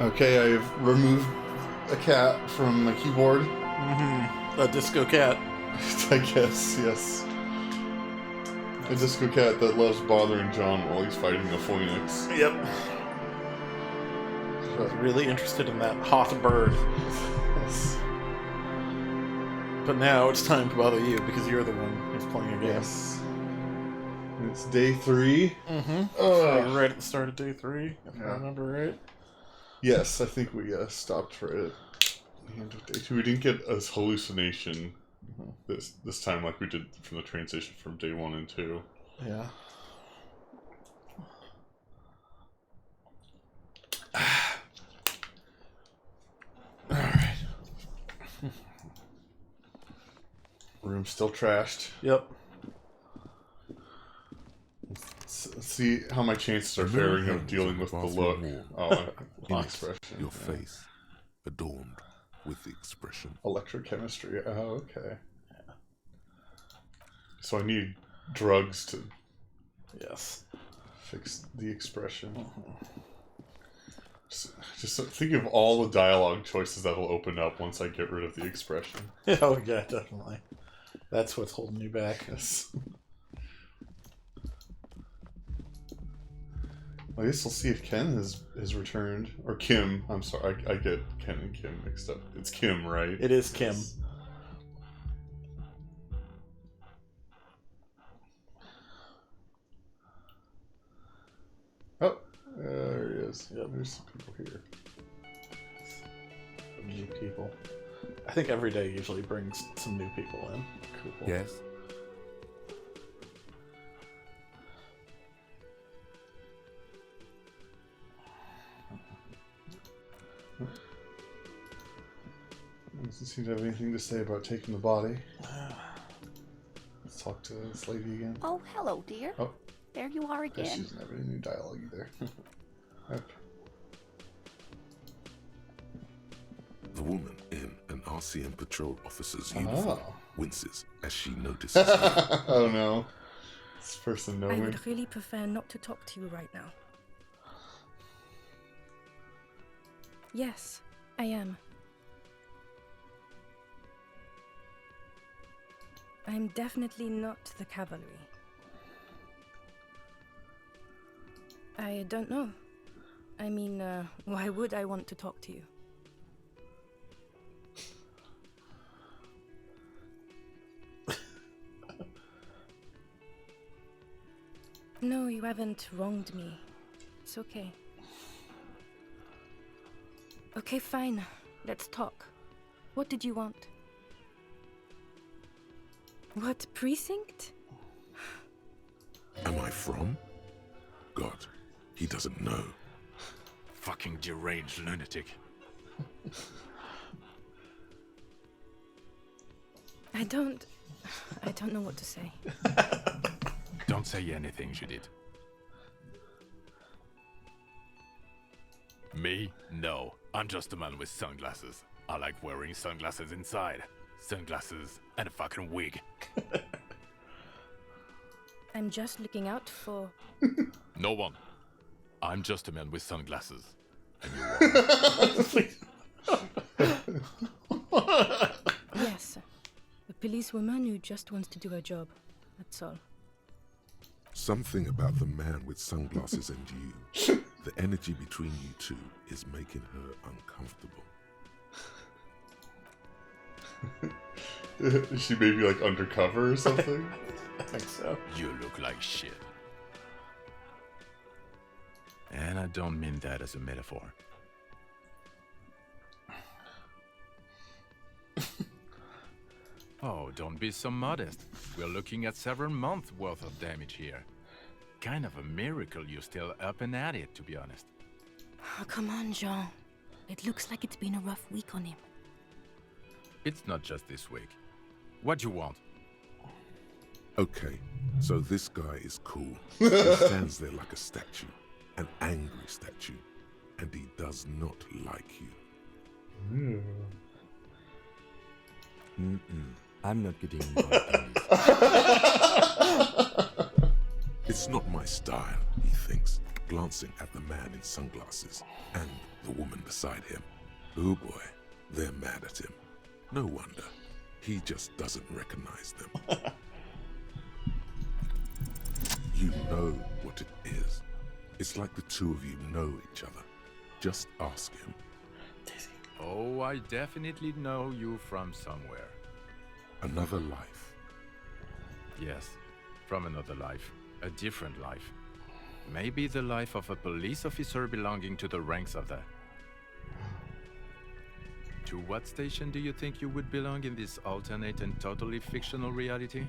Okay, I've removed a cat from my keyboard. Mm-hmm. A disco cat. I guess, yes. A disco cat that loves bothering John while he's fighting the phoenix. Yep. I was really interested in that hot bird. Yes. But now it's time to bother you because you're the one who's playing a game. Yes. And it's day 3. Mm-hmm. So right at the start of day 3, if I remember right. Yes, I think we stopped right at the end of day 2. We didn't get a hallucination this time like we did from the transition from day 1 and 2. Yeah. Alright. Room's still trashed. Yep. Let's see how my chances are faring of dealing with the look. Oh, in expression. Your face adorned with the expression. Electrochemistry. Oh, okay. Yeah. So I need drugs to fix the expression. Just think of all the dialogue choices that'll open up once I get rid of the expression. Oh yeah, definitely. That's what's holding you back. Yes. I guess we'll see if Ken has returned. Or Kim. I'm sorry. I get Ken and Kim mixed up. It's Kim, right? It is Kim. Oh, there he is. Yeah, there's some people here. Some new people. I think every day usually brings some new people in. Cool. Yes. Doesn't seem to have anything to say about taking the body. Let's talk to this lady again. Oh, hello, dear. Oh. There you are She again. doesn't have any new dialogue either. Okay. The woman in an RCM patrol officer's uniform winces as she notices you. Oh no. This person know I me. would really prefer not to talk to you right now. Yes, I am. I'm definitely not the cavalry. I don't know. I mean, why would I want to talk to you? No, you haven't wronged me. It's okay. Okay, fine. Let's talk. What did you want? What precinct? Am I from? God, he doesn't know. Fucking deranged lunatic. I don't know what to say. Don't say anything, Judith. Me? No. I'm just a man with sunglasses. I like wearing sunglasses inside. Sunglasses and a fucking wig. I'm just looking out for... No one. I'm just a man with sunglasses. And you are. Yes, a policewoman who just wants to do her job. That's all. Something about the man with sunglasses and you, the energy between you two, is making her uncomfortable. Is she maybe like undercover or something? I think so. You look like shit. And I don't mean that as a metaphor. Oh, don't be so modest. We're looking at several months worth of damage here. Kind of a miracle you're still up and at it, to be honest. Oh, come on, Jean. It looks like it's been a rough week on him. It's not just this week. What do you want? Okay, so this guy is cool. He stands there like a statue, an angry statue, and he does not like you. I'm not getting involved in this. It's not my style, he thinks, glancing at the man in sunglasses and the woman beside him. Oh boy, they're mad at him. No wonder. He just doesn't recognize them. You know what it is. It's like the two of you know each other. Just ask him. Oh, I definitely know you from somewhere. Another life. Yes, from another life. A different life. Maybe the life of a police officer belonging to the ranks of the... To what station do you think you would belong in this alternate and totally fictional reality?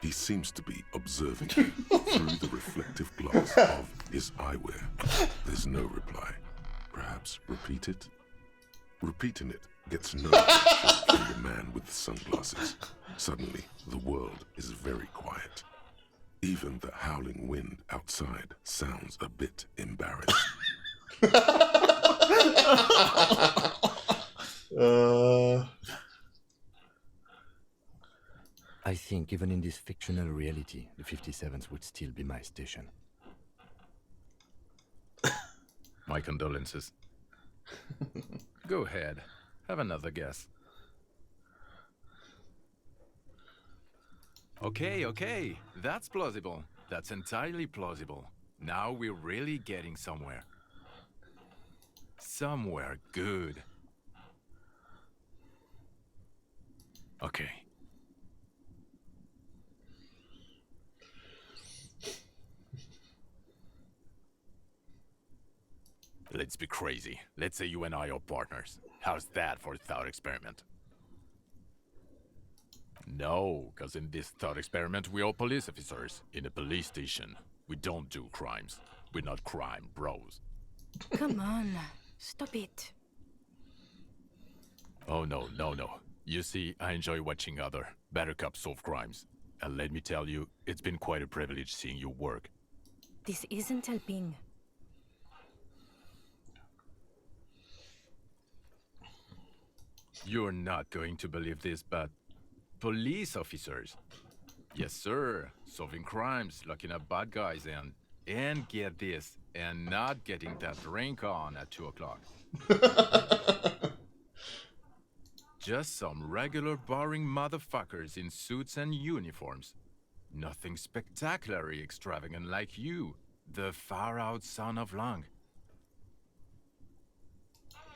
He seems to be observing you through the reflective glass of his eyewear. There's no reply. Perhaps repeat it? Repeating it gets no attention from the man with the sunglasses. Suddenly, the world is very quiet. Even the howling wind outside sounds a bit embarrassed. I think even in this fictional reality, the 57th would still be my station. My condolences. Go ahead. Have another guess. Okay. That's plausible. That's entirely plausible. Now we're really getting somewhere. Somewhere good. Okay. Let's be crazy. Let's say you and I are partners. How's that for a thought experiment? No, because in this thought experiment, we're all police officers in a police station. We don't do crimes. We're not crime bros. Come on, stop it. Oh, no. You see, I enjoy watching other better cops solve crimes. And let me tell you, it's been quite a privilege seeing you work. This isn't helping. You're not going to believe this, but police officers. Yes, sir. Solving crimes, locking up bad guys, and get this, and not getting that drink on at 2 o'clock. Just some regular boring motherfuckers in suits and uniforms. Nothing spectacularly extravagant like you, the far-out son of Lang.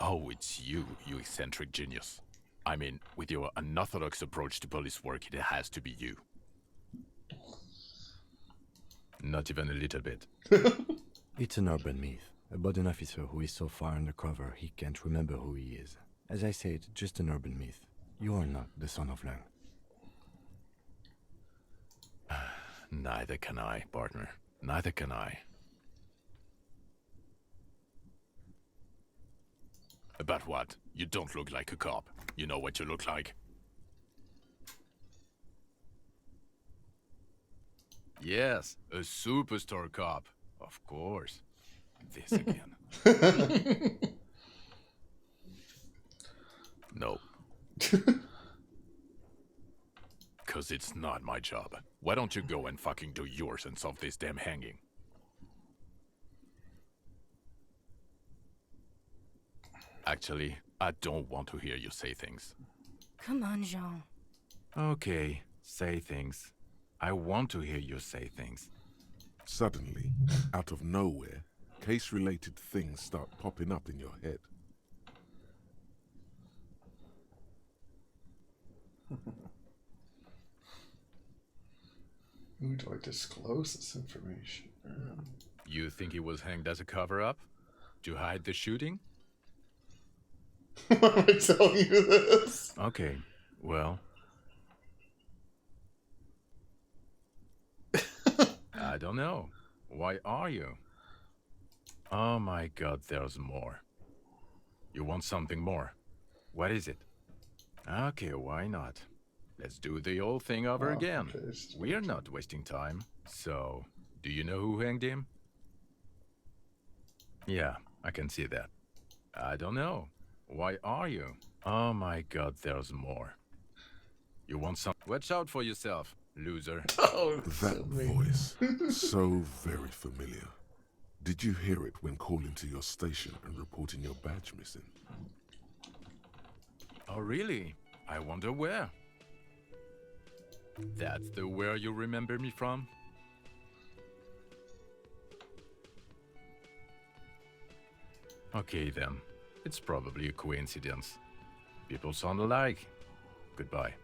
Oh, it's you eccentric genius. I mean, with your unorthodox approach to police work, it has to be you. Not even a little bit. It's an urban myth about an officer who is so far undercover he can't remember who he is. As I said, just an urban myth. You are not the son of Lang. Neither can I, partner. Neither can I. About what? You don't look like a cop. You know what you look like. Yes, a superstar cop. Of course. This again. No. 'Cause it's not my job. Why don't you go and fucking do yours and solve this damn hanging? Actually, I don't want to hear you say things. Come on, Jean. Okay, say things. I want to hear you say things. Suddenly, out of nowhere, case-related things start popping up in your head. Who do I disclose this information? You think he was hanged as a cover-up? To hide the shooting? Why am I telling you this? Okay, well... I don't know. Why are you? Oh my god, there's more. You want something more? What is it? Okay, why not? Let's do the old thing over again. Okay, We are not wasting time. So, do you know who hanged him? Yeah, I can see that. I don't know. Why are you? Oh my god, there's more. You want some? Watch out for yourself, loser. Oh, That voice, so very familiar. Did you hear it when calling to your station and reporting your badge missing? Oh really? I wonder where. That's the where you remember me from? Okay then. It's probably a coincidence. People sound alike. Goodbye.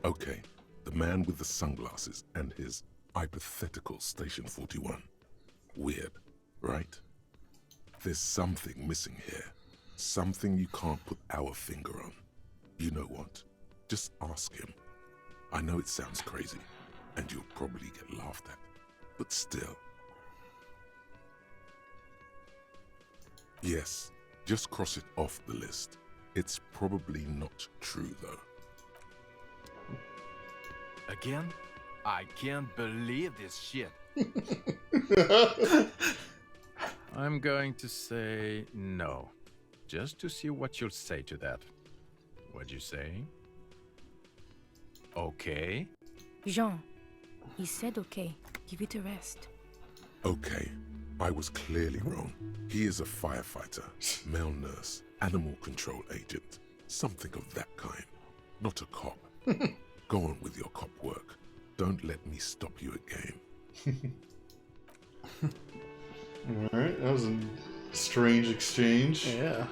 Okay, the man with the sunglasses and his hypothetical Station 41. Weird, right? There's something missing here. Something you can't put our finger on. You know what? Just ask him. I know it sounds crazy, and you'll probably get laughed at, but still. Yes, just cross it off the list. It's probably not true, though. Again? I can't believe this shit. I'm going to say no. Just to see what you'll say to that. What'd you say? Okay. Jean, he said okay. Give it a rest. Okay, I was clearly wrong. He is a firefighter, male nurse, animal control agent, something of that kind. Not a cop. Go on with your cop work. Don't let me stop you again. Alright, that was a strange exchange. Yeah.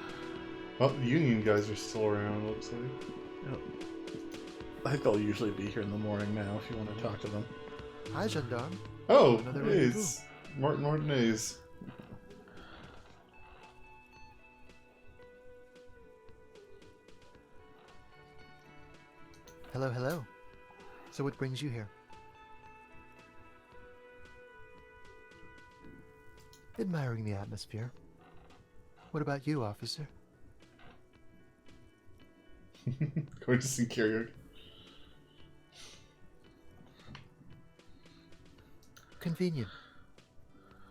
Well, the Union guys are still around, looks like. Yep. I think they'll usually be here in the morning now if you want to talk to them. Hi, gendarme. Oh, Another hey, rendezvous. it's Martin Martinez. Hello, hello. So what brings you here? Admiring the atmosphere. What about you, officer? Going to sing karaoke. Convenient.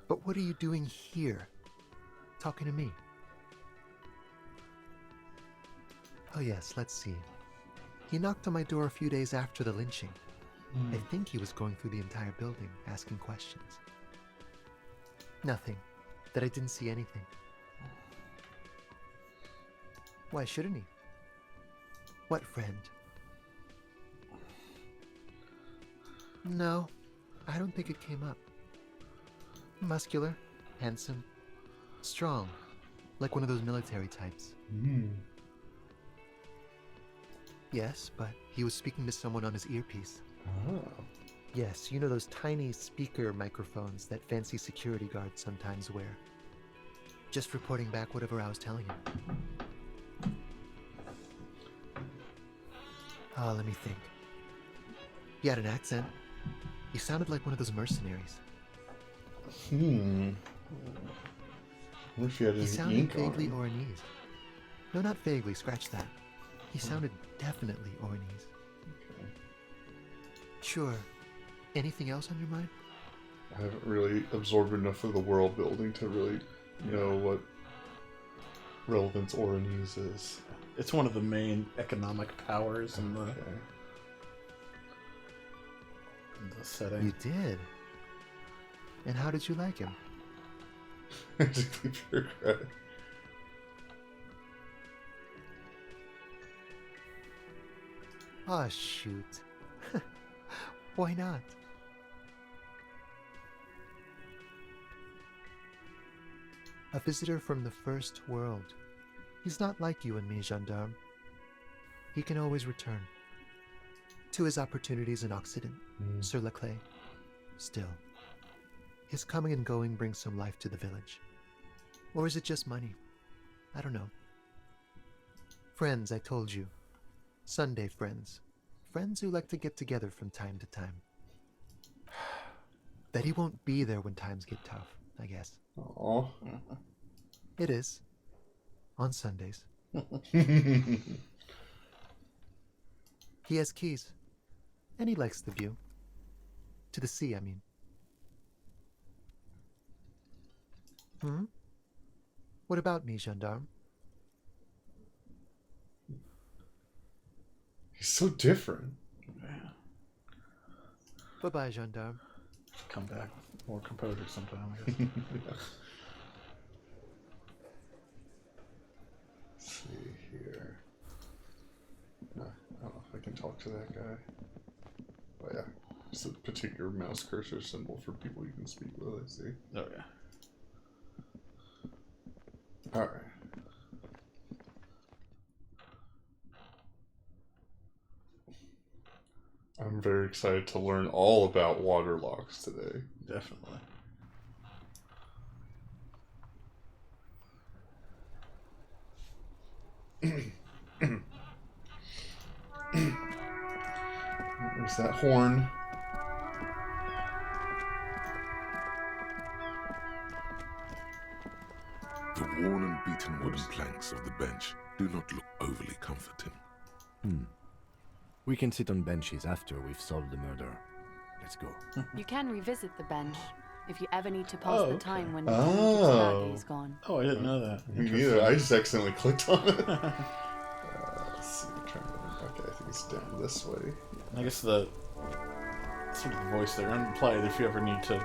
But what are you doing here? Talking to me? Oh yes, let's see. He knocked on my door a few days after the lynching. I think he was going through the entire building, asking questions. Nothing. That I didn't see anything. Why shouldn't he? What friend? No, I don't think it came up. Muscular, handsome, strong, like one of those military types. Yes, but he was speaking to someone on his earpiece. Oh. Yes, you know those tiny speaker microphones that fancy security guards sometimes wear. Just reporting back whatever I was telling him. Let me think. He had an accent. He sounded like one of those mercenaries. I wonder if he had He any sounded ink on vaguely him. Oranese. No, not vaguely, scratch that. He sounded definitely Oranese. Okay. Sure. Anything else on your mind? I haven't really absorbed enough of the world building to really know what relevance Oranese is. It's one of the main economic powers in Okay. the setting. You did. And how did you like him? Basically bureaucratic. Ah, shoot. Why not? A visitor from the first world. He's not like you and me, gendarme. He can always return. To his opportunities in Occident, sur la clé. Still, his coming and going brings some life to the village. Or is it just money? I don't know. Friends, I told you. Sunday friends. Friends who like to get together from time to time. That he won't be there when times get tough, I guess. Aw. It is. On Sundays. He has keys. And he likes the view. To the sea, I mean. What about me, gendarme? He's so different. Yeah. Bye-bye, gendarme. Come back with more composure sometime, I guess. Let's see here. I don't know if I can talk to that guy. Oh yeah, it's a particular mouse cursor symbol for people you can speak with. I see. Oh, yeah. All right. I'm very excited to learn all about water locks today. Definitely. There's that horn. The worn and beaten wooden planks of the bench do not look overly comforting. We can sit on benches after we've solved the murder. Let's go. You can revisit the bench if you ever need to pass Oh, the okay. time when Oh. is gone. Oh, I didn't know that. Me neither. I just accidentally clicked on it. Let's see. I'm trying to. Okay, I think it's down this way. I guess the sort of the voice there implied that if you ever need to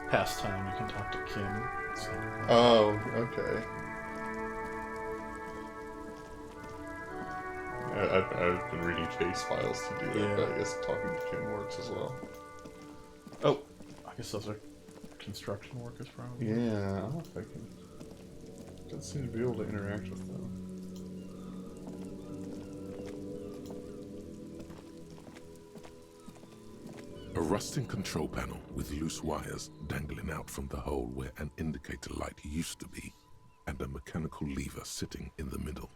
pass time, you can talk to Kim. So, Oh, okay. I've been reading case files to do that, Yeah. but I guess talking to Kim works as well. oh, I guess those are construction workers, probably. Yeah, I don't know if I can. Don't seem to be able to interact with them. A rusting control panel with loose wires dangling out from the hole where an indicator light used to be, and a mechanical lever sitting in the middle.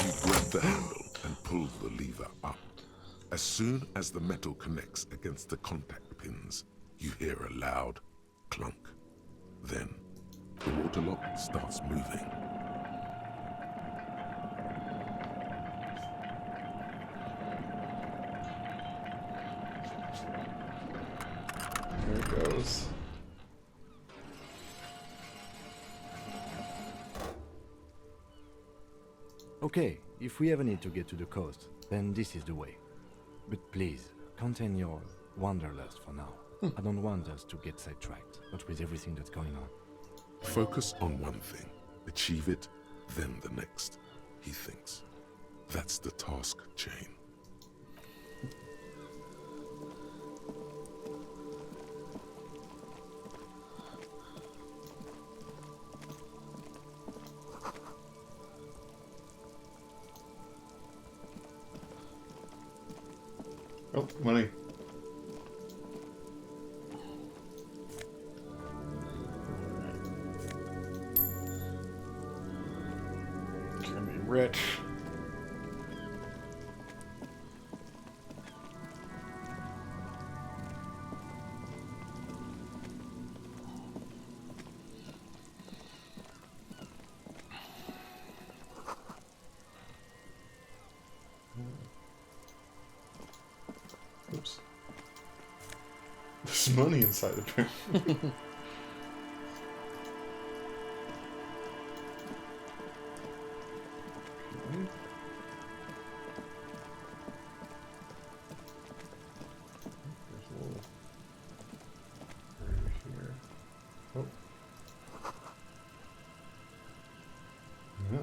You grab the handle and pull the lever up. As soon as the metal connects against the contact pins, you hear a loud clunk. Then, the water lock starts moving. There it goes. Okay, if we ever need to get to the coast, then this is the way. But please, contain your wanderlust for now. I don't want us to get sidetracked, not with everything that's going on. Focus on one thing, achieve it, then the next, he thinks. That's the task chain. Oh, money. You're gonna be rich. Oops. There's money inside the pen. There's a little area here. Oh. No.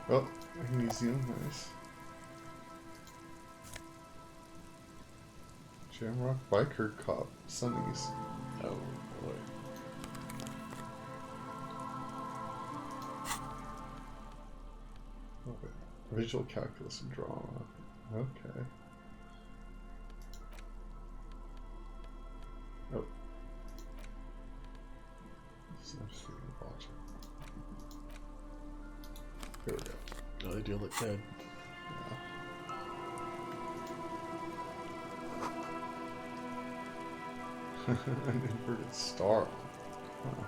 Oh, Elysium, nice. Jamrock Biker Cop, Sunnies. Oh, boy. Okay. Visual calculus and drama. Okay. Oh. It's not just watch. Here we go. Oh, they do look good. An inverted star. Huh.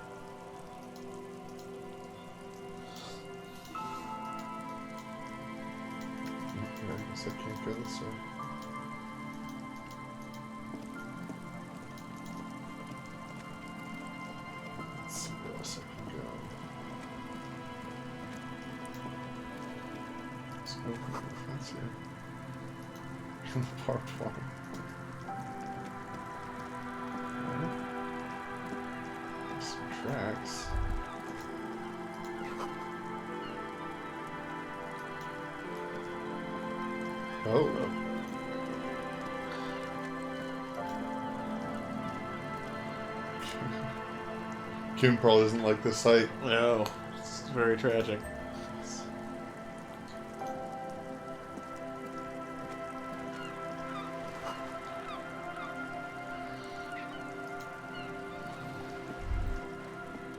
Okay, I guess I can't go this way. open up the fence here. From the barbed wire. Some tracks. Oh. Kim probably doesn't like this sight. No, it's very tragic.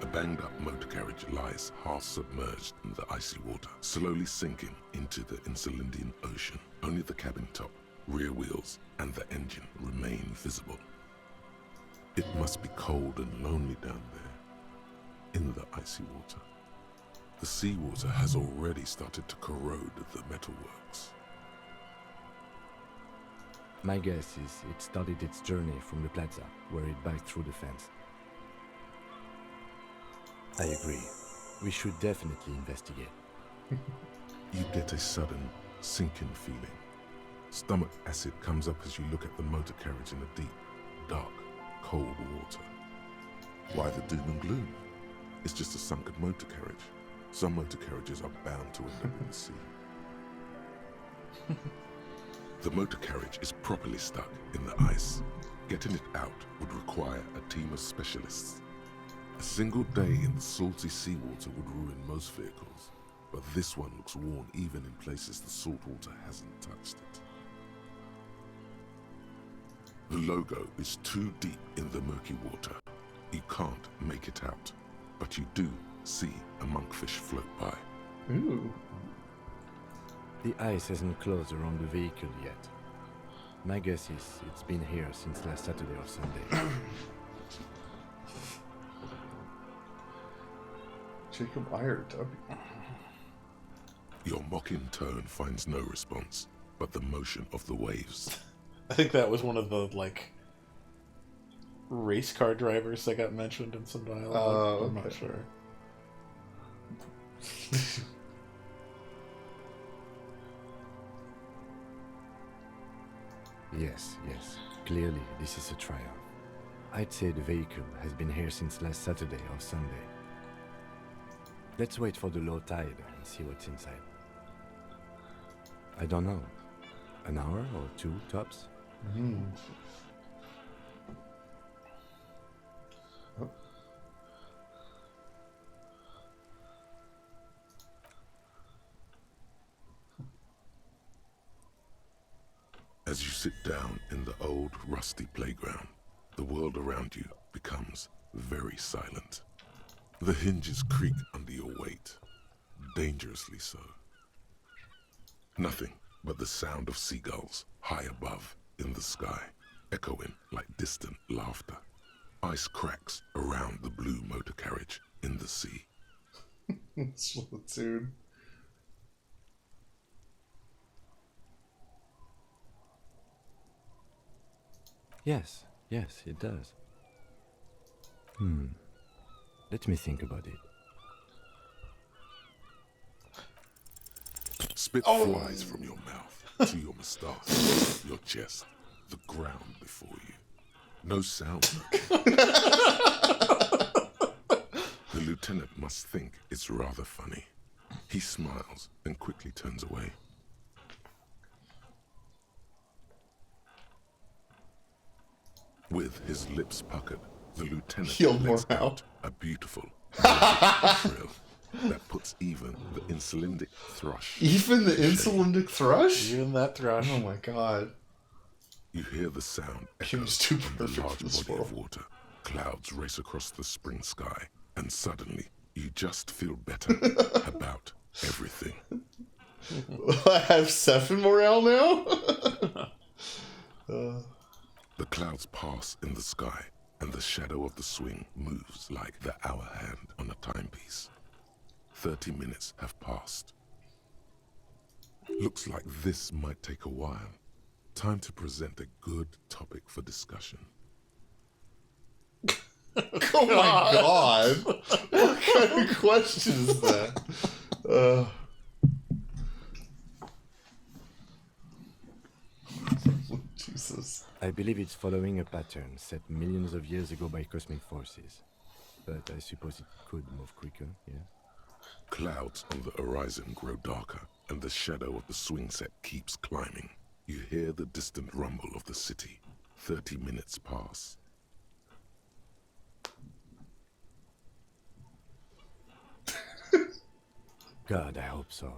A banged-up motor carriage lies half submerged in the icy water, slowly sinking into the Insulindian Ocean. Only the cabin top, rear wheels, and the engine remain visible. It must be cold and lonely down there, in the icy water. The seawater has already started to corrode the metalworks. My guess is it started its journey from the plaza, where it backed through the fence. I agree. We should definitely investigate. You get a sudden, sinking feeling. Stomach acid comes up as you look at the motor carriage in the deep, dark, cold water. Why the doom and gloom? It's just a sunken motor carriage. Some motor carriages are bound to end up in the sea. The motor carriage is properly stuck in the ice. Getting it out would require a team of specialists. A single day in the salty seawater would ruin most vehicles, but this one looks worn even in places the salt water hasn't touched it. The logo is too deep in the murky water. You can't make it out, but you do see a monkfish float by. Ooh. The ice hasn't closed around the vehicle yet. My guess is it's been here since last Saturday or Sunday. Jacob IRW. Your mocking tone finds no response, but the motion of the waves. I think that was one of the, race car drivers that got mentioned in some dialogue. I'm not sure. Yes. Clearly, this is a triumph. I'd say the vehicle has been here since last Saturday or Sunday. Let's wait for the low tide and see what's inside. I don't know. An hour or two, tops? Oh. As you sit down in the old, rusty playground, the world around you becomes very silent. The hinges creak under your weight, dangerously so. Nothing but the sound of seagulls high above in the sky, echoing like distant laughter. Ice cracks around the blue motor carriage in the sea. Splatoon. Yes, it does. Let me think about it. Spit flies from your mouth to your moustache, your chest, the ground before you. No sound. The lieutenant must think it's rather funny. He smiles and quickly turns away. With his lips puckered, the lieutenant He'll lets more out a beautiful trill that puts even the insulindic thrush. Even the to shame. insulindic thrush? Even that thrush. Oh my god. You hear the sound echo Kim's too from the perfect large for this body of world. water. Clouds race across the spring sky, and suddenly you just feel better about everything. I have 7 morale now? The clouds pass in the sky, and the shadow of the swing moves like the hour hand on a timepiece. 30 minutes have passed. Looks like this might take a while. Time to present a good topic for discussion. Oh my god! What kind of question is that? Jesus. I believe it's following a pattern set millions of years ago by cosmic forces. But I suppose it could move quicker, yes? Clouds on the horizon grow darker, and the shadow of the swing set keeps climbing. You hear the distant rumble of the city. 30 minutes pass. God, I hope so.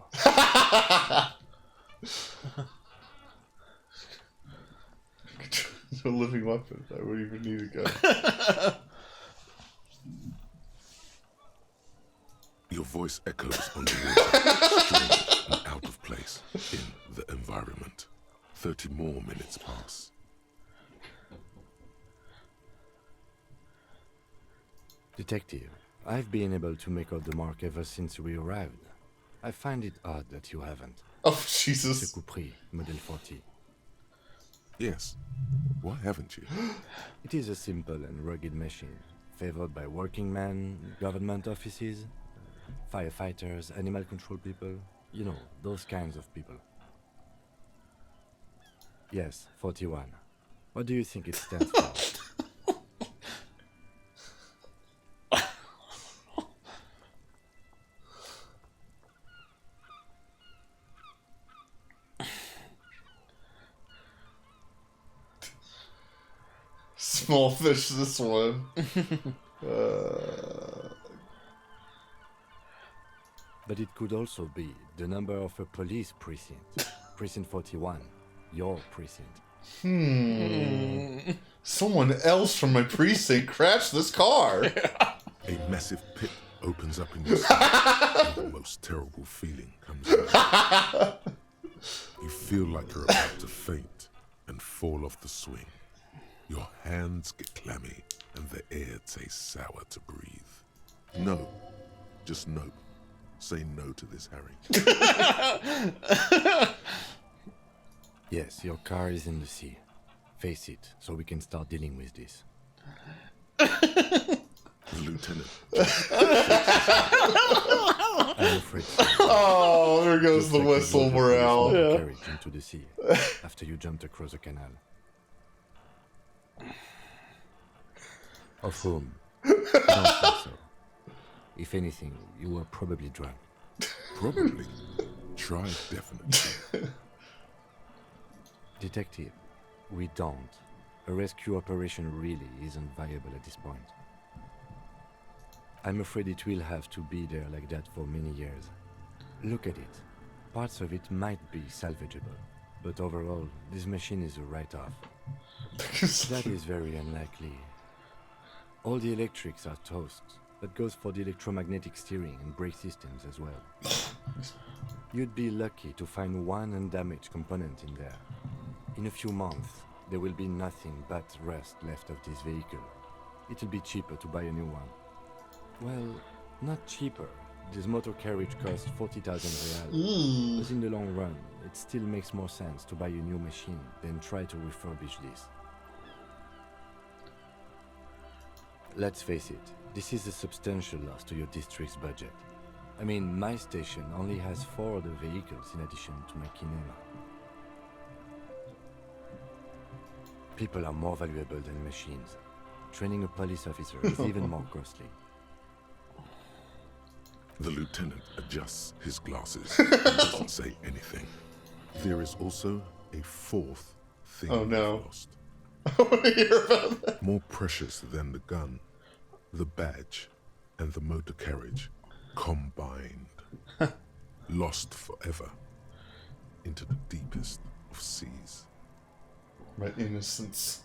No living weapon. I wouldn't even need a gun. Your voice echoes on the water, strange and out of place in the environment. 30 more minutes pass. Detective, I've been able to make out the mark ever since we arrived. I find it odd that you haven't. Oh, Ce Jesus. Coupris, Model 40. Yes. Why haven't you? It is a simple and rugged machine, favored by working men, government offices, firefighters, animal control people. You know, those kinds of people. Yes, 41. What do you think it stands for? Small fish, this one. But it could also be the number of a police precinct. Precinct 41. Your precinct. Someone else from my precinct crashed this car. A massive pit opens up in your stomach, and the most terrible feeling comes over. You feel like you're about to faint and fall off the swing. Your hands get clammy, and the air tastes sour to breathe. No. Just no. Say no to this, Harry. Yes, your car is in the sea. Face it, so we can start dealing with this. The lieutenant. I'm afraid so. Oh, there goes Just the like you whistle loaded this morale. motor carriage into the sea after you jumped across the canal. Of whom? I don't think so. If anything, you were probably drunk. Probably. Try definitely. Detective, we don't. A rescue operation really isn't viable at this point. I'm afraid it will have to be there like that for many years. Look at it. Parts of it might be salvageable, but overall, this machine is a write-off. That is very unlikely. All the electrics are toast. That goes for the electromagnetic steering and brake systems as well. You'd be lucky to find one undamaged component in there. In a few months, there will be nothing but rust left of this vehicle. It'll be cheaper to buy a new one. Well, not cheaper. This motor carriage costs 40,000 real. But in the long run, it still makes more sense to buy a new machine than try to refurbish this. Let's face it, this is a substantial loss to your district's budget. I mean, my station only has 4 other vehicles in addition to my kinema. People are more valuable than machines. Training a police officer is even more costly. The lieutenant adjusts his glasses and doesn't say anything. There is also a fourth thing Oh, no. you've lost. I want to hear about that. More precious than the gun, the badge, and the motor carriage combined. Lost forever into the deepest of seas. My innocence.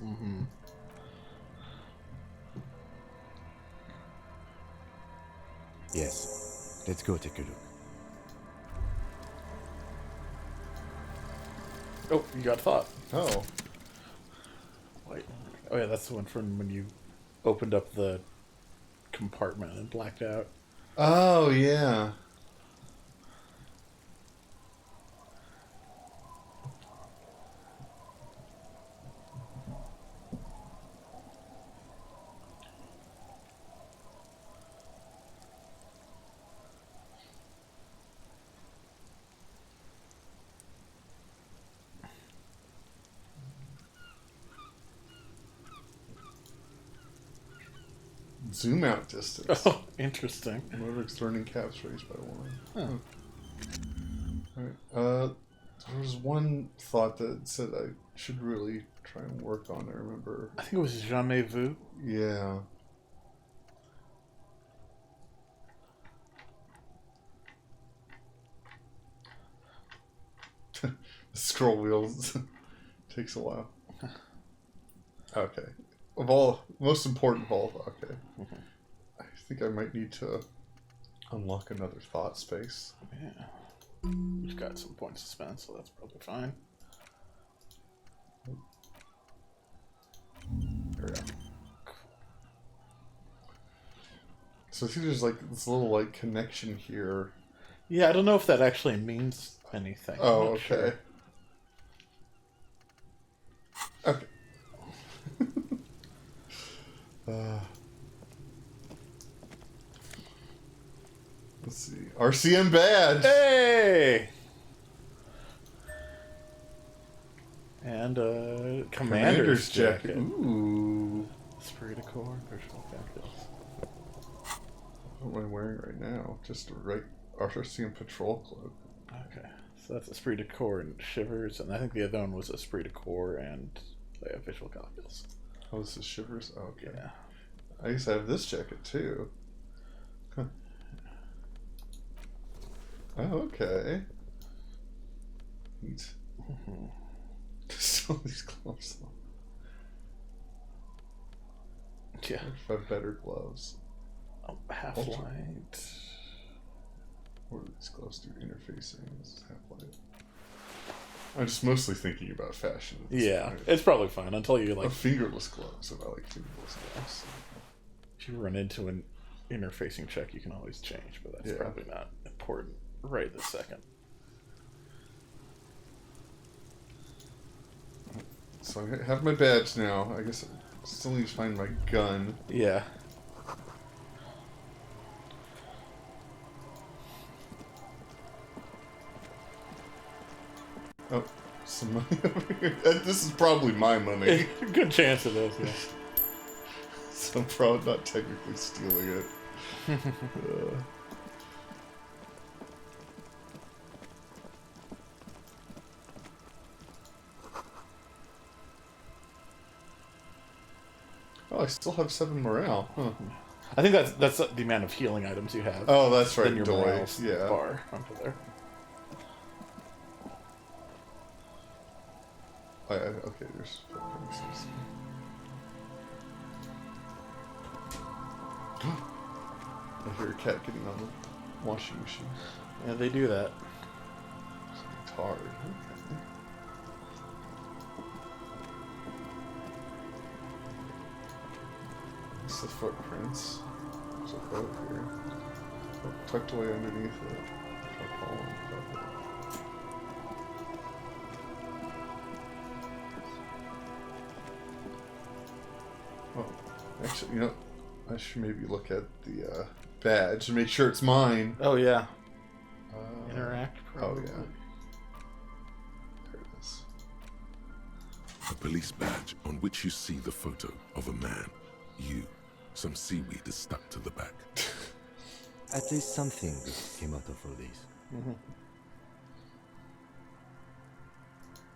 Yes, let's go take a look. Oh, you got thought. Oh. Wait. Oh yeah, that's the one from when you opened up the compartment and blacked out. Oh, yeah. zoom out distance. Oh, interesting. Motoric's learning caps raised by 1. Huh. Alright, there was one thought that said I should really try and work on. I remember. I think it was Jamais Vu. Yeah. The scroll wheels takes a while. Okay. Of all, most important of all, okay. I think I might need to unlock another thought space. Yeah. We've got some points to spend, so that's probably fine. There we go. So I think there's like this little like connection here. Yeah, I don't know if that actually means anything. Oh, I'm not okay. sure. Okay. Let's see. RCM badge! Hey! And commander's jacket. Ooh. Esprit de corps, visual calculus. What am I wearing right now? Just a RCM patrol cloak. Okay, so that's Esprit de corps and Shivers, and I think the other one was Esprit de corps and visual calculus. Oh, this is Shivers? Oh, okay. Yeah. I used to have this jacket too. Huh. Oh, okay. Neat. Still these gloves on. Yeah. If I have better gloves. Oh, half Ultra. light. What do these gloves do? Interfacing. This is half light. I'm just mostly thinking about fashion. At this Yeah, point. it's probably fine until you Oh, like fingerless gloves. If I like fingerless gloves. if you run into an interfacing check, you can always change, but that's Yeah. probably not important right this second. So I have my badge now. I guess I still need to find my gun. Yeah. Oh, some money over here. This is probably my money. Good chance it is, yeah. So I'm probably not technically stealing it. Oh, I still have 7 morale. Huh. I think that's the amount of healing items you have. Oh, that's right. Then your Doy. morale's Yeah. bar under there. Okay, there's premises. I hear a cat getting on the washing machine. Yeah, they do that. It's hard. Okay. It's the footprints. There's a boat here. Oh, tucked away underneath it. Tarpaulin. Oh, actually, you know, I should maybe look at the badge and make sure it's mine. Oh yeah. Uh, Interact. Oh, Probably. yeah. There it is. A police badge on which you see the photo of a man. You. Some seaweed is stuck to the back. At least something good came out of all this.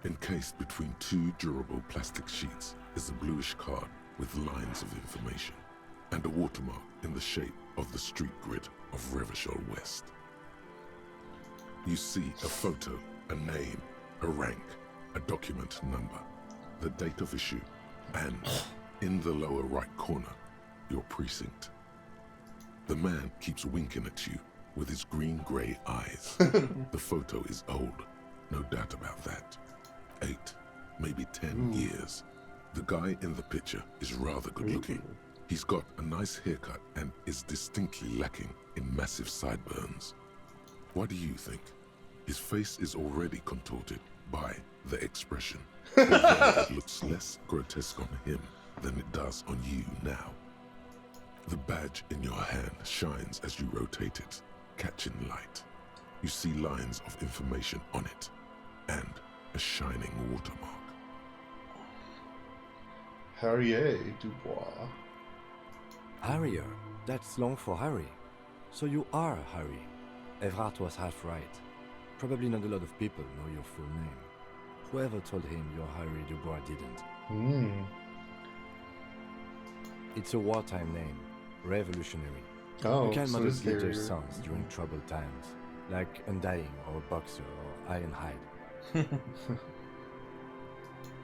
Encased between 2 durable plastic sheets is a bluish card with lines of information and a watermark in the shape of the street grid of Revachol West. You see a photo, a name, a rank, a document number, the date of issue, and, in the lower right corner, your precinct. The man keeps winking at you with his green-gray eyes. The photo is old, no doubt about that. 8, maybe 10 years. The guy in the picture is rather good-looking. He's got a nice haircut and is distinctly lacking in massive sideburns. What do you think? His face is already contorted by the expression, although it looks less grotesque on him than it does on you now. The badge in your hand shines as you rotate it, catching light. You see lines of information on it, and a shining watermark. Harrier Dubois. Harrier. That's long for Harry. So you are Harry. Evrard was half right. Probably not a lot of people know your full name. Whoever told him you're Harry Dubois didn't. It's a wartime name. Revolutionary. Oh, You can so model this leaders' carrier. sons during troubled times, like Undying or Boxer or Ironhide.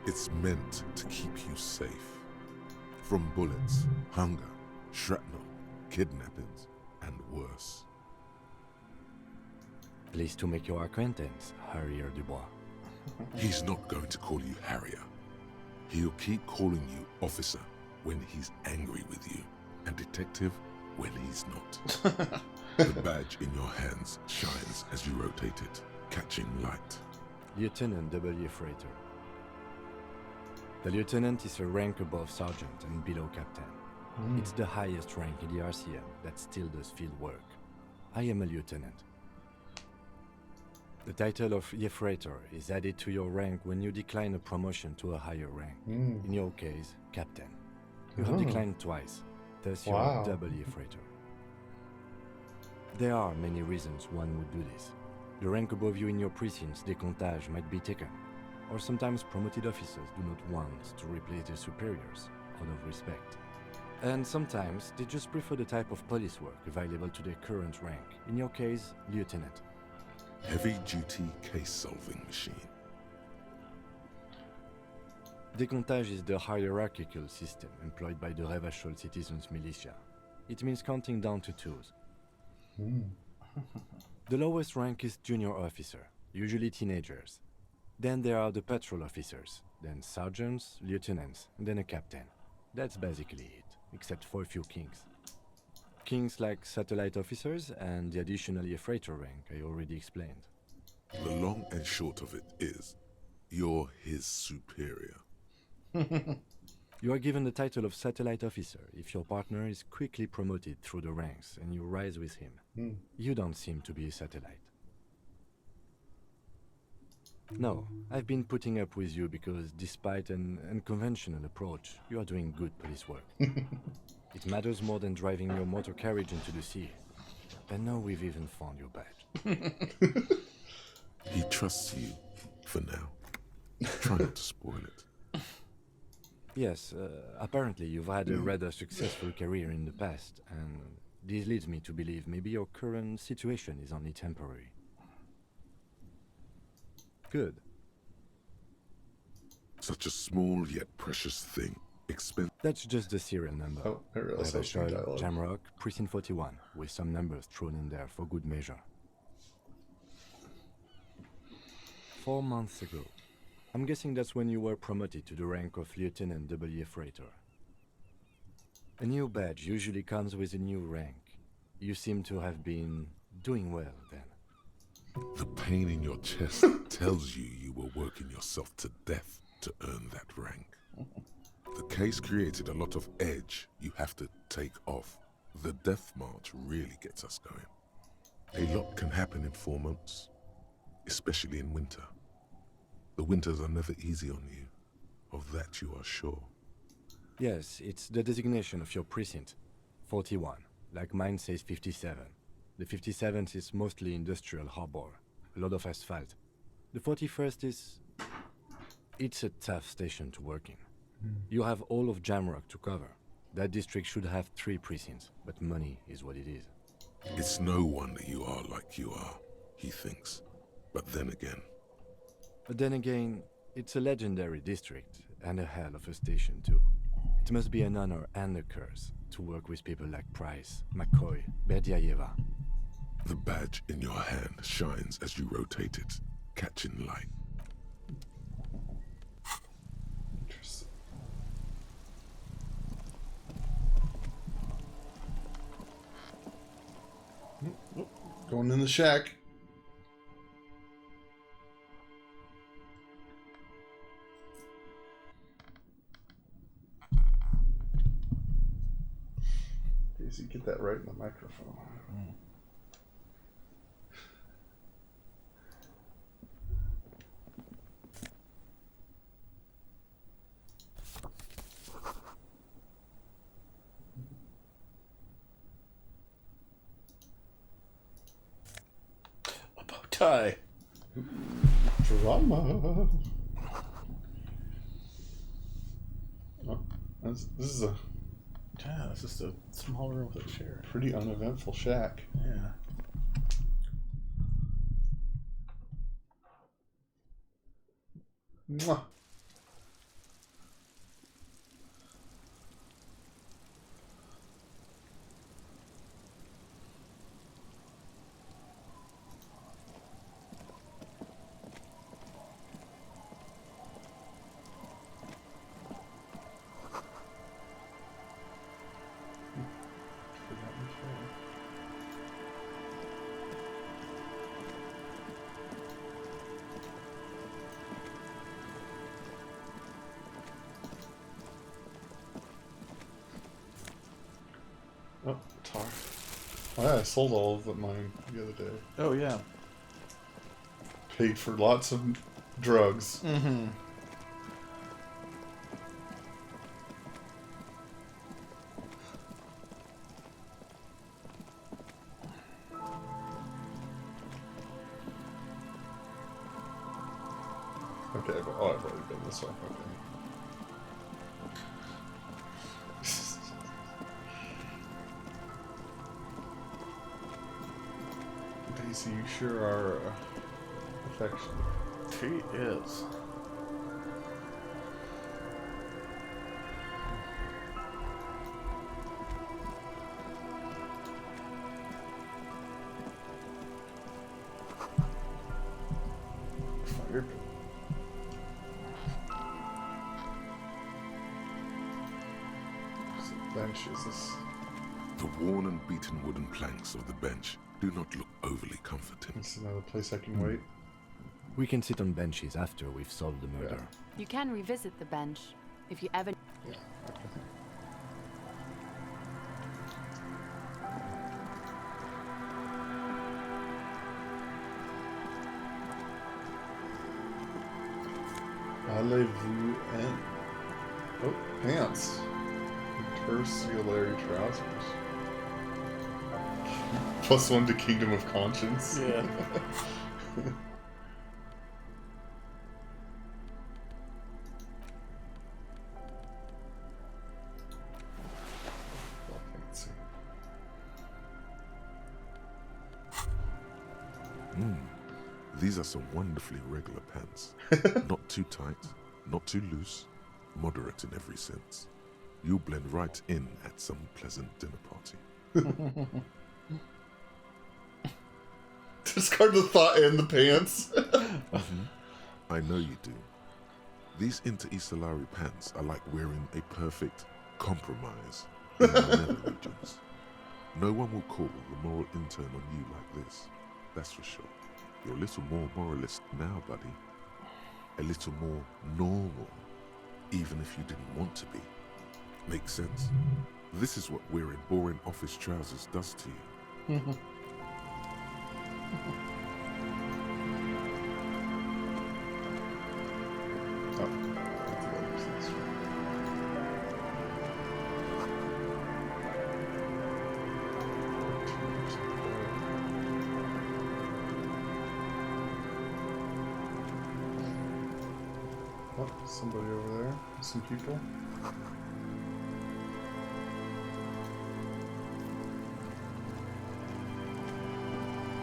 It's meant to keep you safe. From bullets, hunger, shrapnel, kidnappings, and worse. Pleased to make your acquaintance, Harrier Dubois. He's not going to call you Harrier. He'll keep calling you officer when he's angry with you, and detective when he's not. The badge in your hands shines as you rotate it, catching light. Lieutenant W. Freighter. The lieutenant is a rank above sergeant and below captain. It's the highest rank in the RCM that still does field work. I am a lieutenant. The title of Freighter is added to your rank when you decline a promotion to a higher rank. In your case, captain. You have declined twice, thus you are W. Freighter. There are many reasons one would do this. The rank above you in your precinct's decontage might be taken, or sometimes promoted officers do not want to replace their superiors out of respect. And sometimes they just prefer the type of police work available to their current rank, in your case, lieutenant. Heavy-duty case-solving machine. Decontage is the hierarchical system employed by the Revachol Citizens Militia. It means counting down to twos. The lowest rank is junior officer, usually teenagers. Then there are the patrol officers, then sergeants, lieutenants, and then a captain. That's basically it, except for a few kings. Kings like satellite officers and the additional freighter rank I already explained. The long and short of it is, you're his superior. You are given the title of satellite officer if your partner is quickly promoted through the ranks and you rise with him. You don't seem to be a satellite. No, I've been putting up with you because despite an unconventional approach, you are doing good police work. It matters more than driving your motor carriage into the sea. And now we've even found your badge. He trusts you, for now. Try not to spoil it. Yes, apparently you've had a rather successful career in the past, and this leads me to believe maybe your current situation is only temporary. Good. Such a small yet precious thing. That's just the serial number. Oh, I realized I was doing dialogue. Jamrock, Precinct 41, with some numbers thrown in there for good measure. 4 months ago. I'm guessing that's when you were promoted to the rank of Lieutenant W. Freighter. A new badge usually comes with a new rank. You seem to have been doing well then. The pain in your chest tells you you were working yourself to death to earn that rank. The case created a lot of edge you have to take off. The death march really gets us going. A lot can happen in 4 months, especially in winter. The winters are never easy on you. Of that you are sure. Yes, it's the designation of your precinct. 41, like mine says 57. The 57th is mostly industrial harbor, a lot of asphalt. The 41st is... it's a tough station to work in. You have all of Jamrock to cover. That district should have 3 precincts, but money is what it is. It's no wonder you are like you are, he thinks. But then again, it's a legendary district, and a hell of a station too. It must be an honor and a curse to work with people like Price, McCoy, Berdiaeva. the badge in your hand shines as you rotate it, catching light. Interesting. Going in the shack. Daisy, get that right in the microphone. tie. Drama. Oh, this is a Yeah, it's just a small room with a chair. pretty uneventful shack. Yeah. Mwah. Oh, tar. Oh yeah, I sold all of mine the other day. Oh, yeah. Paid for lots of drugs. Mm-hmm. Okay, but, oh, I've already been this way. Okay. Daisy, you sure are affectionate. She is. Fire pit. Benches. This. The worn and beaten wooden planks of the bench do not look overly comforting. This is another place I can wait. We can sit on benches after we've solved the murder. You can revisit the bench if you ever. Yeah. Okay. Allez-vous en? Oh, pants. Tertiary trousers. +1 to Kingdom of Conscience. Yeah. Oh, fancy. These are some wonderfully regular pants. Not too tight, not too loose, moderate in every sense. You'll blend right in at some pleasant dinner party. Discard the thought and the pants. I know you do. These inter-Isolari pants are like wearing a perfect compromise in the nether regions. No one will call the moral intern on you like this, that's for sure. You're a little more moralist now, buddy. A little more normal, even if you didn't want to be. Makes sense? This is what wearing boring office trousers does to you. Oh, I think I'll use this one. Oh, somebody over there. Some people.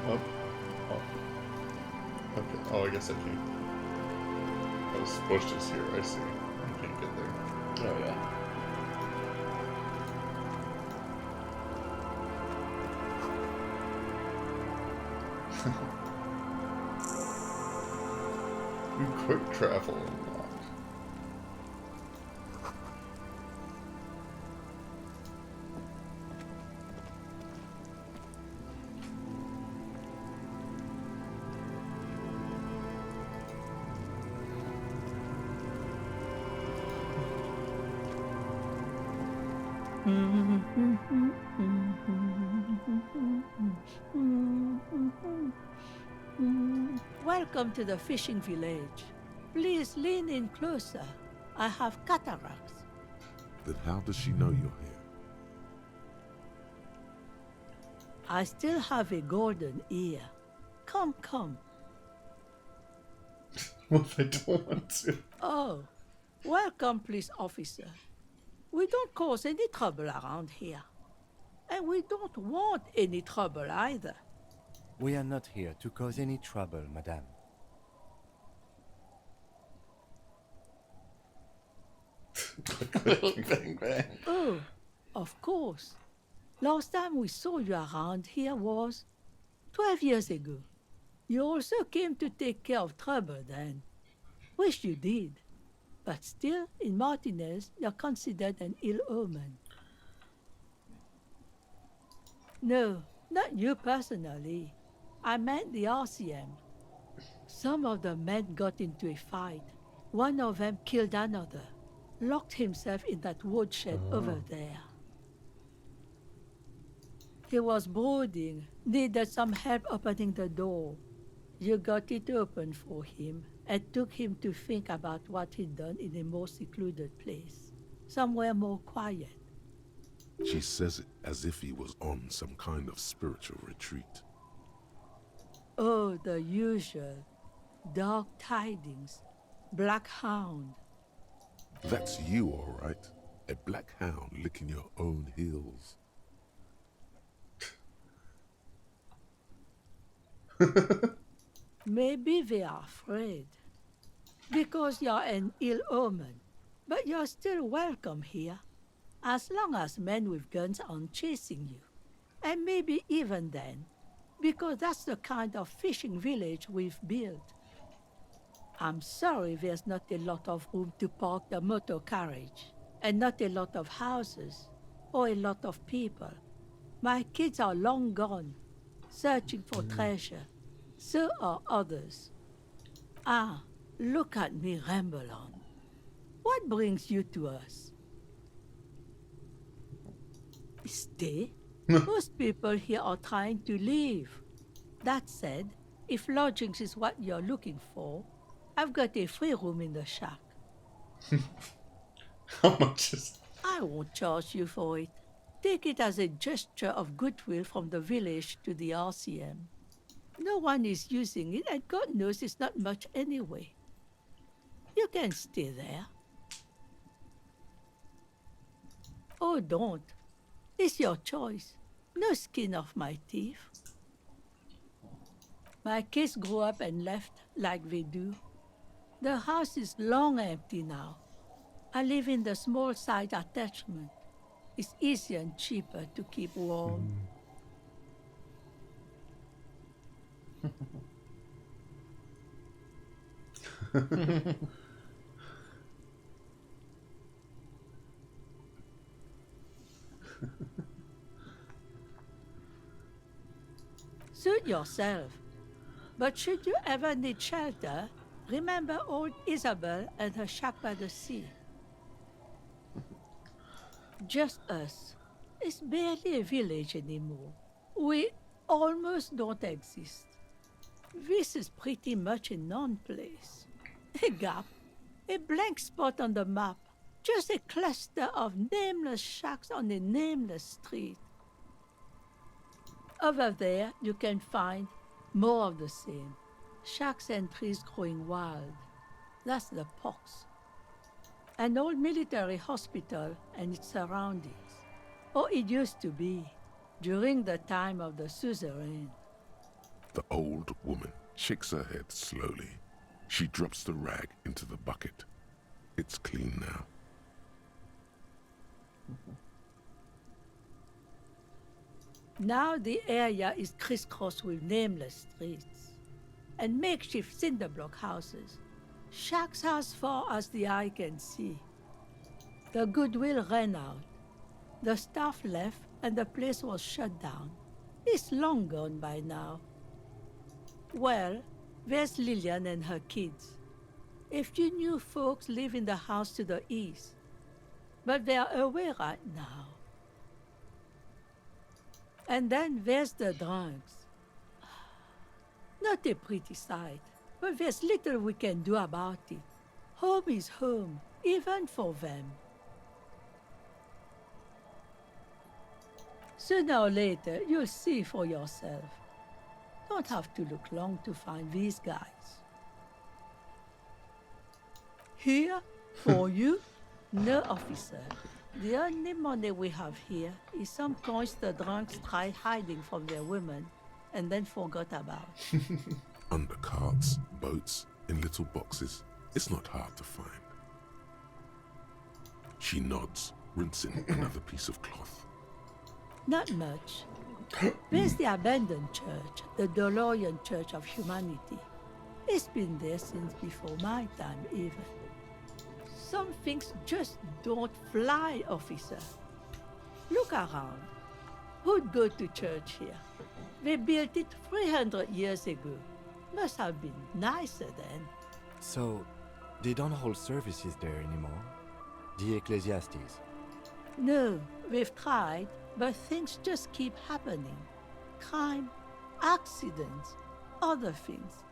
Oh. Oh. Okay. Oh, I guess I can't. Oh, this bush is here. I see. I can't get there. Oh, yeah. New quick travel unlocked. Welcome to the fishing village. Please lean in closer. I have cataracts. Then how does she know you're here? I still have a golden ear. Come, come. What if I don't want to? Oh, welcome, police officer. We don't cause any trouble around here. And we don't want any trouble either. We are not here to cause any trouble, madame. Bang, bang. Oh, of course. Last time we saw you around here was 12 years ago. You also came to take care of trouble then. Wish you did. But still, in Martinez, you're considered an ill omen. No, not you personally. I meant the RCM. Some of the men got into a fight. One of them killed another. Locked himself in that woodshed over there. He was brooding, needed some help opening the door. You got it open for him and took him to think about what he'd done in a more secluded place, somewhere more quiet. She says it as if he was on some kind of spiritual retreat. Oh, the usual. Dark tidings. Black hound. That's you, all right. A black hound licking your own heels. Maybe they are afraid. Because you're an ill omen. But you're still welcome here. As long as men with guns aren't chasing you. And maybe even then. Because that's the kind of fishing village we've built. I'm sorry there's not a lot of room to park the motor carriage. And not a lot of houses. Or a lot of people. My kids are long gone. Searching for treasure. So are others. Ah, look at me ramble on. What brings you to us? Stay? Most people here are trying to leave. That said, if lodgings is what you're looking for, I've got a free room in the shack. How much is... I won't charge you for it. Take it as a gesture of goodwill from the village to the RCM. No one is using it, and God knows it's not much anyway. You can stay there. Oh, don't. It's your choice. No skin off my teeth. My kids grew up and left like they do. The house is long empty now. I live in the small side attachment. It's easier and cheaper to keep warm. Suit yourself. But should you ever need shelter, remember old Isabel and her shack by the sea. Just us. It's barely a village anymore. We almost don't exist. This is pretty much a non-place. A gap. A blank spot on the map. Just a cluster of nameless shacks on a nameless street. Over there, you can find more of the same. Shacks and trees growing wild. That's the pox. An old military hospital and its surroundings. Or it used to be, during the time of the suzerain. The old woman shakes her head slowly. She drops the rag into the bucket. It's clean now. Now the area is crisscrossed with nameless streets and makeshift cinder block houses, shacks as far as the eye can see. The goodwill ran out. The staff left and the place was shut down. It's long gone by now. Well, there's Lillian and her kids. A few new folks live in the house to the east, but they're away right now. And then there's the drunks. Not a pretty sight, but there's little we can do about it. Home is home, even for them. Sooner or later, you'll see for yourself. Don't have to look long to find these guys. Here? For you? No, officer. The only money we have here is some coins the drunks tried hiding from their women and then forgot about. Under carts, boats, in little boxes. It's not hard to find. She nods, rinsing another piece of cloth. Not much. There's the abandoned church, the DeLorean Church of Humanity. It's been there since before my time, even. Some things just don't fly, officer. Look around. Who'd go to church here? They built it 300 years ago. Must have been nicer then. So, they don't hold services there anymore? The Ecclesiastes? No, we've tried, but things just keep happening. Crime, accidents, other things.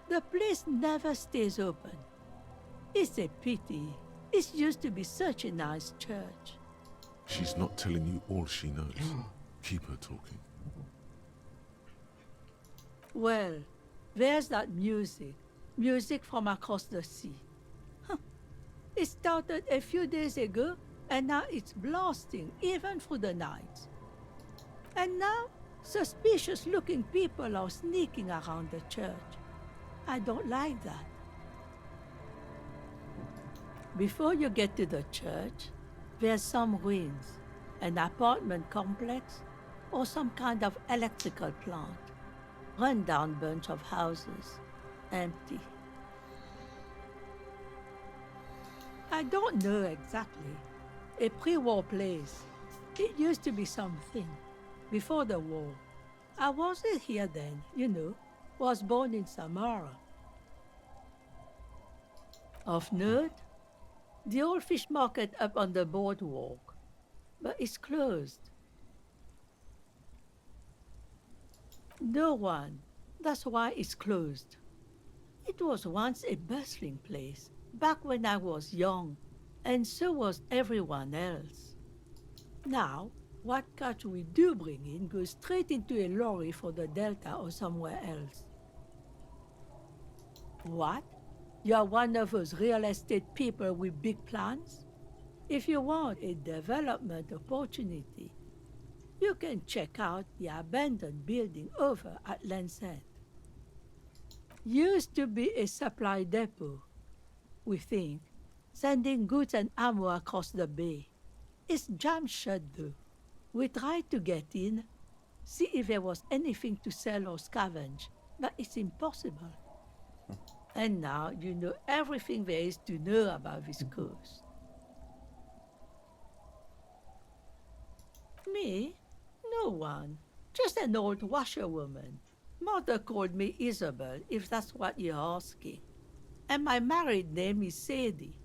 The place never stays open. It's a pity. It used to be such a nice church. She's not telling you all she knows. Keep her talking. Well, there's that music. Music from across the sea. Huh. It started a few days ago, and now it's blasting even through the night. And now, suspicious-looking people are sneaking around the church. I don't like that. Before you get to the church, there's some ruins, an apartment complex, or some kind of electrical plant. Run-down bunch of houses, empty. I don't know exactly. A pre-war place. It used to be something. Before the war. I wasn't here then, you know. Was born in Samara. Of note, the old fish market up on the boardwalk. But it's closed. No one. That's why it's closed. It was once a bustling place, back when I was young, and so was everyone else. Now, what catch we do bring in goes straight into a lorry for the Delta or somewhere else. What? You're one of those real estate people with big plans? If you want a development opportunity, you can check out the abandoned building over at Land's End. Used to be a supply depot, we think, sending goods and ammo across the bay. It's jammed shut though. We tried to get in, see if there was anything to sell or scavenge, but it's impossible. And now you know everything there is to know about this coast. Me? No one. Just an old washerwoman. Mother called me Isabel, if that's what you're asking. And my married name is Sadie.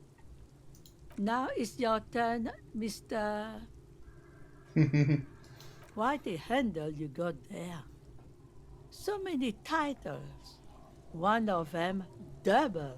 Now it's your turn, Mr. Quite a handle you got there. So many titles. One of them double.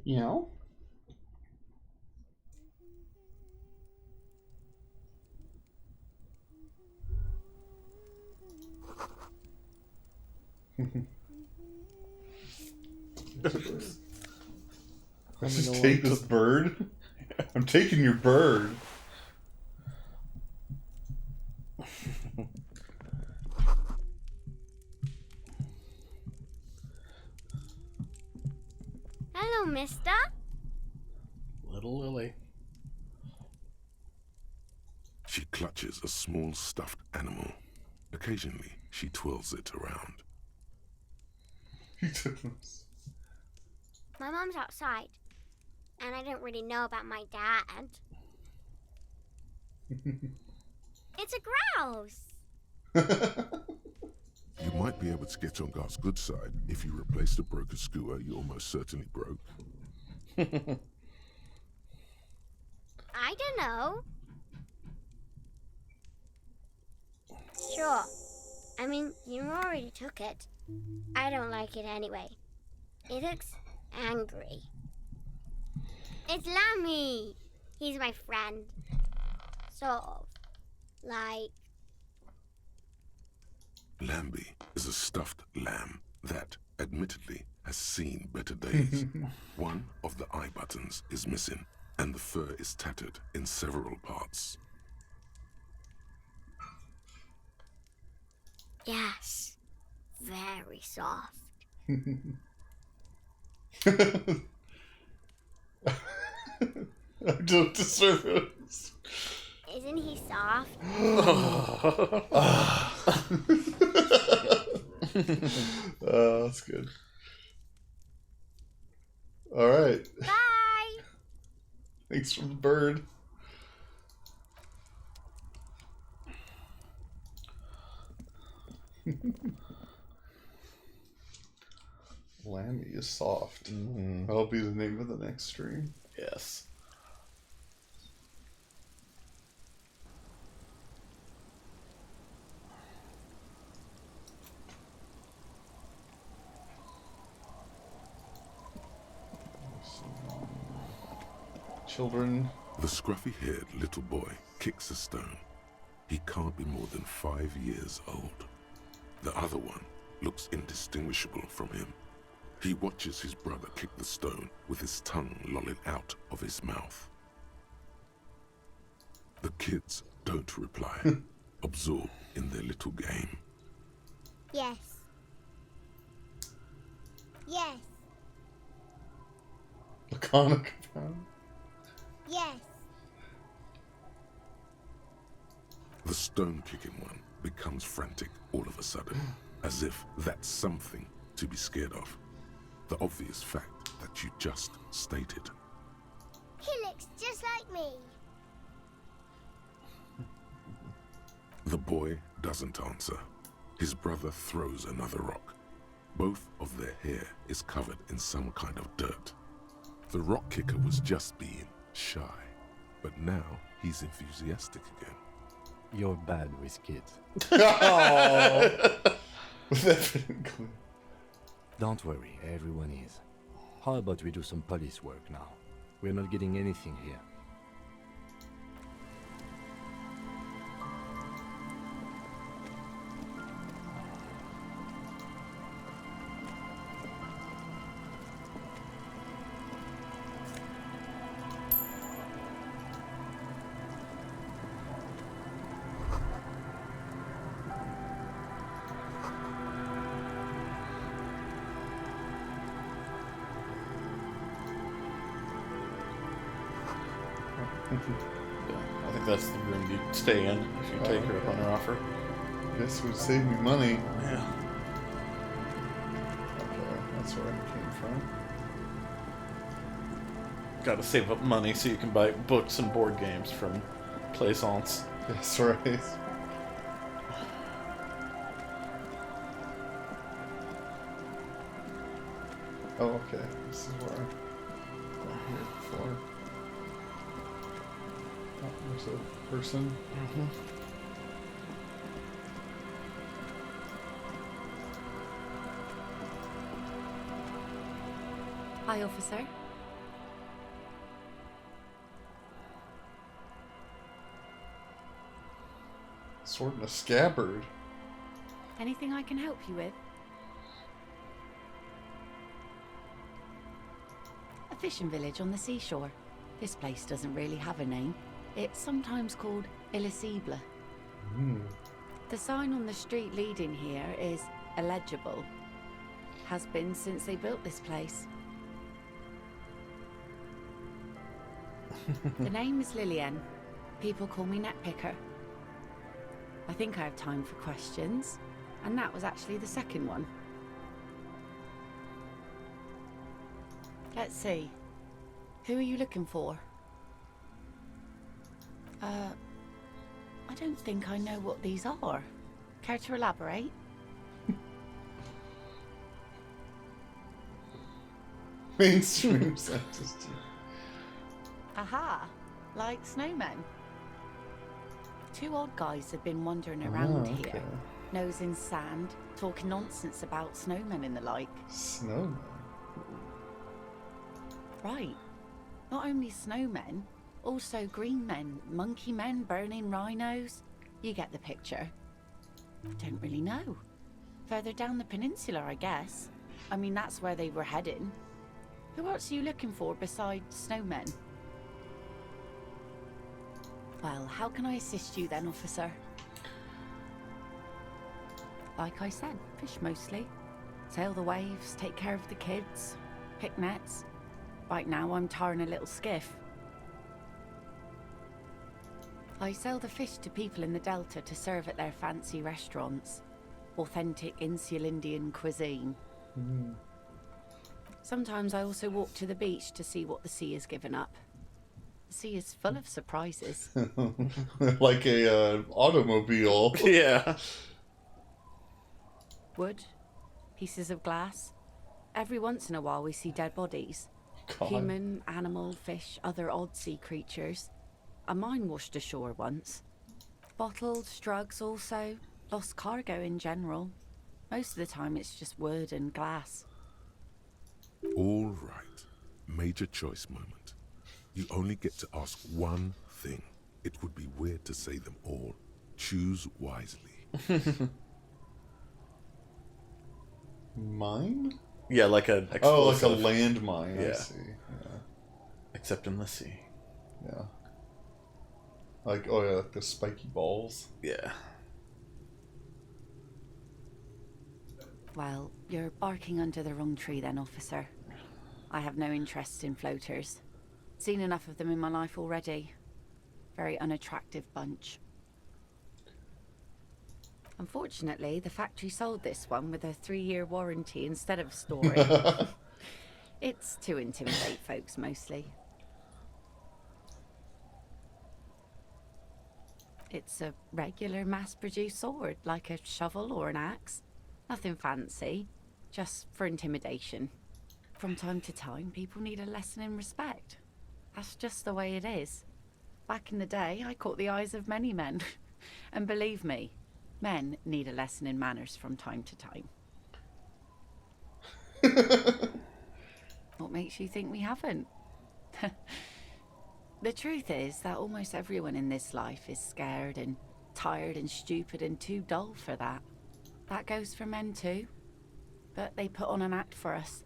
You know? Let's just take this bird. I'm taking your bird. Hello, mister. Little Lily. She clutches a small stuffed animal. Occasionally, she twirls it around. My mom's outside, and I didn't really know about my dad. It's a grouse. You might be able to get on Gar's good side if you replace the broken skewer you almost certainly broke. I don't know. Sure. I mean, you already took it. I don't like it anyway. It looks angry. It's Lammy. He's my friend. Sort of. Like... Lambie is a stuffed lamb that, admittedly, has seen better days. One of the eye buttons is missing, and the fur is tattered in several parts. Yes. Very soft. I don't deserve this. Isn't he soft? That's good. All right. Bye. Thanks for the bird. Lammy is soft. That'll be the name of the next stream. Yes. Children. The scruffy-haired little boy kicks a stone. He can't be more than 5 years old. The other one looks indistinguishable from him. He watches his brother kick the stone with his tongue lolling out of his mouth. The kids don't reply, absorbed in their little game. Yes. Yes. Laconic. Yes. The stone-kicking one becomes frantic all of a sudden, as if that's something to be scared of. The obvious fact that you just stated. He looks just like me. The boy doesn't answer. His brother throws another rock. Both of their hair is covered in some kind of dirt. The rock kicker was just being shy, but now he's enthusiastic again. You're bad with kids. Don't worry, everyone is. How about we do some police work now? We're not getting anything here. Yeah, I think that's the room you stay in if you take her up on her offer. Guess it would save me money. Yeah. Okay, that's where I came from. Gotta save up money so you can buy books and board games from Plaisance. That's right. Oh, okay. This is where I've been here before. Oh, there's a person. Hi, officer. Sword in a scabbard. Anything I can help you with? A fishing village on the seashore. This place doesn't really have a name. It's sometimes called Elysium. The sign on the street leading here is illegible. Has been since they built this place. The name is Lillian. People call me Netpicker. I think I have time for questions, and that was actually the second one. Let's see. Who are you looking for? I don't think I know what these are. Care to elaborate? Mainstream scientist. Aha! Like snowmen. Two odd guys have been wandering around here, nosing sand, talking nonsense about snowmen and the like. Snowmen? Right. Not only snowmen, also green men, monkey men burning rhinos. You get the picture. Don't really know. Further down the peninsula, I guess. I mean, that's where they were heading. Who else are you looking for besides snowmen? Well, how can I assist you then, officer? Like I said, fish mostly. Sail the waves, take care of the kids, pick nets. Right now I'm tarring a little skiff. I sell the fish to people in the Delta to serve at their fancy restaurants. Authentic Insular Indian cuisine. Sometimes I also walk to the beach to see what the sea has given up. The sea is full of surprises. Like a automobile. Yeah. Wood, pieces of glass. Every once in a while we see dead bodies. God. Human, animal, fish, other odd sea creatures. A mine washed ashore once. Bottles, drugs also. Lost cargo in general. Most of the time it's just wood and glass. All right. Major choice moment. You only get to ask one thing. It would be weird to say them all. Choose wisely. Mine? Yeah, like an explosive. Oh, like a landmine. Yeah. I see. Yeah. Except in the sea. Yeah. Like, oh yeah, like the spiky balls. Yeah. Well, you're barking under the wrong tree then, officer. I have no interest in floaters. Seen enough of them in my life already. Very unattractive bunch. Unfortunately, the factory sold this one with a 3-year warranty instead of a story. It's to intimidate folks mostly. It's a regular mass-produced sword, like a shovel or an axe. Nothing fancy, just for intimidation. From time to time, people need a lesson in respect. That's just the way it is. Back in the day, I caught the eyes of many men. And believe me, men need a lesson in manners from time to time. What makes you think we haven't? The truth is that almost everyone in this life is scared and tired and stupid and too dull for that. That goes for men too. But they put on an act for us.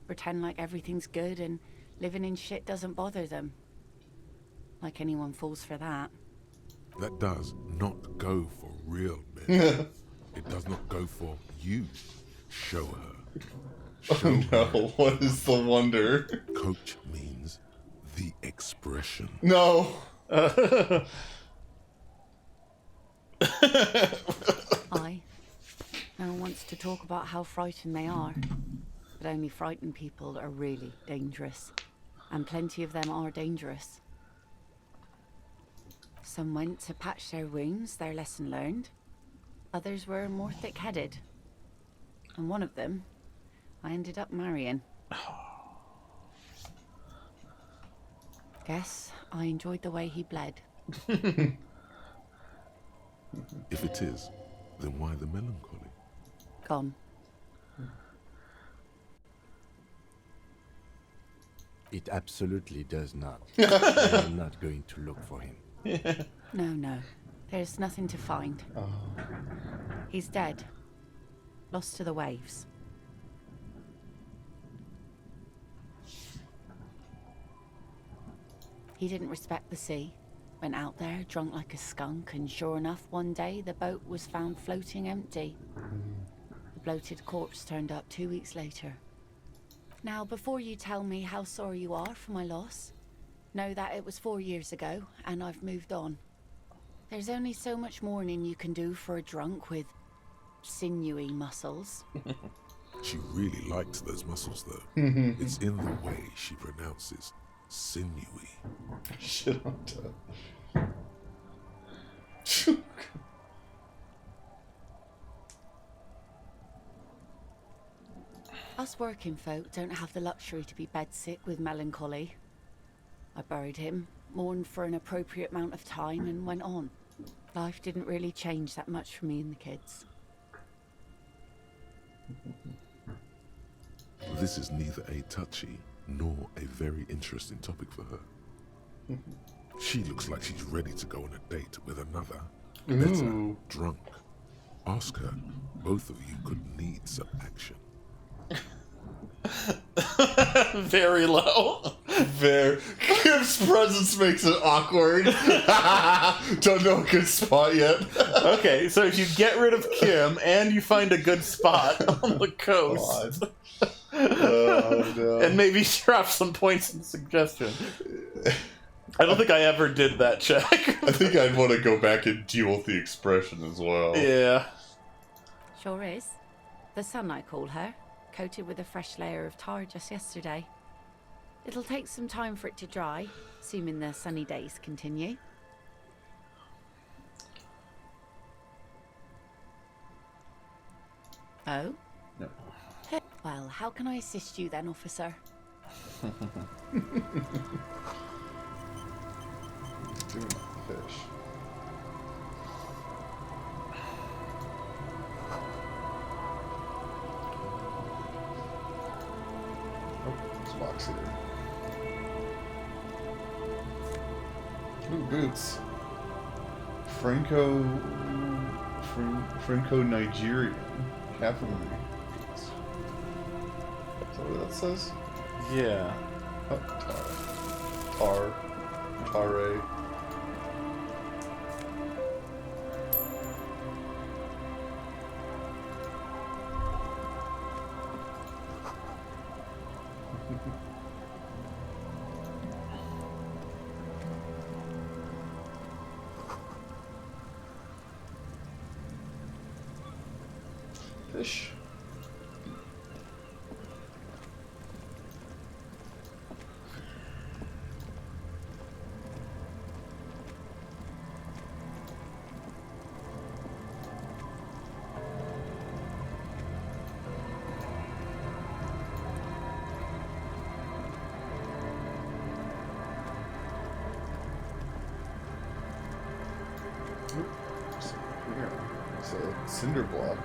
Pretend like everything's good and living in shit doesn't bother them. Like anyone falls for that. That does not go for real men. It does not go for you. Show her. Show No, her. what is the wonder? Coach means the expression. No. No one wants to talk about how frightened they are. But only frightened people are really dangerous. And plenty of them are dangerous. Some went to patch their wounds, their lesson learned. Others were more thick-headed. And one of them, I ended up marrying. Guess I enjoyed the way he bled. If it is, then why the melancholy? Gone. It absolutely does not. I'm not going to look for him. No. There's nothing to find. Oh. He's dead. Lost to the waves. He didn't respect the sea. Went out there, drunk like a skunk, and sure enough, one day the boat was found floating empty. The bloated corpse turned up 2 weeks later. Now, before you tell me how sorry you are for my loss, know that it was 4 years ago, and I've moved on. There's only so much mourning you can do for a drunk with sinewy muscles. She really liked those muscles, though. It's in the way she pronounces sinewy. Shit on top. Us working folk don't have the luxury to be bedsick with melancholy. I buried him, mourned for an appropriate amount of time, and went on. Life didn't really change that much for me and the kids. This is neither a touchy nor a very interesting topic for her. She looks like she's ready to go on a date with another, better, drunk. Ask her. Both of you could need some action. Very low. Kim's presence makes it awkward. Don't know a good spot yet. Okay, so if you get rid of Kim and you find a good spot on the coast, Oh, no. and maybe drop some points in suggestion. I don't think I ever did that check. I think I'd want to go back and deal with the expression as well. Yeah. Sure is. The sun, I call her, coated with a fresh layer of tar just yesterday. It'll take some time for it to dry, assuming the sunny days continue. Oh? No. Well, how can I assist you then, officer? Fish. There's a box here. Ooh, boots. Franco-Nigerian cavalry boots. Is that what that says? Yeah. Oh, Tare. Fish. Here. It's a cinder block.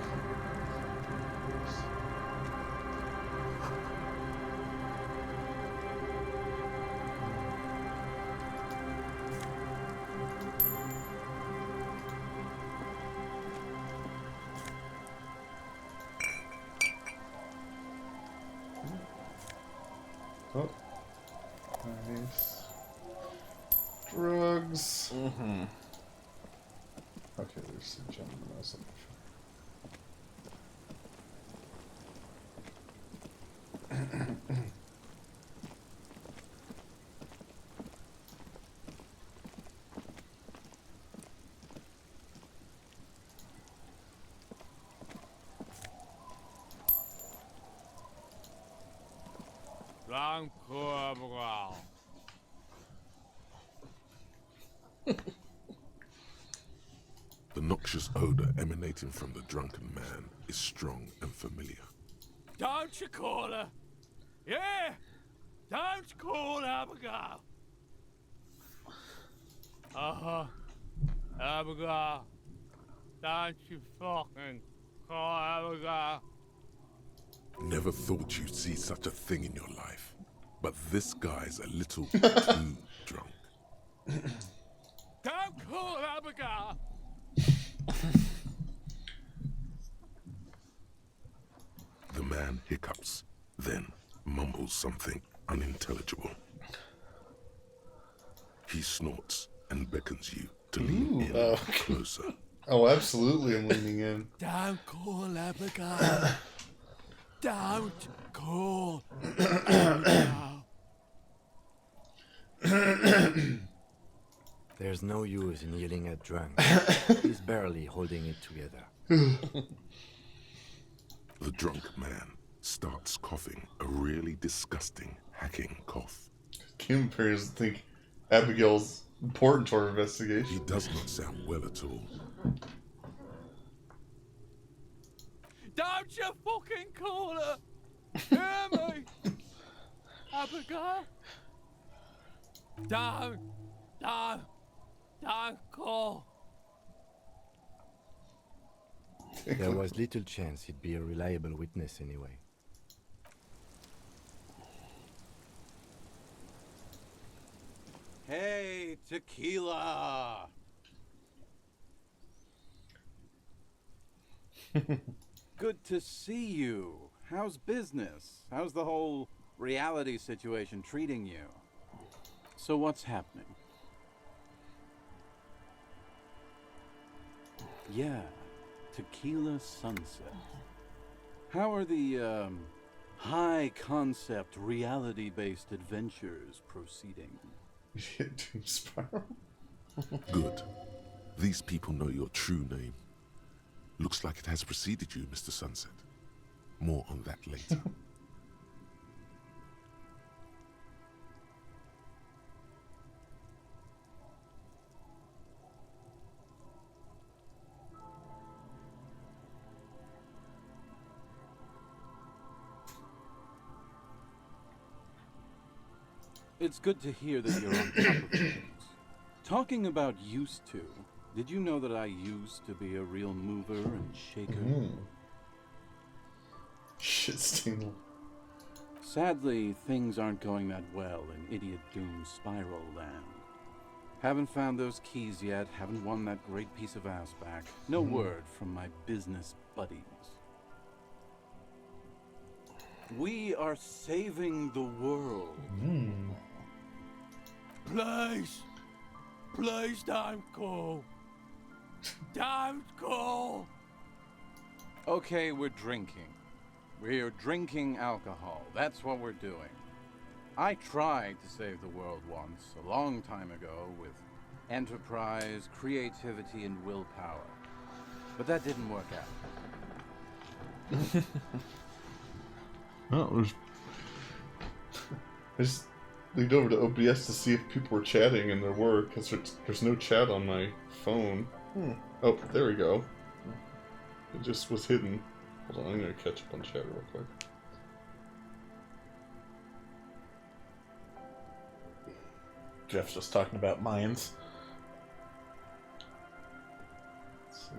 Oh, nice. Drugs. Mm-hmm. Okay, there's some gentleman I was looking for. The noxious odor emanating from the drunken man is strong and familiar. Don't you call her? Yeah! Don't call Abigail! Abigail. Don't you fucking call Abigail. Never thought you'd see such a thing in your life. But this guy's a little too drunk. Don't call Abigail! The man hiccups, then mumbles something unintelligible. He snorts and beckons you to lean in closer. Oh, absolutely, I'm leaning in. Don't call Abigail. Don't call Abigail. There's no use in yelling at drunk. He's barely holding it together. The drunk man starts coughing a really disgusting, hacking cough. Kim appears to think Abigail's important to our He investigation. does not sound well at all. Don't you fucking call her! Hear me! Abigail? Don't call. There was little chance he'd be a reliable witness anyway. Hey, tequila! Good to see you. How's business? How's the whole reality situation treating you? So what's happening? Yeah, Tequila Sunset. How are the, high concept reality-based adventures proceeding? Doom Spiral. Good. These people know your true name. Looks like it has preceded you, Mr. Sunset. More on that later. It's good to hear that you're on top of things. Talking about used to, did you know that I used to be a real mover and shaker? Shit stain. Sadly, things aren't going that well in Idiot Doom Spiral Land. Haven't found those keys yet, haven't won that great piece of ass back. No word from my business buddies. We are saving the world. Please don't call. Don't call. Okay, we're drinking. We're drinking alcohol. That's what we're doing. I tried to save the world once, a long time ago, with enterprise, creativity, and willpower. But that didn't work out. Oh, I just leaned over to OBS to see if people were chatting in their work, because there's no chat on my phone. Oh, there we go. It just was hidden. Hold on, I'm gonna catch up on chat real quick. Jeff's just talking about mines. Let's see.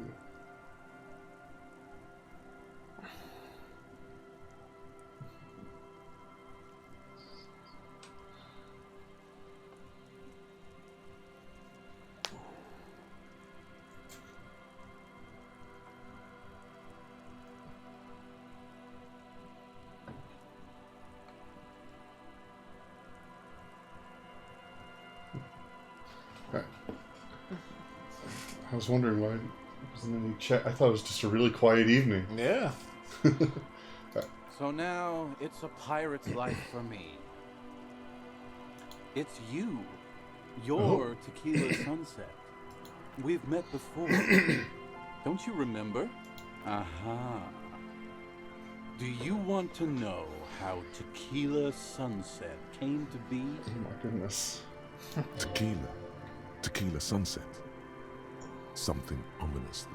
I was wondering why there wasn't any chat. I thought it was just a really quiet evening. Yeah. So now, it's a pirate's life for me. It's you. You're Tequila Sunset. We've met before. Don't you remember? Aha. Do you want to know how Tequila Sunset came to be? Oh my goodness. Tequila Sunset. Something ominous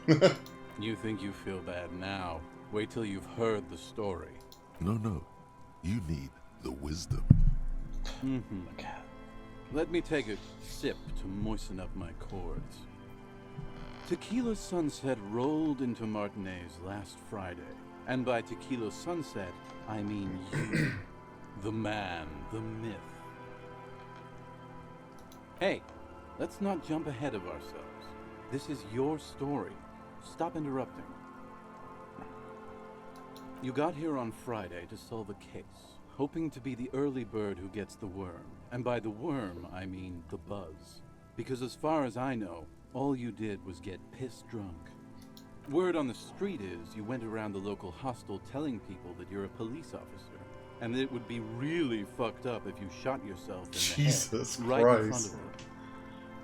there. You think you feel bad now. Wait till you've heard the story. No. You need the wisdom. Let me take a sip to moisten up my cords. Tequila Sunset rolled into Martinez last Friday. And by Tequila Sunset, I mean you. The man, the myth. Hey, let's not jump ahead of ourselves. This is your story. Stop interrupting. You got here on Friday to solve a case, hoping to be the early bird who gets the worm. And by the worm, I mean the buzz. Because as far as I know, all you did was get piss drunk. Word on the street is you went around the local hostel telling people that you're a police officer, and that it would be really fucked up if you shot yourself in the head right in front of them.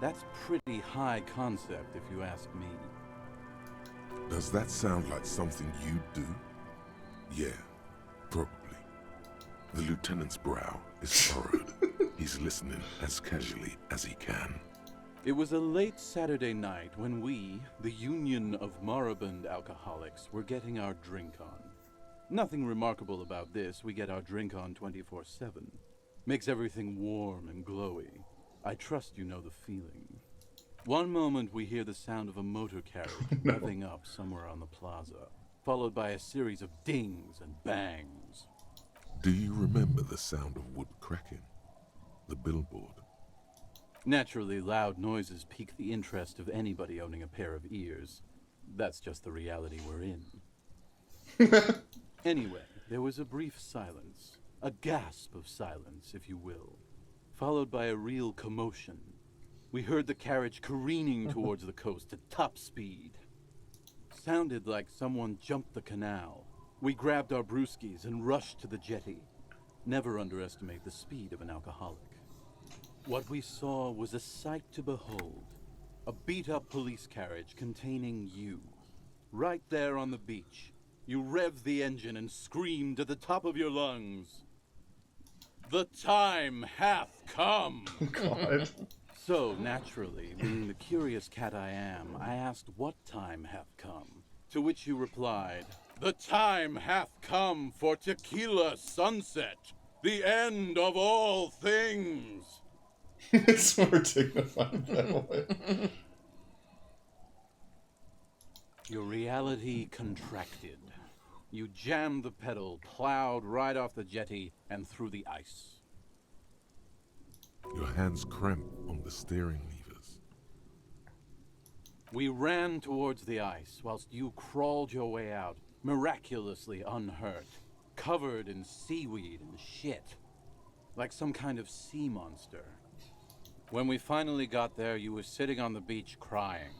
That's pretty high concept, if you ask me. Does that sound like something you do? Yeah, probably. The lieutenant's brow is furrowed. He's listening as casually as he can. It was a late Saturday night when we, the Union of Moribund Alcoholics, were getting our drink on. Nothing remarkable about this. We get our drink on 24/7. Makes everything warm and glowy. I trust you know the feeling. One moment we hear the sound of a motor carriage revving up somewhere on the plaza, followed by a series of dings and bangs. Do you remember the sound of wood cracking? The billboard? Naturally, loud noises pique the interest of anybody owning a pair of ears. That's just the reality we're in. Anyway, there was a brief silence. A gasp of silence, if you will, followed by a real commotion. We heard the carriage careening towards the coast at top speed. Sounded like someone jumped the canal. We grabbed our brewskis and rushed to the jetty. Never underestimate the speed of an alcoholic. What we saw was a sight to behold. A beat-up police carriage containing you. Right there on the beach. You revved the engine and screamed at the top of your lungs. The time hath come! God. So, naturally, being the curious cat I am, I asked what time hath come. To which you replied, the time hath come for tequila sunset, the end of all things. It's more dignified that way. Your reality contracted. You jammed the pedal, plowed right off the jetty, and through the ice. Your hands cramp on the steering levers. We ran towards the ice, whilst you crawled your way out, miraculously unhurt, covered in seaweed and shit, like some kind of sea monster. When we finally got there, you were sitting on the beach crying.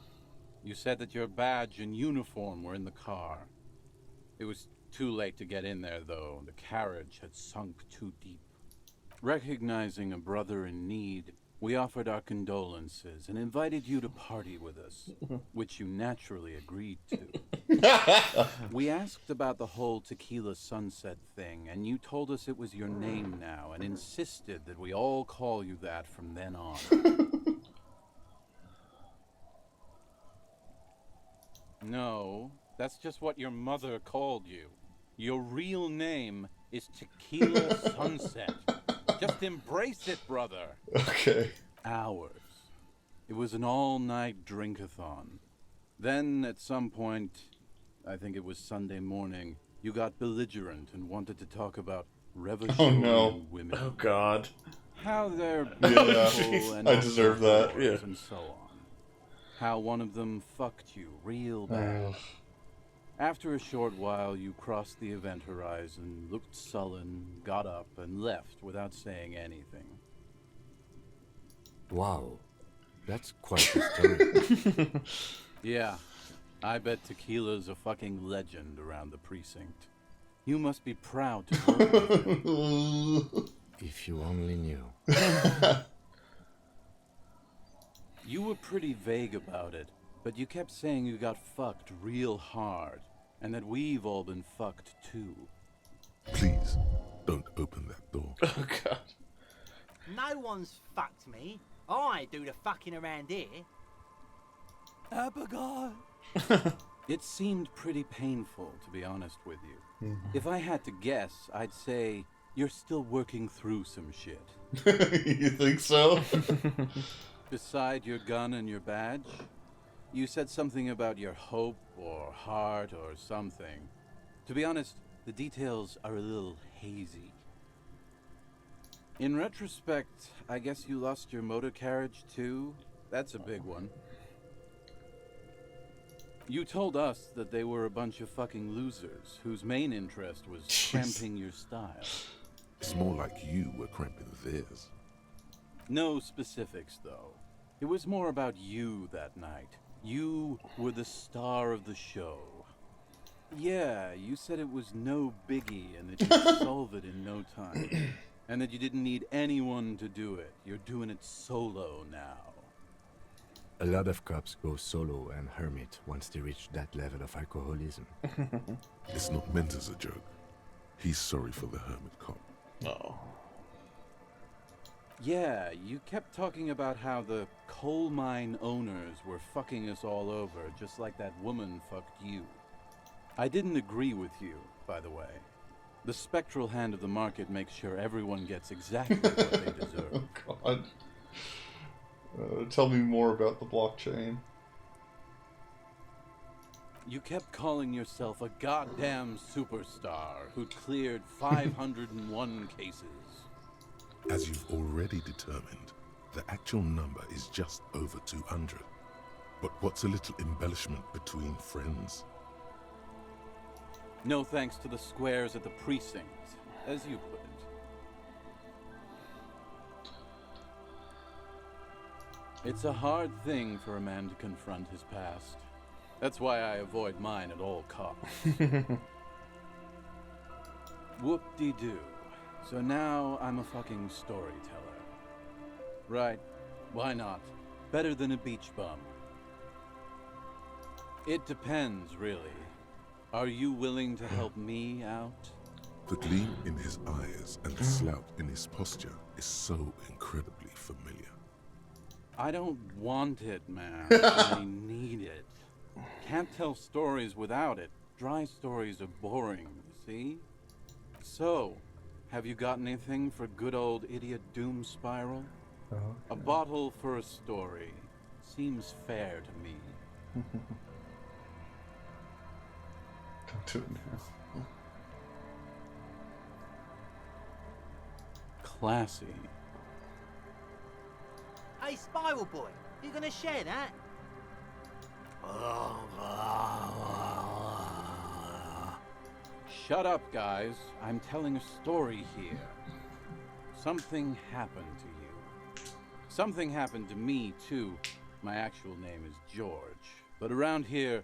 You said that your badge and uniform were in the car. It was too late to get in there, though. The carriage had sunk too deep. Recognizing a brother in need, we offered our condolences and invited you to party with us, which you naturally agreed to. We asked about the whole tequila sunset thing, and you told us it was your name now and insisted that we all call you that from then on. No, that's just what your mother called you. Your real name is Tequila Sunset. Just embrace it, brother. Okay. Ours. It was an all-night drink-a-thon. Then, at some point, I think it was Sunday morning, you got belligerent and wanted to talk about revolutionary women. Oh, God. How they're Yeah, beautiful and I deserve that. yeah. And so on. How one of them fucked you real bad. After a short while, you crossed the event horizon, looked sullen, got up, and left without saying anything. Wow, that's quite a story. Yeah, I bet Tequila's a fucking legend around the precinct. You must be proud to work with him. If you only knew. You were pretty vague about it, but you kept saying you got fucked real hard, and that we've all been fucked too. Please, don't open that door. Oh, God. No one's fucked me. I do the fucking around here. Abigail! It seemed pretty painful, to be honest with you. If I had to guess, I'd say you're still working through some shit. You think so? Beside your gun and your badge, you said something about your hope or heart or something. To be honest, the details are a little hazy. In retrospect, I guess you lost your motor carriage too? That's a big one. You told us that they were a bunch of fucking losers whose main interest was cramping your style. It's more like you were cramping theirs. No specifics, though. It was more about you that night. You were the star of the show. Yeah, you said it was no biggie and that you'd solve it in no time. And that you didn't need anyone to do it. You're doing it solo now. A lot of cops go solo and hermit once they reach that level of alcoholism. It's not meant as a joke. He's sorry for the hermit cop. Oh. Yeah, you kept talking about how the coal mine owners were fucking us all over, just like that woman fucked you. I didn't agree with you, by the way. The spectral hand of the market makes sure everyone gets exactly what they deserve. Oh, God. Tell me more about the blockchain. You kept calling yourself a goddamn superstar who'd cleared 501 cases. As you've already determined, the actual number is just over 200. But what's a little embellishment between friends? No thanks to the squares at the precinct, as you put it. It's a hard thing for a man to confront his past. That's why I avoid mine at all costs. Whoop-de-doo. So now I'm a fucking storyteller. Right, why not? Better than a beach bum. It depends, really. Are you willing to help me out? The gleam in his eyes and the slouch in his posture is so incredibly familiar. I don't want it, man. I need it. Can't tell stories without it. Dry stories are boring, see? So, have you got anything for good old idiot Doom Spiral? Okay. A bottle for a story. Seems fair to me. Don't do it now. Classy. Hey, Spiral Boy, you gonna share that? Shut up, guys. I'm telling a story here. Something happened to you. Something happened to me, too. My actual name is George. But around here,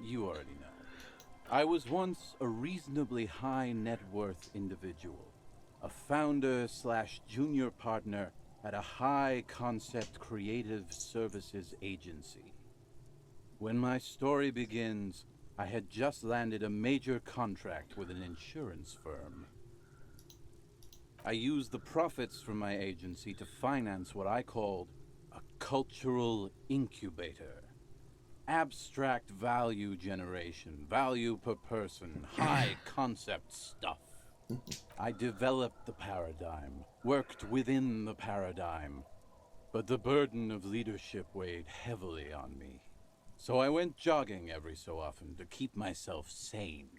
you already know. I was once a reasonably high net worth individual. A founder / junior partner at a high concept creative services agency. When my story begins, I had just landed a major contract with an insurance firm. I used the profits from my agency to finance what I called a cultural incubator. Abstract value generation, value per person, high concept stuff. I developed the paradigm, worked within the paradigm, but the burden of leadership weighed heavily on me. So I went jogging every so often to keep myself sane.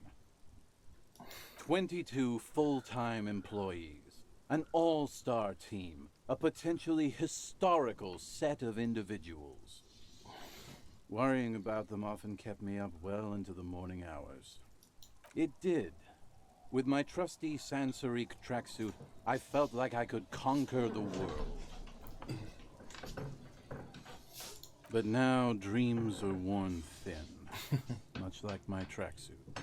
22 full-time employees, an all-star team, a potentially historical set of individuals. Worrying about them often kept me up well into the morning hours. It did. With my trusty Sansariq tracksuit, I felt like I could conquer the world. But now dreams are worn thin, much like my tracksuit.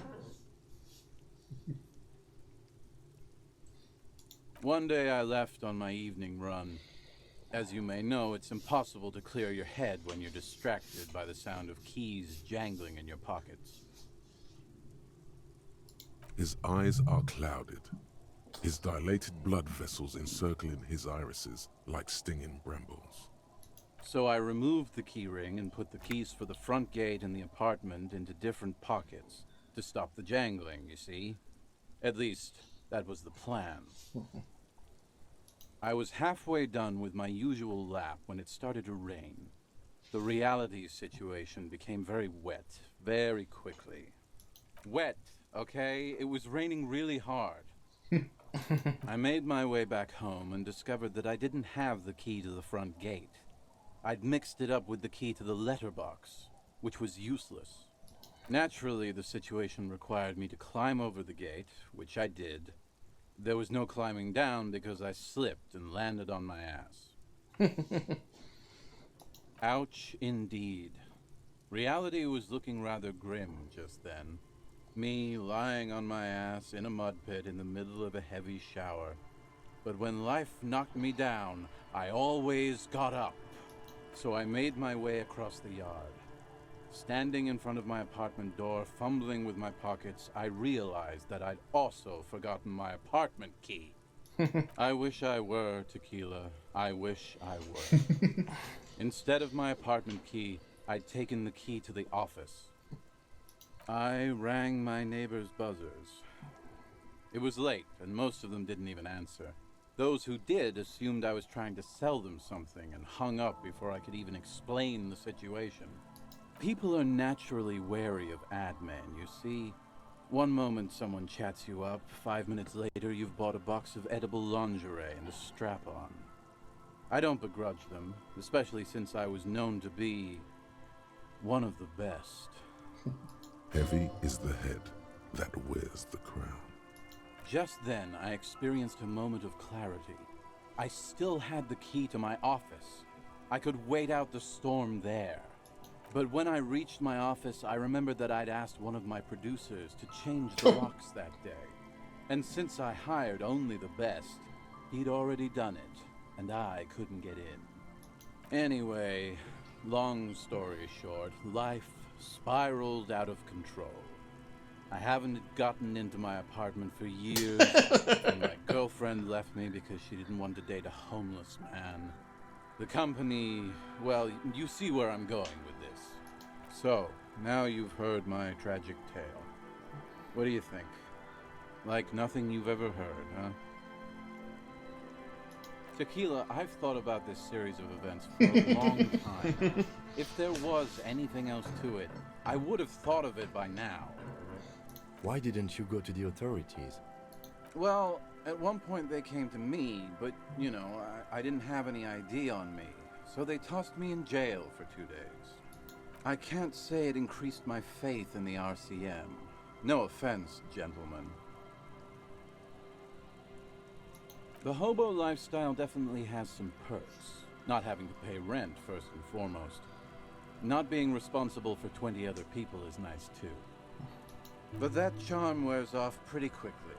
One day I left on my evening run. As you may know, it's impossible to clear your head when you're distracted by the sound of keys jangling in your pockets. His eyes are clouded, his dilated blood vessels encircling his irises like stinging brambles. So I removed the key ring and put the keys for the front gate and the apartment into different pockets to stop the jangling, you see. At least, that was the plan. I was halfway done with my usual lap when it started to rain. The reality situation became very wet, very quickly. Wet, okay? It was raining really hard. I made my way back home and discovered that I didn't have the key to the front gate. I'd mixed it up with the key to the letterbox, which was useless. Naturally, the situation required me to climb over the gate, which I did. There was no climbing down because I slipped and landed on my ass. Ouch, indeed. Reality was looking rather grim just then. Me lying on my ass in a mud pit in the middle of a heavy shower. But when life knocked me down, I always got up. So I made my way across the yard. Standing in front of my apartment door, fumbling with my pockets, I realized that I'd also forgotten my apartment key. I wish I were, Tequila. I wish I were. Instead of my apartment key, I'd taken the key to the office. I rang my neighbor's buzzers. It was late, and most of them didn't even answer. Those who did assumed I was trying to sell them something and hung up before I could even explain the situation. People are naturally wary of ad men, you see. One moment someone chats you up, 5 minutes later you've bought a box of edible lingerie and a strap-on. I don't begrudge them, especially since I was known to be one of the best. Heavy is the head that wears the crown. Just then, I experienced a moment of clarity. I still had the key to my office. I could wait out the storm there. But when I reached my office, I remembered that I'd asked one of my producers to change the locks that day. And since I hired only the best, he'd already done it, and I couldn't get in. Anyway, long story short, life spiraled out of control. I haven't gotten into my apartment for years, and my girlfriend left me because she didn't want to date a homeless man. The company, well, you see where I'm going with this. So, now you've heard my tragic tale. What do you think? Like nothing you've ever heard, huh? Tequila, I've thought about this series of events for a long time. If there was anything else to it, I would have thought of it by now. Why didn't you go to the authorities? Well, at one point they came to me, but, you know, I didn't have any ID on me, so they tossed me in jail for 2 days. I can't say it increased my faith in the RCM. No offense, gentlemen. The hobo lifestyle definitely has some perks. Not having to pay rent, first and foremost. Not being responsible for 20 other people is nice, too. But that charm wears off pretty quickly.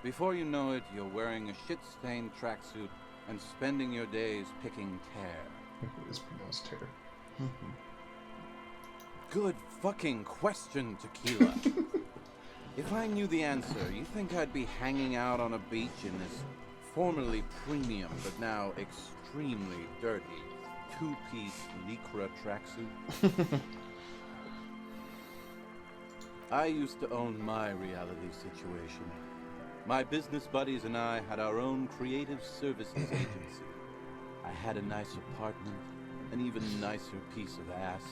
Before you know it, you're wearing a shit-stained tracksuit and spending your days picking tear. It's pronounced tear. Good fucking question, Tequila. If I knew the answer, you think I'd be hanging out on a beach in this formerly premium but now extremely dirty two-piece Lycra tracksuit? I used to own my reality situation. My business buddies and I had our own creative services agency. I had a nice apartment, an even nicer piece of ass.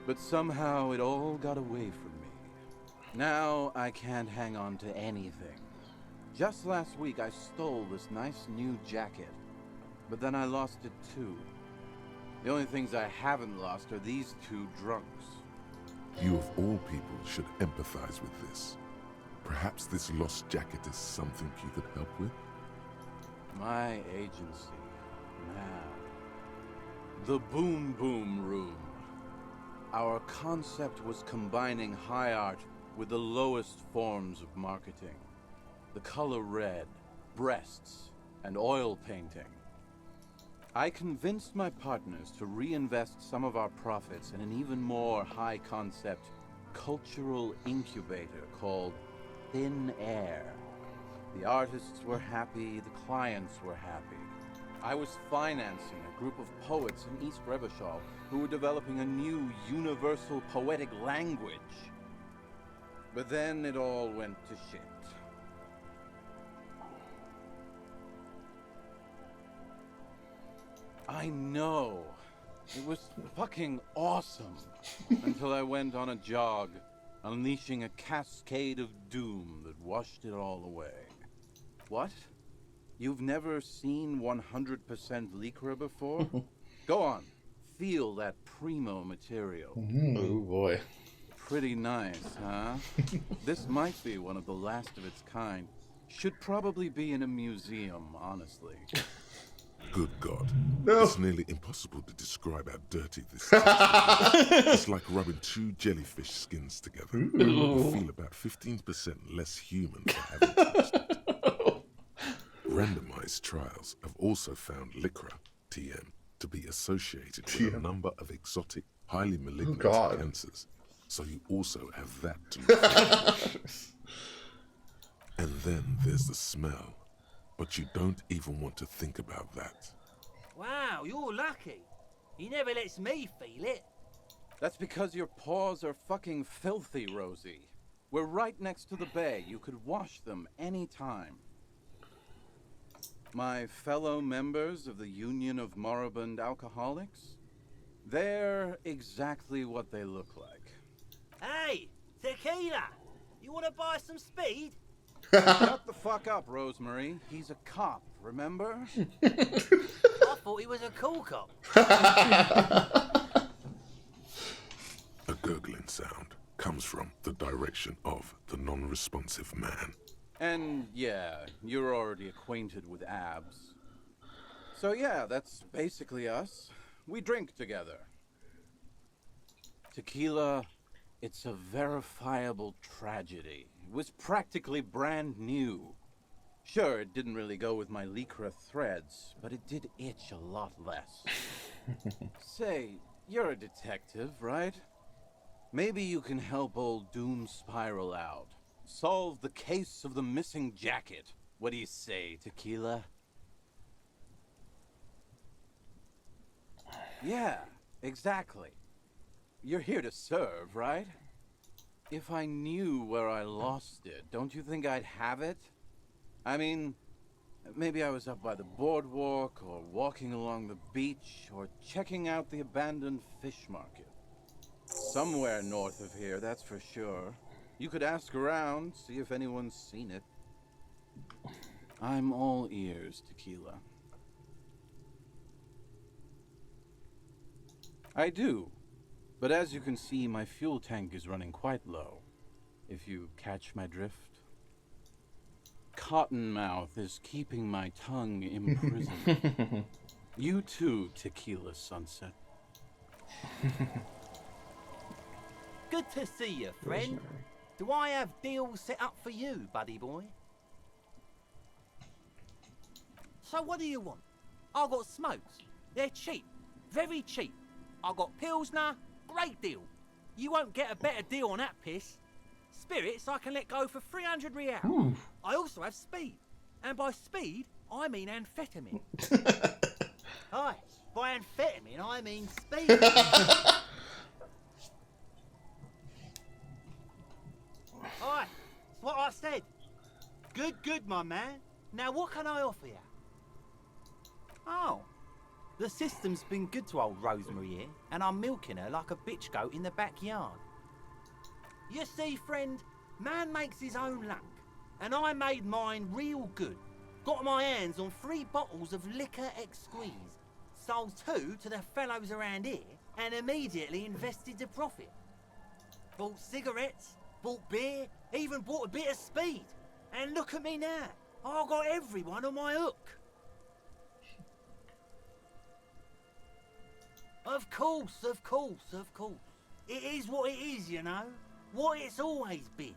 But somehow it all got away from me. Now I can't hang on to anything. Just last week I stole this nice new jacket, but then I lost it too. The only things I haven't lost are these two drunks. You of all people should empathize with this. Perhaps this lost jacket is something you could help with? My agency, man. The Boom Boom Room. Our concept was combining high art with the lowest forms of marketing. The color red, breasts, and oil painting. I convinced my partners to reinvest some of our profits in an even more high-concept cultural incubator called Thin Air. The artists were happy, the clients were happy. I was financing a group of poets in East Revachol who were developing a new universal poetic language. But then it all went to shit. I know. It was fucking awesome. Until I went on a jog, unleashing a cascade of doom that washed it all away. What? You've never seen 100% Lycra before? Go on. Feel that primo material. Oh boy. Pretty nice, huh? This might be one of the last of its kind. Should probably be in a museum, honestly. Good God. No. It's nearly impossible to describe how dirty this is. It's like rubbing two jellyfish skins together. You feel about 15% less human for having touched it. Randomized trials have also found Lycra, TM, to be associated with a number of exotic, highly malignant cancers. So you also have that to look for. And then there's the smell. but you don't even want to think about that. Wow, you're lucky. He never lets me feel it. That's because your paws are fucking filthy, Rosie. We're right next to the bay. You could wash them any time. My fellow members of the Union of Moribund Alcoholics? They're exactly what they look like. Hey, tequila! You want to buy some speed? Shut the fuck up, Rosemary. He's a cop, remember? I thought he was a cool cop. A gurgling sound comes from the direction of the non-responsive man. And yeah, you're already acquainted with abs. So yeah, that's basically us. We drink together. Tequila, it's a verifiable tragedy. It was practically brand new. Sure, it didn't really go with my lycra threads, but it did itch a lot less. Say, you're a detective, right? Maybe you can help old Doom Spiral out. Solve the case of the missing jacket. What do you say, Tequila? Yeah, exactly. You're here to serve, right? If I knew where I lost it, don't you think I'd have it? I mean, maybe I was up by the boardwalk, or walking along the beach, or checking out the abandoned fish market. Somewhere north of here, that's for sure. You could ask around, see if anyone's seen it. I'm all ears, Tequila. I do. But as you can see, my fuel tank is running quite low. If you catch my drift. Cottonmouth is keeping my tongue imprisoned. You too, Tequila Sunset. Good to see you, friend. Do I have deals set up for you, buddy boy? So what do you want? I got smokes. They're cheap. Very cheap. I got Pilsner. Great deal. You won't get a better deal on that piss. Spirits I can let go for 300 real. Ooh. I also have speed. And by speed, I mean amphetamine. Aye, by amphetamine, I mean speed. Aye, it's what I said. Good, my man. Now what can I offer you? Oh, the system's been good to old Rosemary here, and I'm milking her like a bitch goat in the backyard. You see, friend, man makes his own luck, and I made mine real good. Got my hands on 3 bottles of liquor ex-squeeze, sold 2 to the fellows around here, and immediately invested the profit. Bought cigarettes, bought beer, even bought a bit of speed. And look at me now, I've got everyone on my hook. Of course. It is what it is, you know. What it's always been.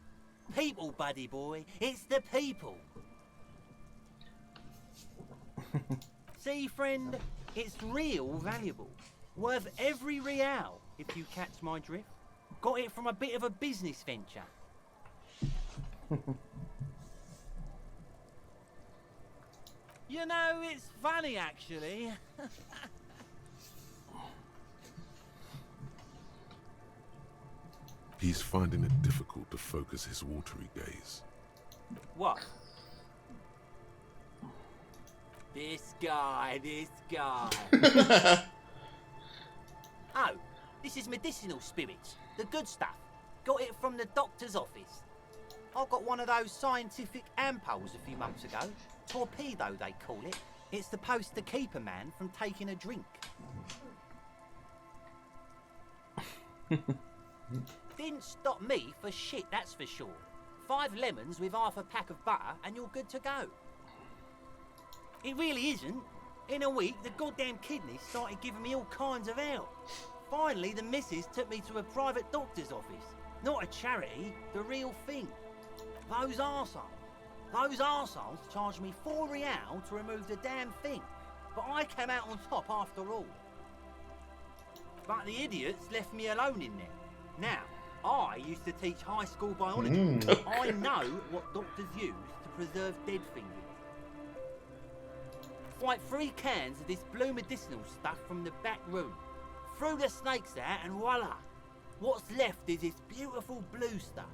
People, buddy boy. It's the people. See, friend, it's real valuable. Worth every real, if you catch my drift. Got it from a bit of a business venture. You know, it's funny, actually. He's finding it difficult to focus his watery gaze. What? This guy. Oh, this is medicinal spirits. The good stuff. Got it from the doctor's office. I got one of those scientific ampoules a few months ago. Torpedo, they call it. It's supposed to keep a man from taking a drink. Didn't stop me for shit, that's for sure. 5 lemons with half a pack of butter and you're good to go. It really isn't. In a week, the goddamn kidneys started giving me all kinds of help. Finally, the missus took me to a private doctor's office. Not a charity, the real thing. Those arseholes charged me 4 real to remove the damn thing. But I came out on top after all. But the idiots left me alone in there. Now, I used to teach high school biology. I know what doctors use to preserve dead fingers. fight 3 cans of this blue medicinal stuff from the back room. Threw the snakes out and voila! What's left is this beautiful blue stuff.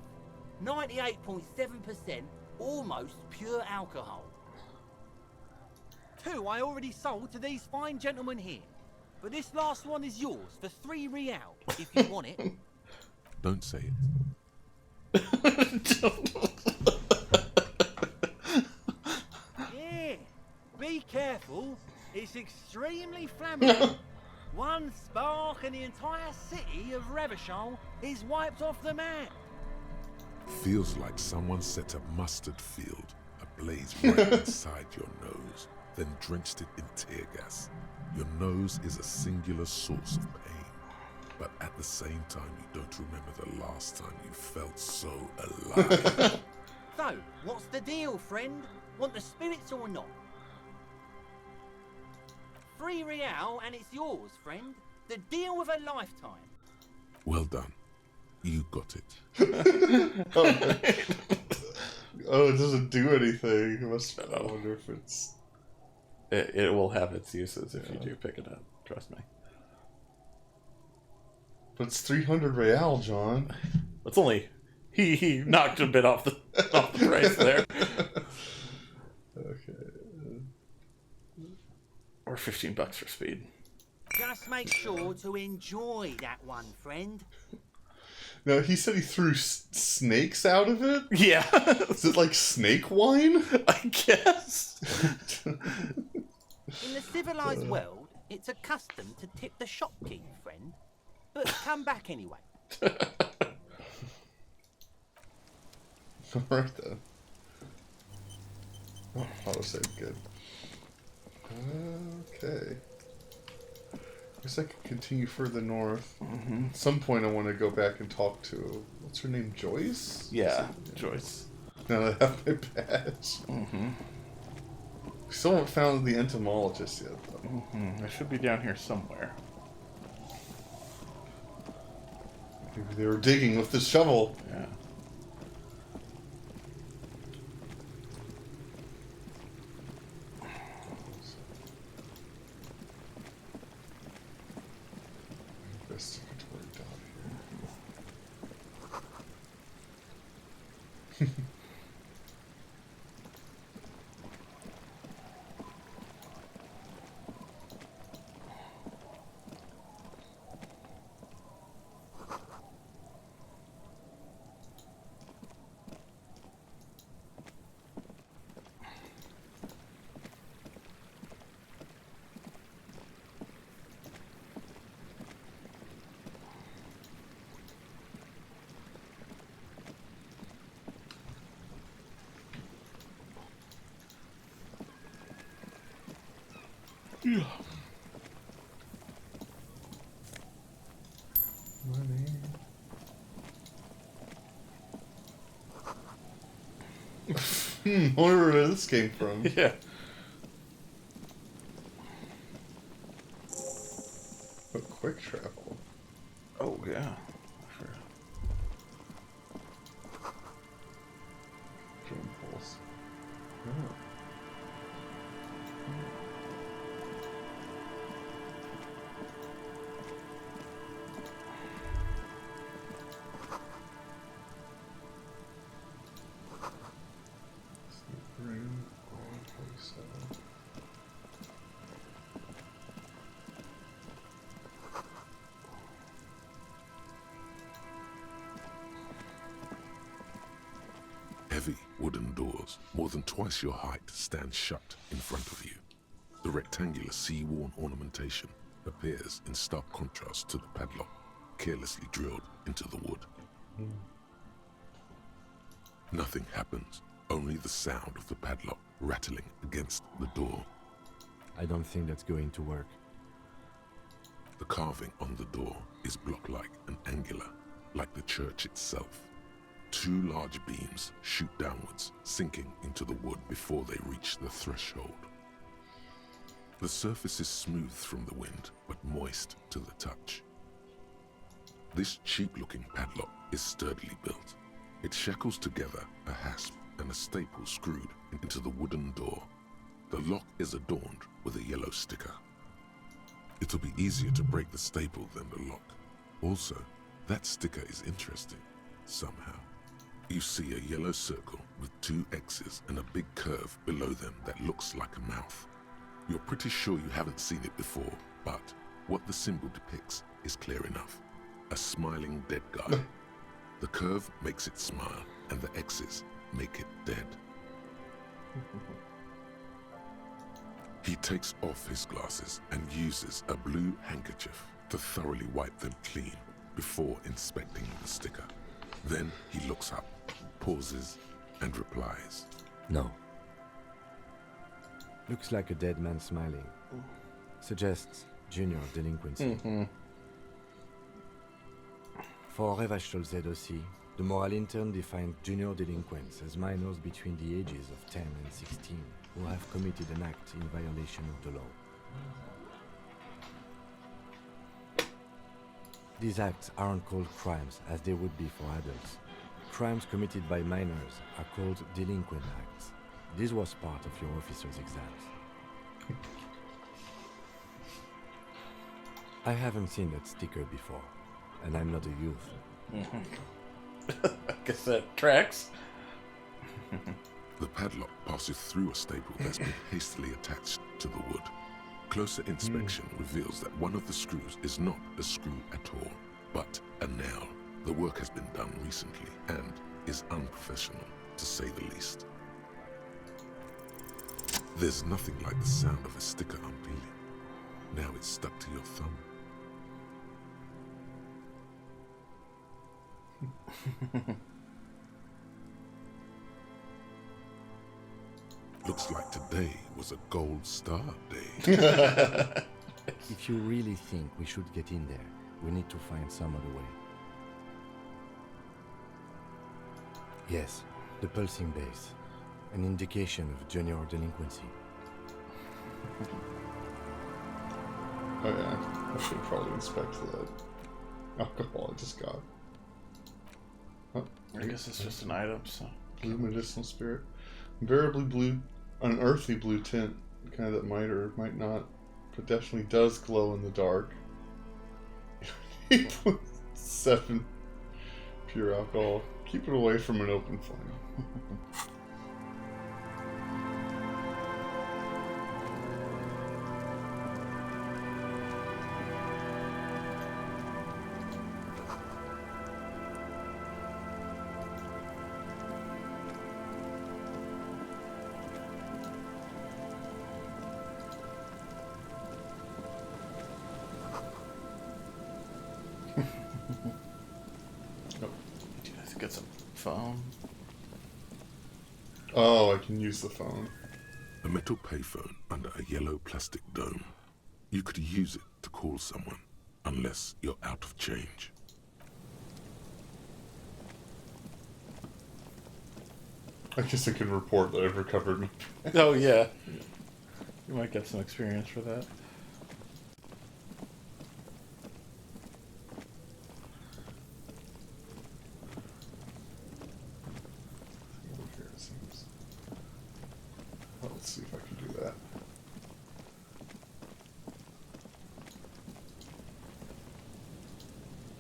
98.7% almost pure alcohol. 2 I already sold to these fine gentlemen here. But this last one is yours for 3 real, if you want it. Don't say it. Yeah, be careful. It's extremely flammable. 1 spark and the entire city of Revachol is wiped off the map. Feels like someone set a mustard field ablaze right inside your nose, then drenched it in tear gas. Your nose is a singular source of pain, but at the same time you don't remember the last time you felt so alive. So, what's the deal, friend? Want the spirits or not? 3 real and it's yours, friend. The deal of a lifetime. Well done. You got it. Oh, it doesn't do anything. I wonder if it's... It will have its uses if you do pick it up. Trust me. But it's 300 real, John. It's only... He knocked a bit off the price there. Okay. Or $15 for speed. Just make sure to enjoy that one, friend. No, he said he threw snakes out of it? Yeah. Is it like snake wine? I guess. In the civilized world, it's a custom to tip the shopkeep, friend. But come back anyway. Alright then. Oh, auto save, good. Okay. Guess I could continue further north. At some point I want to go back and talk to... What's her name? Joyce? Yeah, Joyce. Now that I have my badge. We still haven't found the entomologist yet, though. I should be down here somewhere. Maybe they were digging with this shovel. Yeah. Investigatory dot here. Yeah. Money. I wonder where this came from. Yeah. But quick travel. Oh, yeah. Drone pulse. Oh. Room 127. Heavy wooden doors, more than twice your height, stand shut in front of you. The rectangular sea-worn ornamentation appears in stark contrast to the padlock, carelessly drilled into the wood. Nothing happens, only the sound of the padlock rattling against the door. I don't think that's going to work. The carving on the door is block-like and angular, like the church itself. 2 large beams shoot downwards, sinking into the wood before they reach the threshold. The surface is smooth from the wind, but moist to the touch. This cheap-looking padlock is sturdily built. It shackles together a hasp and a staple screwed into the wooden door. The lock is adorned with a yellow sticker. It'll be easier to break the staple than the lock. Also, that sticker is interesting, somehow. You see a yellow circle with 2 X's and a big curve below them that looks like a mouth. You're pretty sure you haven't seen it before, but what the symbol depicts is clear enough. A smiling dead guy. The curve makes it smile, and the X's make it dead. He takes off his glasses and uses a blue handkerchief to thoroughly wipe them clean before inspecting the sticker. Then he looks up, pauses, and replies. No. Looks like a dead man smiling. Suggests junior delinquency. For Revachol aussi, the moral intern defined junior delinquents as minors between the ages of 10 and 16 who have committed an act in violation of the law. These acts aren't called crimes as they would be for adults. Crimes committed by minors are called delinquent acts. This was part of your officer's exams. I haven't seen that sticker before, and I'm not a youth. I guess that tracks. The padlock passes through a staple that's been hastily attached to the wood. Closer inspection reveals that one of the screws is not a screw at all, but a nail. The work has been done recently and is unprofessional, to say the least. There's nothing like the sound of a sticker unpeeling. Now it's stuck to your thumb. Looks like today was a gold star day. If you really think we should get in there, we need to find some other way. Yes, the pulsing base. An indication of junior delinquency. Oh yeah, I should probably inspect that alcohol I just got. Oh, I guess it's just an item, so. Blue medicinal spirit. Invariably blue, an earthy blue tint, kind of that might or might not, but definitely does glow in the dark. 7 pure alcohol. Keep it away from an open flame. Get some phone. Oh, I can use the phone. A metal payphone under a yellow plastic dome. You could use it to call someone, unless you're out of change. I guess I can report that I've recovered. Oh yeah. You might get some experience for that. Let's see if I can do that.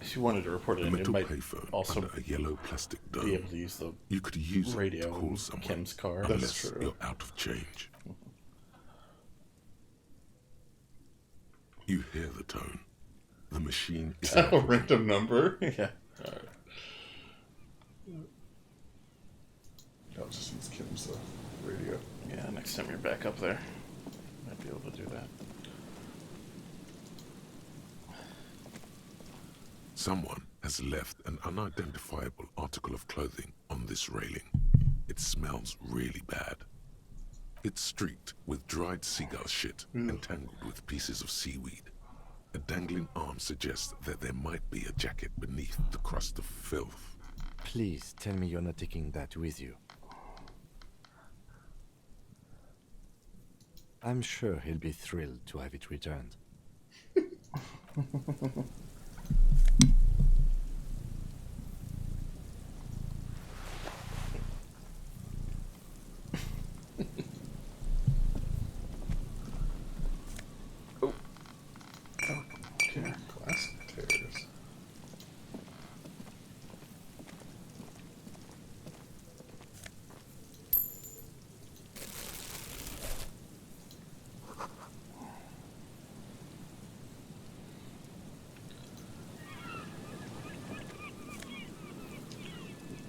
If you wanted to report it, A you metal might payphone also under a yellow plastic dome. be able to use the You could use radio it to call in someone, Kim's car. That's unless true. you're out of change. You hear the tone. The machine is A random number? Yeah. Alright. I'll just use Kim's radio. Yeah, next time you're back up there, might be able to do that. Someone has left an unidentifiable article of clothing on this railing. It smells really bad. It's streaked with dried seagull shit and tangled with pieces of seaweed. A dangling arm suggests that there might be a jacket beneath the crust of filth. Please tell me you're not taking that with you. I'm sure he'll be thrilled to have it returned.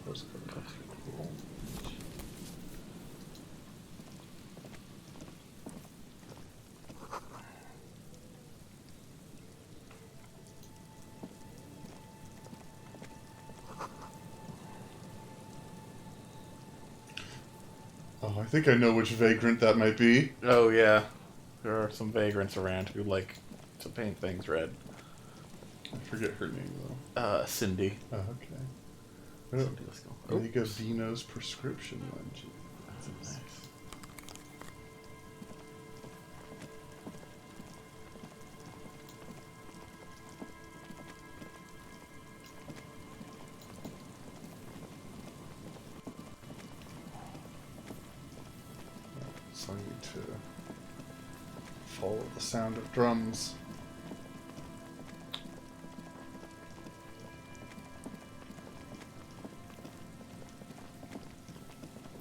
postcard. Cool. Oh, I think I know which vagrant that might be. Oh, yeah. There are some vagrants around who like to paint things red. I forget her name, though. Cindy. Oh, okay. Cindy, let's go. Amigo Dino's prescription lunch. That's nice. So I need to follow the sound of drums.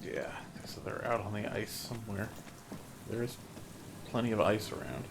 Yeah, so they're out on the ice somewhere. There's plenty of ice around.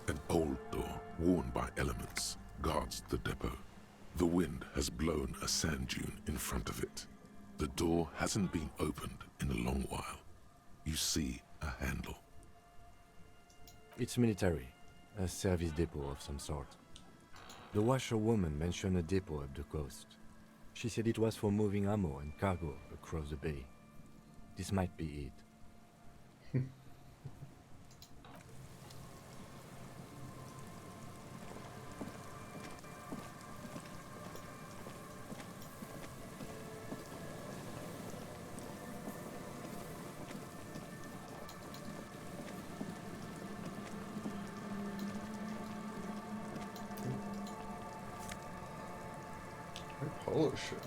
An old door, worn by elements, guards the depot. The wind has blown a sand dune in front of it. The door hasn't been opened in a long while. You see a handle. It's military, a service depot of some sort. The washerwoman mentioned a depot up the coast. She said it was for moving ammo and cargo across the bay. This might be it. Polish shit.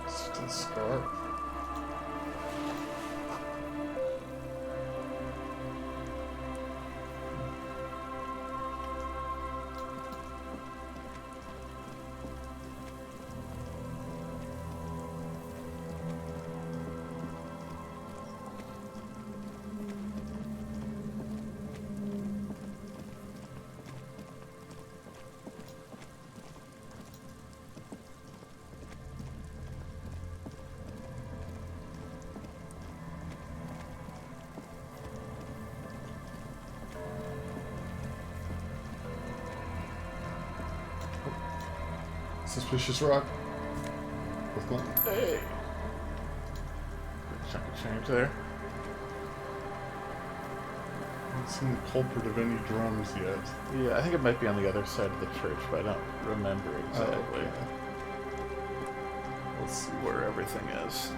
It's a scarf. Suspicious rock. With one. Hey! Chunk of change there. I haven't seen the culprit of any drums yet. Yeah, I think it might be on the other side of the church, but I don't remember exactly. Oh, okay. Let's see where everything is.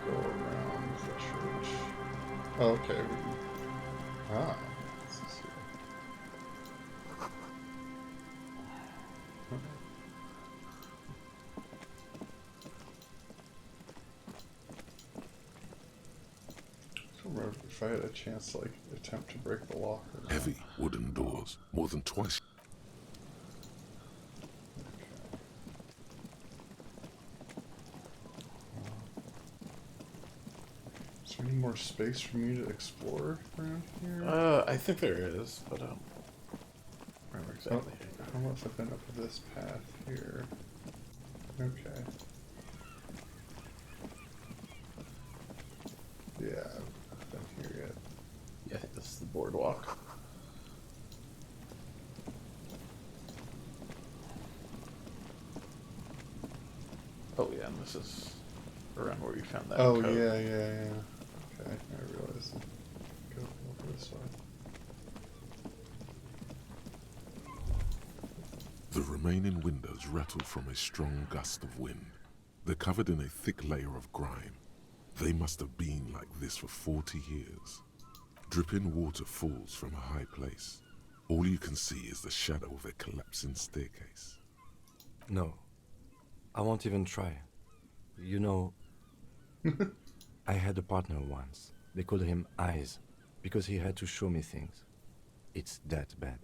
Go around the church. Oh, okay. Ah. This is here. Remember if I had a chance to like attempt to break the lock. Heavy wooden doors, more than twice. there any more space for me to explore around here? I think there is, but I don't remember exactly. How much I've been up this path here? Okay. Yeah, I've been here yet. Yeah, I think this is the boardwalk. Oh yeah, and this is around where you found that Oh, code. yeah. Okay, I realize. Go over this way. The remaining windows rattle from a strong gust of wind. They're covered in a thick layer of grime. They must have been like this for 40 years. Dripping water falls from a high place. All you can see is the shadow of a collapsing staircase. No, I won't even try. You know, I had a partner once. They called him Eyes, because he had to show me things. It's that bad.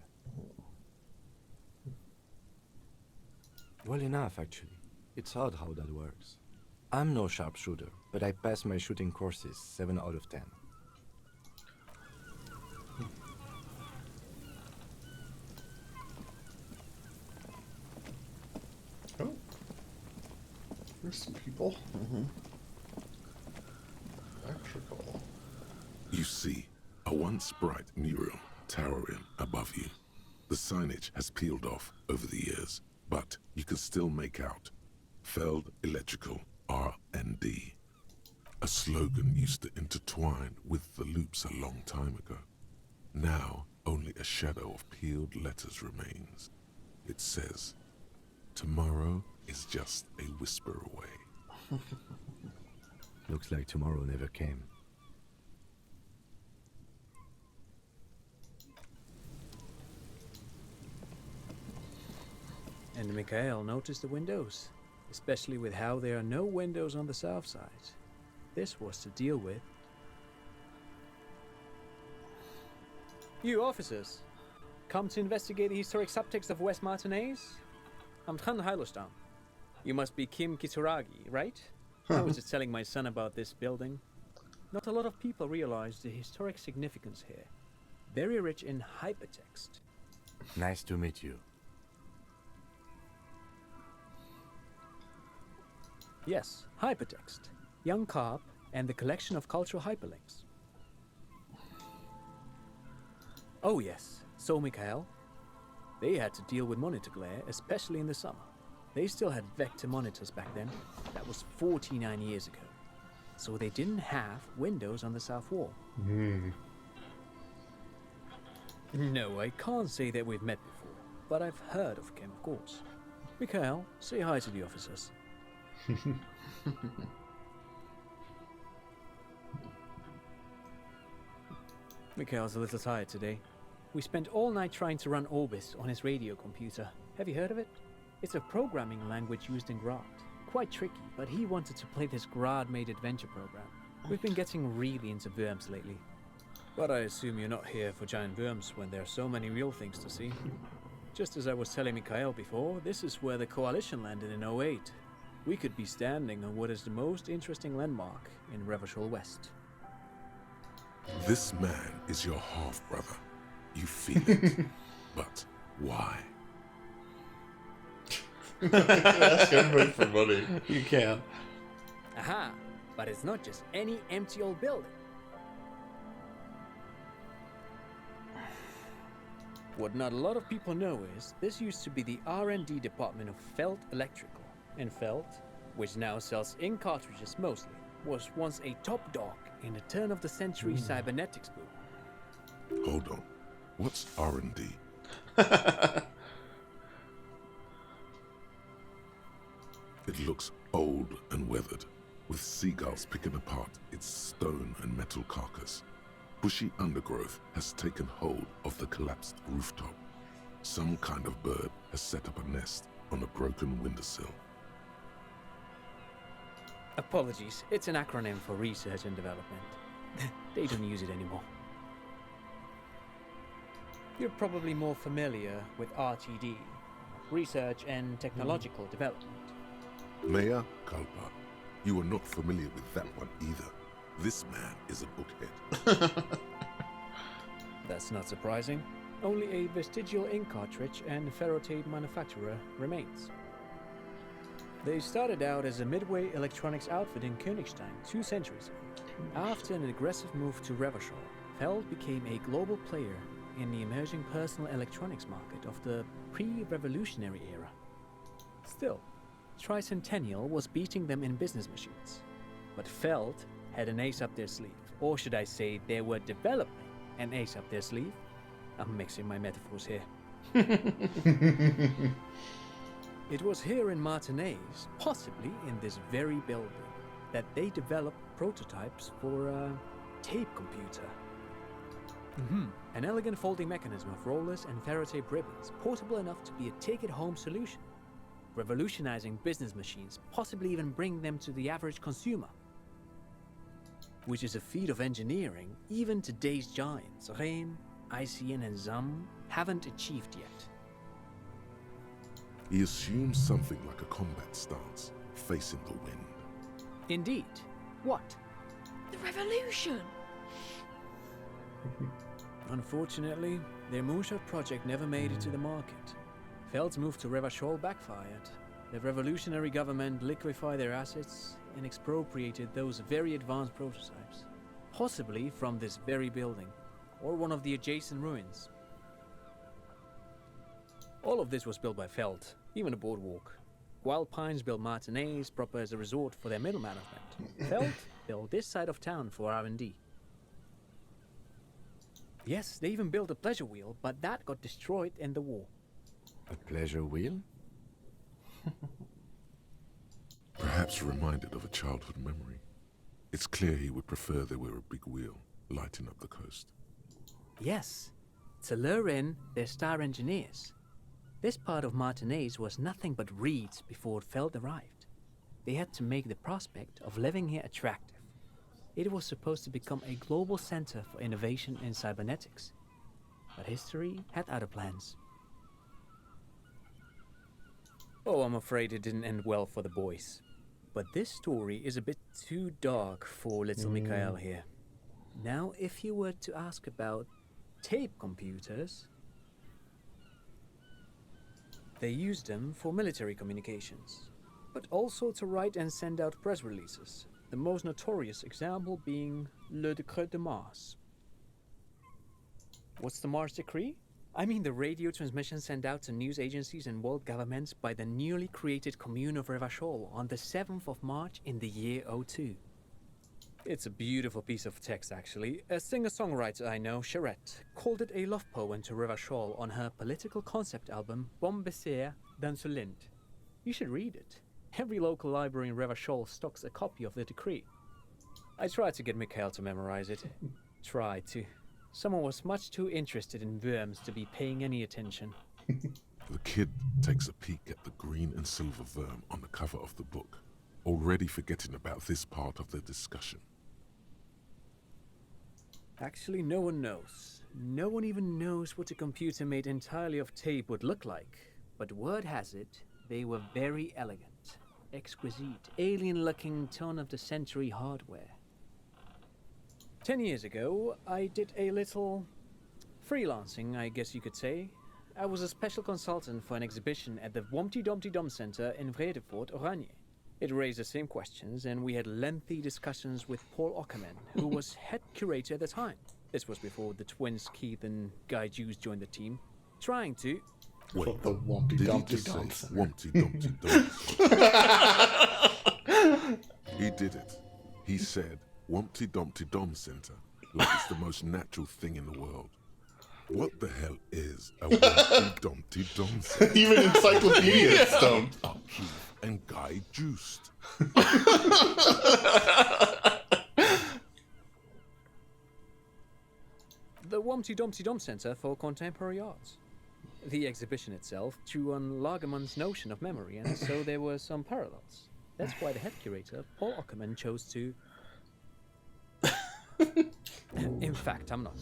Well enough, actually. It's odd how that works. I'm no sharpshooter, but I passed my shooting courses 7 out of 10. Oh. There's some people. Electrical. You see a once bright mural towering above you. The signage has peeled off over the years, but you can still make out Feld Electrical R&D. A slogan used to intertwine with the loops a long time ago. Now, only a shadow of peeled letters remains. It says, "Tomorrow is just a whisper away." Looks like tomorrow never came. And Mikhail noticed the windows, especially with how there are no windows on the south side. This was to deal with. You officers, come to investigate the historic subtext of West Martinez? I'm Tran Heilostam. You must be Kim Kituragi, right? I was just telling my son about this building. Not a lot of people realize the historic significance here. Very rich in hypertext. Nice to meet you. Yes, hypertext. Young Carp and the collection of cultural hyperlinks. Oh yes, so Mikhail. They had to deal with monitor glare, especially in the summer. They still had vector monitors back then. That was 49 years ago. So they didn't have windows on the south wall. No, I can't say that we've met before, but I've heard of Kim, of course. Mikhail, say hi to the officers. Mikhail's a little tired today. We spent all night trying to run Orbis on his radio computer. Have you heard of it? It's a programming language used in Grad. Quite tricky, but he wanted to play this Grad-made adventure program. We've been getting really into worms lately. But I assume you're not here for giant worms when there are so many real things to see. Just as I was telling Mikhail before, this is where the Coalition landed in 08. We could be standing on what is the most interesting landmark in Revachol West. This man is your half-brother. You feel it. But why? Ask everybody for money. You can. Aha! But it's not just any empty old building. What not a lot of people know is this used to be the R&D department of Feld Electrical. And Feld, which now sells ink cartridges mostly, was once a top dog in the turn-of-the-century cybernetics boom. Hold on. What's R&D? It looks old and weathered, with seagulls picking apart its stone and metal carcass. Bushy undergrowth has taken hold of the collapsed rooftop. Some kind of bird has set up a nest on a broken windowsill. Apologies, it's an acronym for research and development. They don't use it anymore. You're probably more familiar with RTD, Research and Technological Development. Mea culpa. You are not familiar with that one either. This man is a bookhead. That's not surprising. Only a vestigial ink cartridge and ferrotape manufacturer remains. They started out as a midway electronics outfit in Königstein 2 centuries ago. After an aggressive move to Revachol, Feld became a global player in the emerging personal electronics market of the pre-revolutionary era. Still, Tricentennial was beating them in business machines. But Feld had an ace up their sleeve, or should I say they were developing an ace up their sleeve. I'm mixing my metaphors here. It was here in Martinez, possibly in this very building, that they developed prototypes for a tape computer. An elegant folding mechanism of rollers and ferrotape ribbons, portable enough to be a take-it-home solution, revolutionizing business machines, possibly even bringing them to the average consumer. Which is a feat of engineering even today's giants, Rehm, ICN and ZAM, haven't achieved yet. He assumes something like a combat stance, facing the wind. Indeed. What? The revolution! Unfortunately, their moonshot project never made it to the market. Feld's move to Revachol backfired. The revolutionary government liquefied their assets and expropriated those very advanced prototypes, possibly from this very building, or one of the adjacent ruins. All of this was built by Feld, even the boardwalk. Wild Pines built Martinez proper as a resort for their middle management. Feld built this side of town for R&D. Yes, they even built a pleasure wheel, but that got destroyed in the war. A pleasure wheel? Perhaps reminded of a childhood memory. It's clear he would prefer there were a big wheel lighting up the coast. Yes, to lure in their star engineers. This part of Martinez was nothing but reeds before Feld arrived. They had to make the prospect of living here attractive. It was supposed to become a global center for innovation in cybernetics. But history had other plans. Oh, I'm afraid it didn't end well for the boys. But this story is a bit too dark for little Mikhail here. Now, if you were to ask about tape computers, they used them for military communications, but also to write and send out press releases, the most notorious example being Le Décret de Mars. What's the Mars Decree? I mean the radio transmission sent out to news agencies and world governments by the newly created Commune of Revachol on the 7th of March in the year 02. It's a beautiful piece of text, actually. A singer-songwriter I know, Charette, called it a love poem to Revachol on her political concept album, Bon Baiser dans ce Lind. You should read it. Every local library in Revachol stocks a copy of the decree. I tried to get Mikhail to memorize it. Tried to. Someone was much too interested in worms to be paying any attention. The kid takes a peek at the green and silver worm on the cover of the book, already forgetting about this part of the discussion. Actually, no one knows. No one even knows what a computer made entirely of tape would look like. But word has it, they were very elegant, exquisite, alien-looking turn-of-the-century hardware. 10 years ago, I did a little freelancing, I guess you could say. I was a special consultant for an exhibition at the Wompty Dumpty Dum Center in Vredefort, Oranje. It raised the same questions, and we had lengthy discussions with Paul Ockerman, who was head curator at the time. This was before the twins Keith and Guy Hughes joined the team, trying to... Wait, the Wompty did he Dumpty just Dum say Center? Wompty Dumpty Dum? He did it. He said Wompty Dumpty Dum Center, like it's the most natural thing in the world. What the hell is a Wompty Dumpty Dum Center? Even encyclopedias don't. Keith and Guy juiced. The Wompty Dumpty Dum Center for Contemporary Arts. The exhibition itself drew on Lagerman's notion of memory, and so there were some parallels. That's why the head curator, Paul Ockerman, chose to... In fact, I'm not.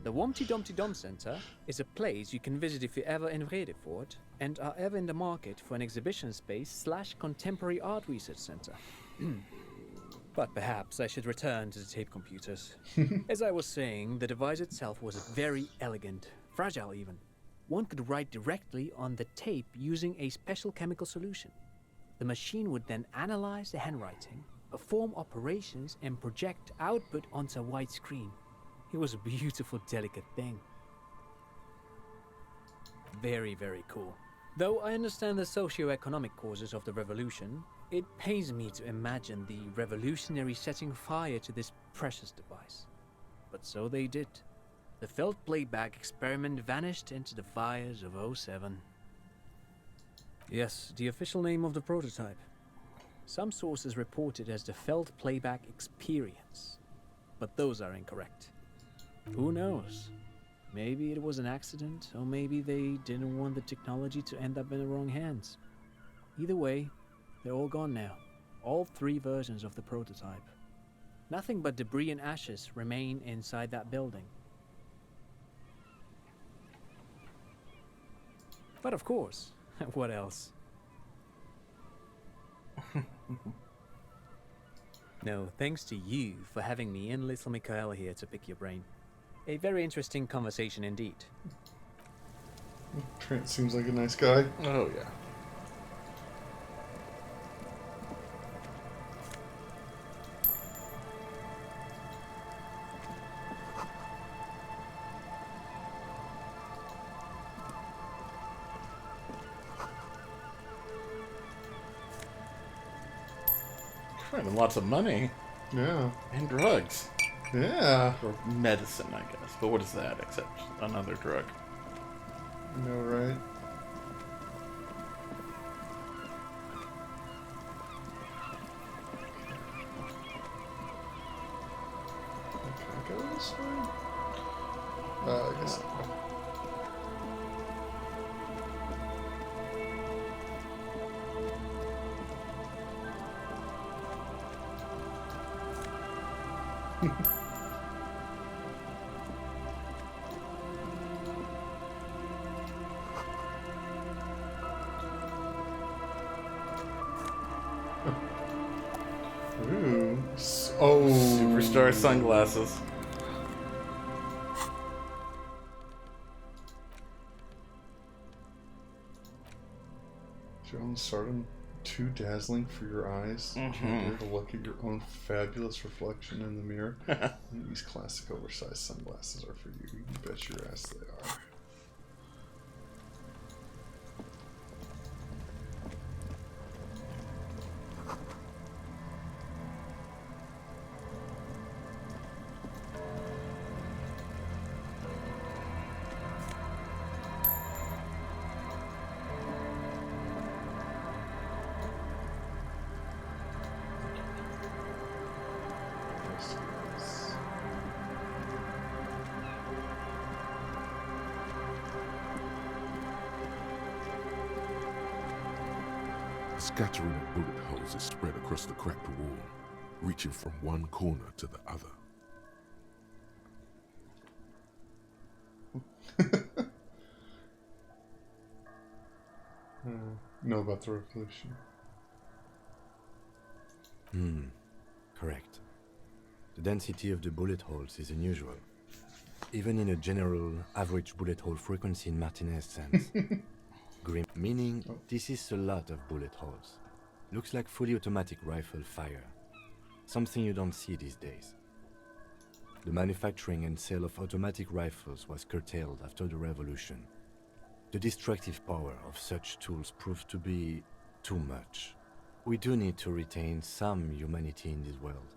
The Wompty Dumpty Dum Center is a place you can visit if you're ever in Vredefort and are ever in the market for an exhibition space / contemporary art research center. But perhaps I should return to the tape computers. As I was saying, the device itself was very elegant, fragile even. One could write directly on the tape using a special chemical solution. The machine would then analyze the handwriting, perform operations, and project output onto a white screen. It was a beautiful, delicate thing. Very, very cool. Though I understand the socio-economic causes of the revolution, it pains me to imagine the revolutionaries setting fire to this precious device. But so they did. The felt playback experiment vanished into the fires of '07. Yes, the official name of the prototype. Some sources report it as the felt playback experience, but those are incorrect. Who knows? Maybe it was an accident, or maybe they didn't want the technology to end up in the wrong hands. Either way, they're all gone now. All 3 versions of the prototype. Nothing but debris and ashes remain inside that building. But of course, what else? No, thanks to you for having me and little Mikhail here to pick your brain. A very interesting conversation indeed. Trent seems like a nice guy. Oh, yeah. And lots of money. Yeah. And drugs. Yeah. Or medicine, I guess. But what is that except another drug? I know, right? Can I go this way? I guess not. Ooh. Oh. Superstar sunglasses. Jones Stardom, too dazzling for your eyes. Can't bear to look at your own fabulous reflection in the mirror. These classic oversized sunglasses are for you. You bet your ass they are. Scattering of bullet holes is spread across the cracked wall, reaching from one corner to the other. Know about the revolution. Correct. The density of the bullet holes is unusual, even in a general average bullet hole frequency in Martinez sense. Grim, meaning this is a lot of bullet holes. Looks like fully automatic rifle fire. Something you don't see these days. The manufacturing and sale of automatic rifles was curtailed after the revolution. The destructive power of such tools proved to be too much. We do need to retain some humanity in this world.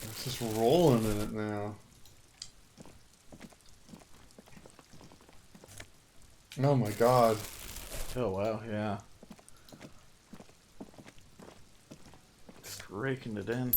It's just rolling in it now. Oh my god. Oh wow, yeah. Just raking it in.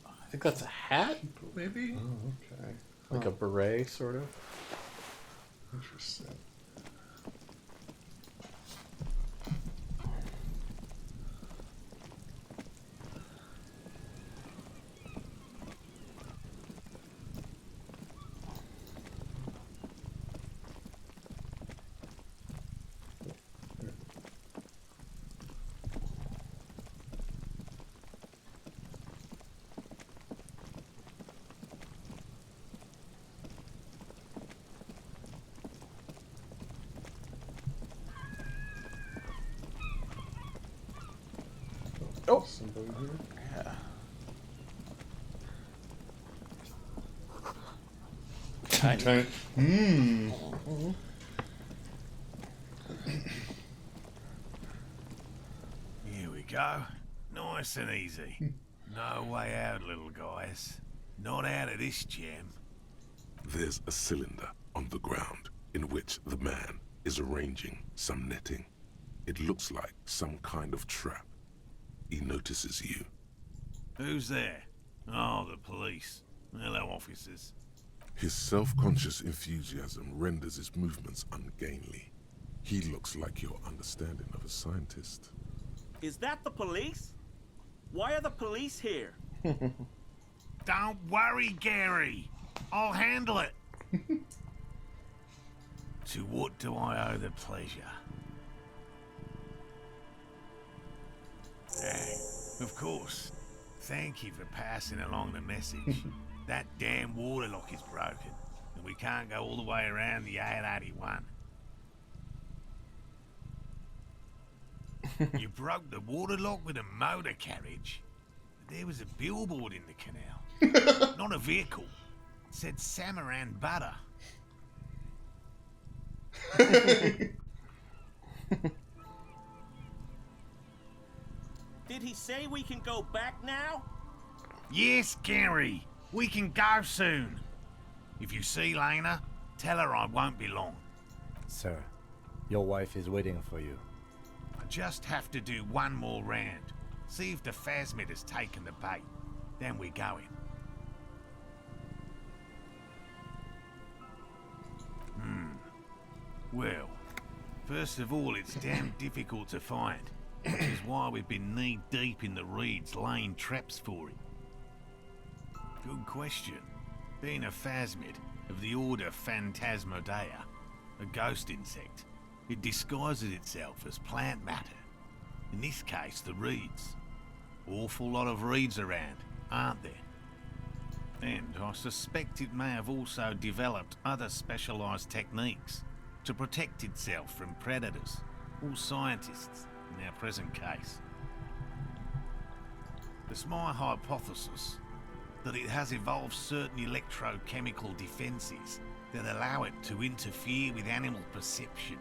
I think that's a hat, maybe? Oh, okay. Like a beret, sort of. Interesting. Oh, somebody here. Yeah. Tiny. Mmm. Here we go. Nice and easy. No way out, little guys. Not out of this gem. There's a cylinder on the ground in which the man is arranging some netting. It looks like some kind of trap. He notices you. Who's there? Oh, the police. Hello, officers. His self-conscious enthusiasm renders his movements ungainly. He looks like your understanding of a scientist. Is that the police? Why are the police here? Don't worry, Gary. I'll handle it. To what do I owe the pleasure? Of course. Thank you for passing along the message. That damn water lock is broken, and we can't go all the way around the 881. You broke the water lock with a motor carriage? There was a billboard in the canal. Not a vehicle. It said Samaran Butter. Did he say we can go back now? Yes, Gary. We can go soon. If you see Lena, tell her I won't be long. Sir, your wife is waiting for you. I just have to do one more round. See if the phasmid has taken the bait. Then we're going. Well, first of all, it's damn difficult to find, which is why we've been knee-deep in the reeds laying traps for it. Good question. Being a phasmid of the order Phantasmodea, a ghost insect, it disguises itself as plant matter. In this case, the reeds. Awful lot of reeds around, aren't there? And I suspect it may have also developed other specialised techniques to protect itself from predators or scientists in our present case. It's my hypothesis that it has evolved certain electrochemical defences that allow it to interfere with animal perception,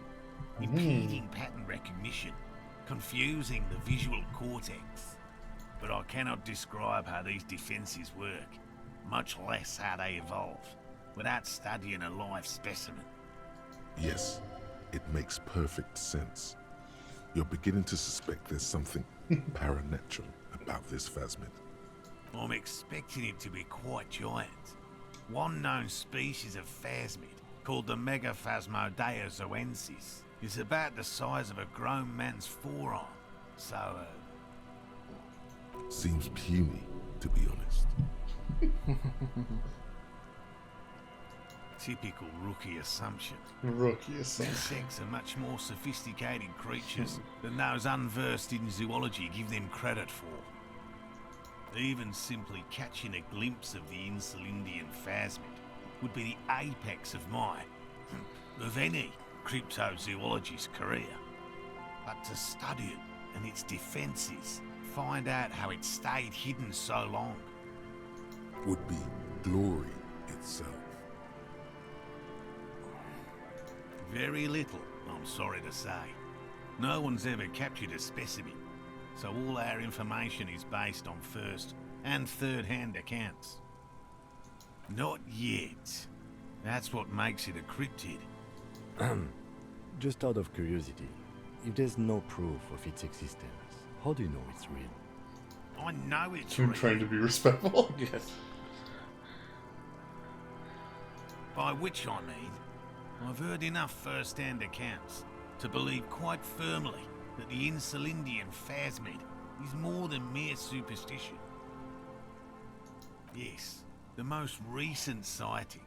impeding pattern recognition, confusing the visual cortex. But I cannot describe how these defences work, much less how they evolve, without studying a live specimen. Yes, it makes perfect sense. You're beginning to suspect there's something paranatural about this phasmid. I'm expecting it to be quite giant. One known species of phasmid, called the Megaphasmodea zoensis, is about the size of a grown man's forearm. So, Seems puny, to be honest. typical rookie assumption. Rookie assumption. Insects are much more sophisticated creatures than those unversed in zoology give them credit for. Even simply catching a glimpse of the Insulindian phasmid would be the apex of of any cryptozoologist's career. But to study it and its defences, find out how it stayed hidden so long, Would be glory itself. Very little, I'm sorry to say. No one's ever captured a specimen, so all our information is based on first and third-hand accounts. Not yet. That's what makes it a cryptid. Just out of curiosity, if there's no proof of its existence, how do you know it's real? I know it's I'm real. trying to be respectful. Yes. By which I mean, I've heard enough first-hand accounts to believe quite firmly that the Insulindian phasmid is more than mere superstition. Yes, the most recent sighting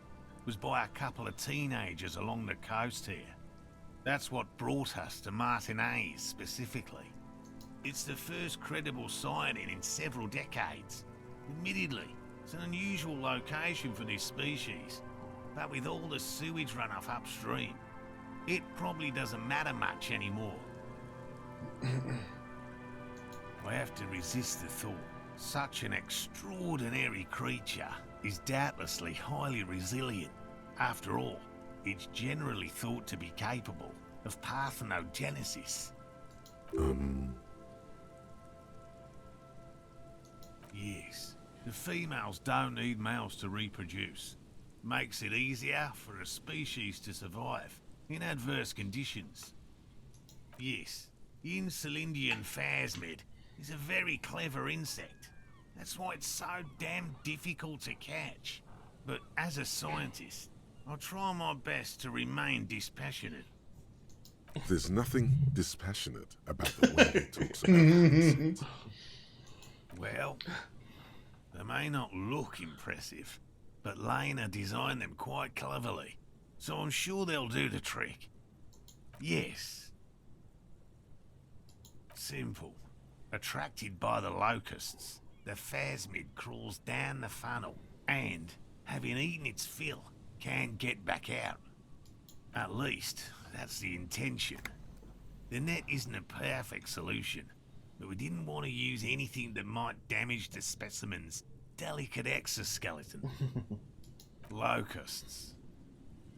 was by a couple of teenagers along the coast here. That's what brought us to Martinez specifically. It's the first credible sighting in several decades. Admittedly, it's an unusual location for this species, but with all the sewage runoff upstream, it probably doesn't matter much anymore. I have to resist the thought. Such an extraordinary creature is doubtlessly highly resilient. After all, it's generally thought to be capable of parthenogenesis. Yes, the females don't need males to reproduce. Makes it easier for a species to survive in adverse conditions. Yes, the Insulindian phasmid is a very clever insect. That's why it's so damn difficult to catch. But as a scientist, I'll try my best to remain dispassionate. There's nothing dispassionate about the way he talks about insects. Well, they may not look impressive, but Lena designed them quite cleverly, so I'm sure they'll do the trick. Yes. Simple. Attracted by the locusts, the phasmid crawls down the funnel and, having eaten its fill, can get back out. At least, that's the intention. The net isn't a perfect solution, but we didn't want to use anything that might damage the specimen's delicate exoskeleton. Locusts.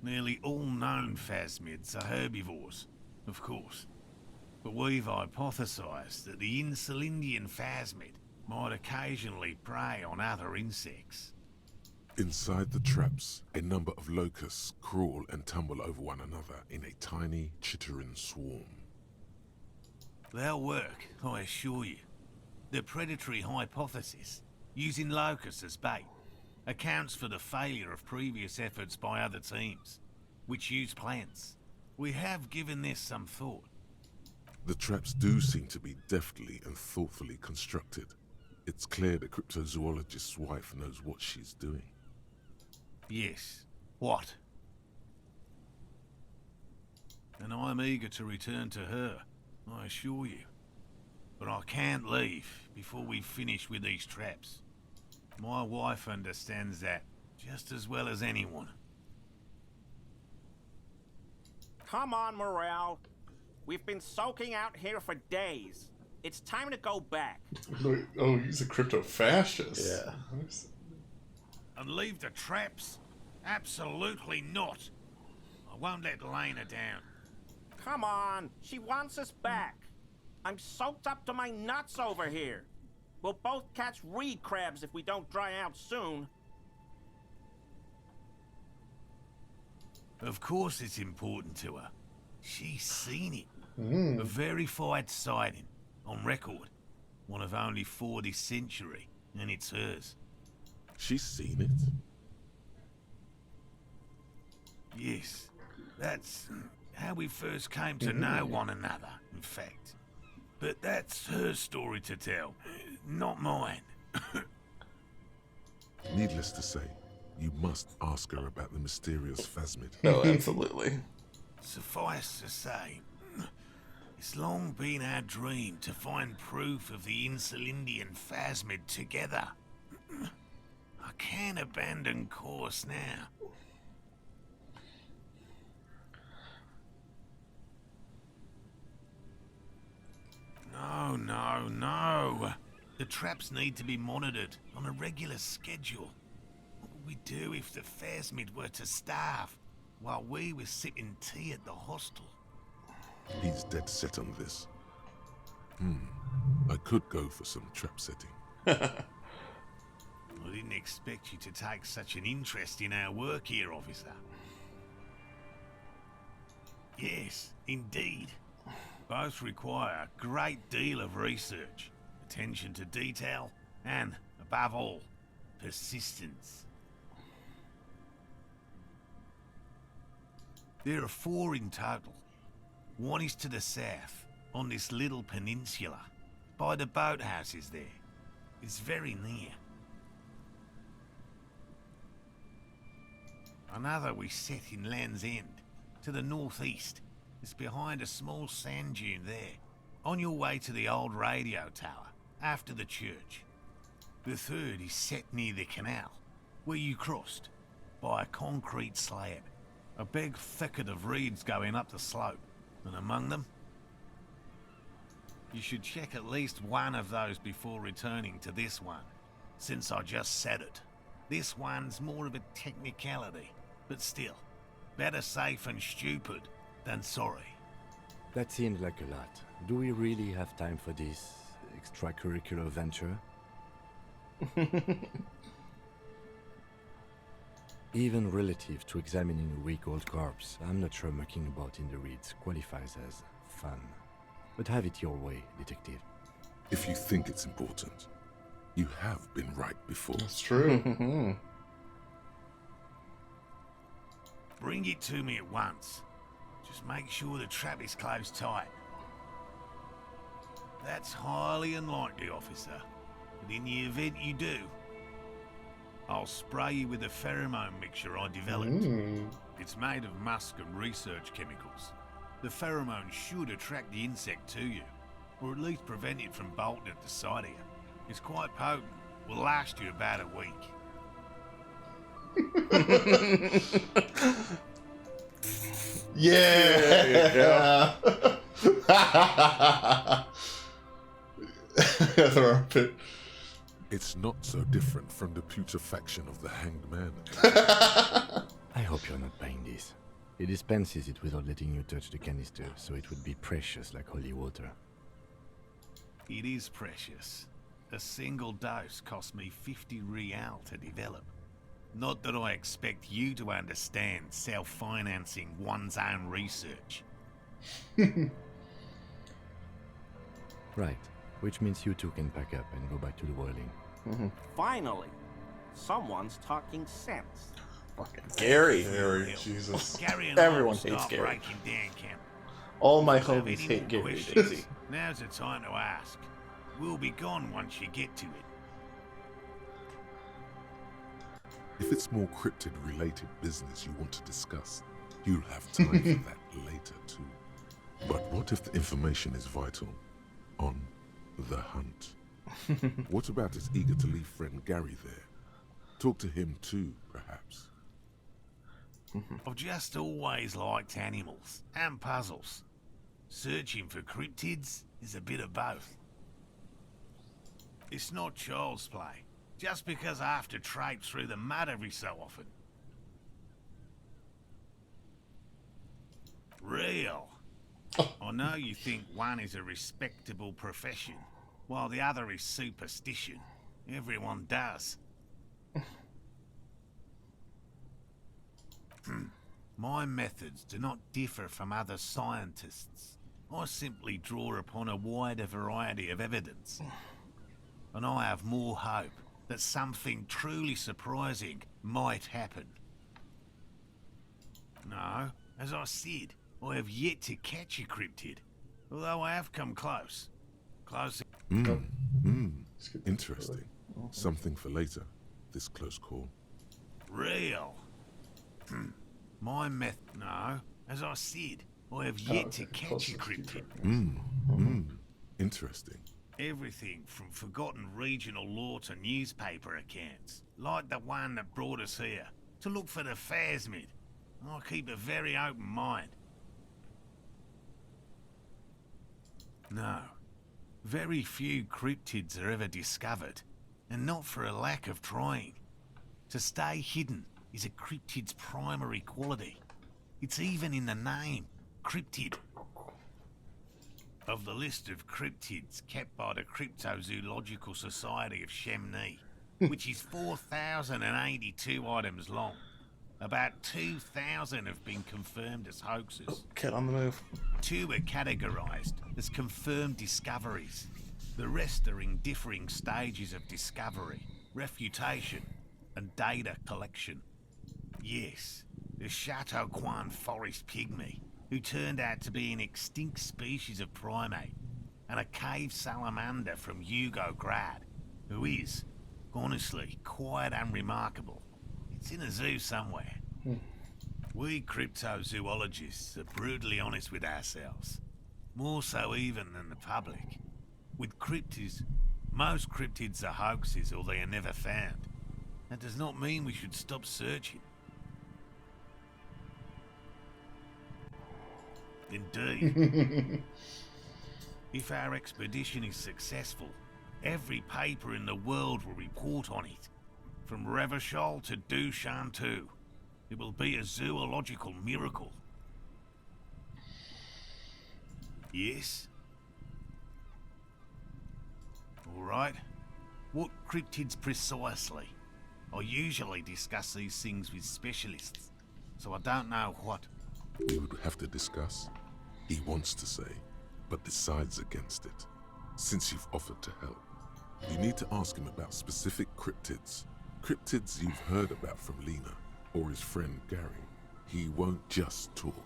Nearly all known phasmids are herbivores, of course. But we've hypothesized that the Insulindian phasmid might occasionally prey on other insects. Inside the traps, a number of locusts crawl and tumble over one another in a tiny, chittering swarm. They'll work, I assure you. The predatory hypothesis, using locusts as bait, accounts for the failure of previous efforts by other teams, which use plants. We have given this some thought. The traps do seem to be deftly and thoughtfully constructed. It's clear the cryptozoologist's wife knows what she's doing. Yes. What? And I'm eager to return to her, I assure you. But I can't leave before we finish with these traps. My wife understands that just as well as anyone. Come on, Morel. We've been soaking out here for days. It's time to go back. Oh, he's a crypto-fascist. Yeah. And leave the traps? Absolutely not. I won't let Lena down. Come on, she wants us back. I'm soaked up to my nuts over here. We'll both catch reed crabs if we don't dry out soon. Of course it's important to her. She's seen it. A verified sighting, on record. One of only 4 this century, and it's hers. She's seen it? Yes, that's how we first came to know one another, in fact. But that's her story to tell, not mine. Needless to say, you must ask her about the mysterious phasmid. No, absolutely. Suffice to say, it's long been our dream to find proof of the Insulindian phasmid together. I can't abandon course now. No. The traps need to be monitored on a regular schedule. What would we do if the phasmid were to starve? while we were sipping tea at the hostel. He's dead set on this. I could go for some trap setting. I didn't expect you to take such an interest in our work here, officer. Yes, indeed. Both require a great deal of research, attention to detail, and, above all, persistence. There are 4 in total. One is to the south, on this little peninsula, by the boathouses there. It's very near. Another we set in Land's End, to the northeast. It's behind a small sand dune there, on your way to the old radio tower, after the church. The third is set near the canal, where you crossed, by a concrete slab. A big thicket of reeds going up the slope, and among them... You should check at least one of those before returning to this one, since I just said it. This one's more of a technicality, but still, better safe and stupid than sorry. That seems like a lot. Do we really have time for this extracurricular venture? Even relative to examining a week-old corpse, I'm not sure mucking about in the reeds qualifies as fun. But have it your way, detective. If you think it's important, you have been right before. That's true. Bring it to me at once. Just make sure the trap is closed tight. That's highly unlikely, officer. But in the event you do, I'll spray you with a pheromone mixture I developed. It's made of musk and research chemicals. The pheromone should attract the insect to you, or at least prevent it from bolting at the sight of you. It's quite potent. Will last you about a week. Yeah. The armpit. It's not so different from the putrefaction of the hanged man. I hope you're not buying this. He dispenses it without letting you touch the canister, so it would be precious like holy water. It is precious. A single dose cost me 50 real to develop. Not that I expect you to understand self-financing one's own research. Right, which means you two can pack up and go back to the whirling. Finally, someone's talking sense. Fucking Gary. Gary, Jesus. Gary and Everyone I will hates start Gary. breaking down camp. All my If you have homies any hate more Gary, questions, Daisy. Now's the time to ask. We'll be gone once you get to it. If it's more cryptid-related business you want to discuss, you'll have time for that later too. But what if the information is vital? On the hunt. What about his eager to leave friend Gary there? Talk to him too, perhaps. I've just always liked animals and puzzles. Searching for cryptids is a bit of both. It's not child's play, just because I have to traipse through the mud every so often. Real. I know you think one is a respectable profession, while the other is superstition. Everyone does. My methods do not differ from other scientists. I simply draw upon a wider variety of evidence. And I have more hope that something truly surprising might happen. No, as I said, I have yet to catch a cryptid, although I have come close. Close. Interesting. Something for later, this close call. Real. My method. No, as I said, I have yet to catch a cryptid. Interesting. Everything from forgotten regional lore to newspaper accounts, like the one that brought us here, to look for the phasmid. I keep a very open mind. No, very few cryptids are ever discovered, and not for a lack of trying. To stay hidden is a cryptid's primary quality. It's even in the name, cryptid. Of the list of cryptids kept by the Cryptozoological Society of Chemney, which is 4,082 items long, about 2,000 have been confirmed as hoaxes. Cat on the move. 2 are categorized as confirmed discoveries. The rest are in differing stages of discovery, refutation, and data collection. Yes, the Chateau Quan forest pygmy, who turned out to be an extinct species of primate, and a cave salamander from Yugograd, who is, honestly, quite unremarkable. It's in a zoo somewhere. We cryptozoologists are brutally honest with ourselves, more so even than the public. With cryptids, most cryptids are hoaxes or they are never found. That does not mean we should stop searching. Indeed. If our expedition is successful, every paper in the world will report on it. From Revachol to Dushantu. It will be a zoological miracle. Yes? Alright. What cryptids precisely? I usually discuss these things with specialists, so I don't know what. We would have to discuss. He wants to say, but decides against it. Since you've offered to help, you need to ask him about specific cryptids. Cryptids you've heard about from Lena or his friend Gary. He won't just talk.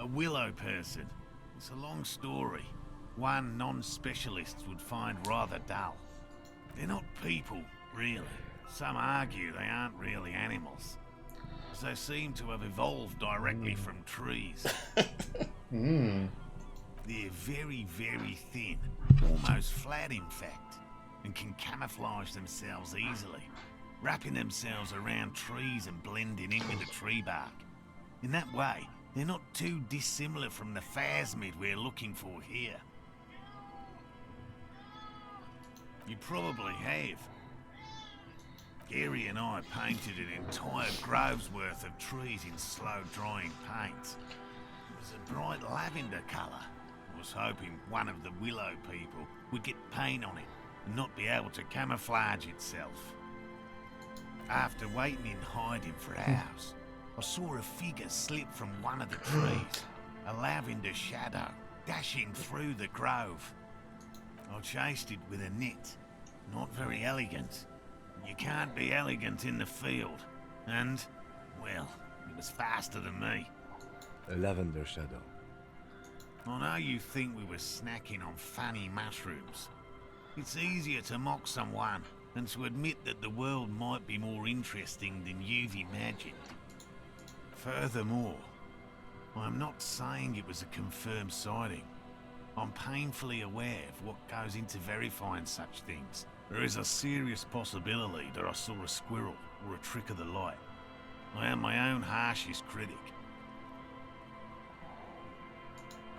A willow person. It's a long story. One non-specialist would find rather dull. They're not people, really. Some argue they aren't really animals, as they seem to have evolved directly from trees. They're very, very thin, almost flat in fact, and can camouflage themselves easily, wrapping themselves around trees and blending in with the tree bark. In that way, they're not too dissimilar from the phasmid we're looking for here. You probably have. Gary and I painted an entire grove's worth of trees in slow-drying paints. It was a bright lavender colour. I was hoping one of the willow people would get paint on it and not be able to camouflage itself. After waiting in hiding for hours, I saw a figure slip from one of the trees, a lavender shadow dashing through the grove. I chased it with a net. Not very elegant. You can't be elegant in the field. And, well, it was faster than me. A lavender shadow. I know you think we were snacking on funny mushrooms. It's easier to mock someone than to admit that the world might be more interesting than you've imagined. Furthermore, I'm not saying it was a confirmed sighting. I'm painfully aware of what goes into verifying such things. There is a serious possibility that I saw a squirrel or a trick of the light. I am my own harshest critic.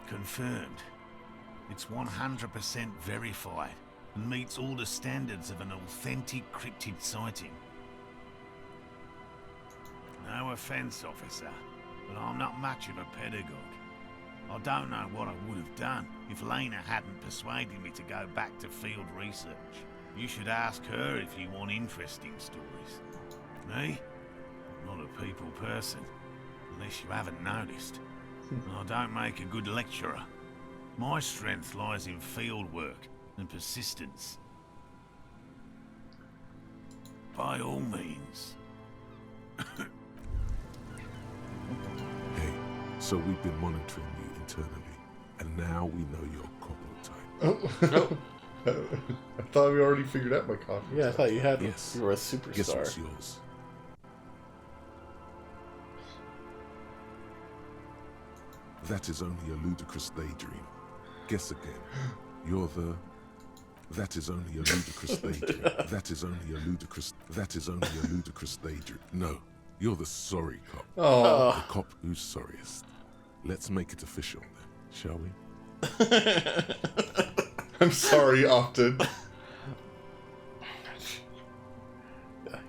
Confirmed. It's 100% verified and meets all the standards of an authentic cryptid sighting. No offense, officer, but I'm not much of a pedagogue. I don't know what I would have done if Lena hadn't persuaded me to go back to field research. You should ask her if you want interesting stories. Me? I'm not a people person, unless you haven't noticed. And I don't make a good lecturer. My strength lies in field work and persistence. By all means. Hey, so we've been monitoring you internally, and now we know your copper type. Oh. I thought we already figured out my confidence. Yeah, I thought you had. Yes. You were a superstar. Guess what's yours? That is only a ludicrous daydream. Guess again. You're the... That is only a ludicrous daydream. That is only a ludicrous... That is only a ludicrous daydream. No, you're the sorry cop. Oh. The cop who's sorriest. Let's make it official then, shall we? I'm sorry, often.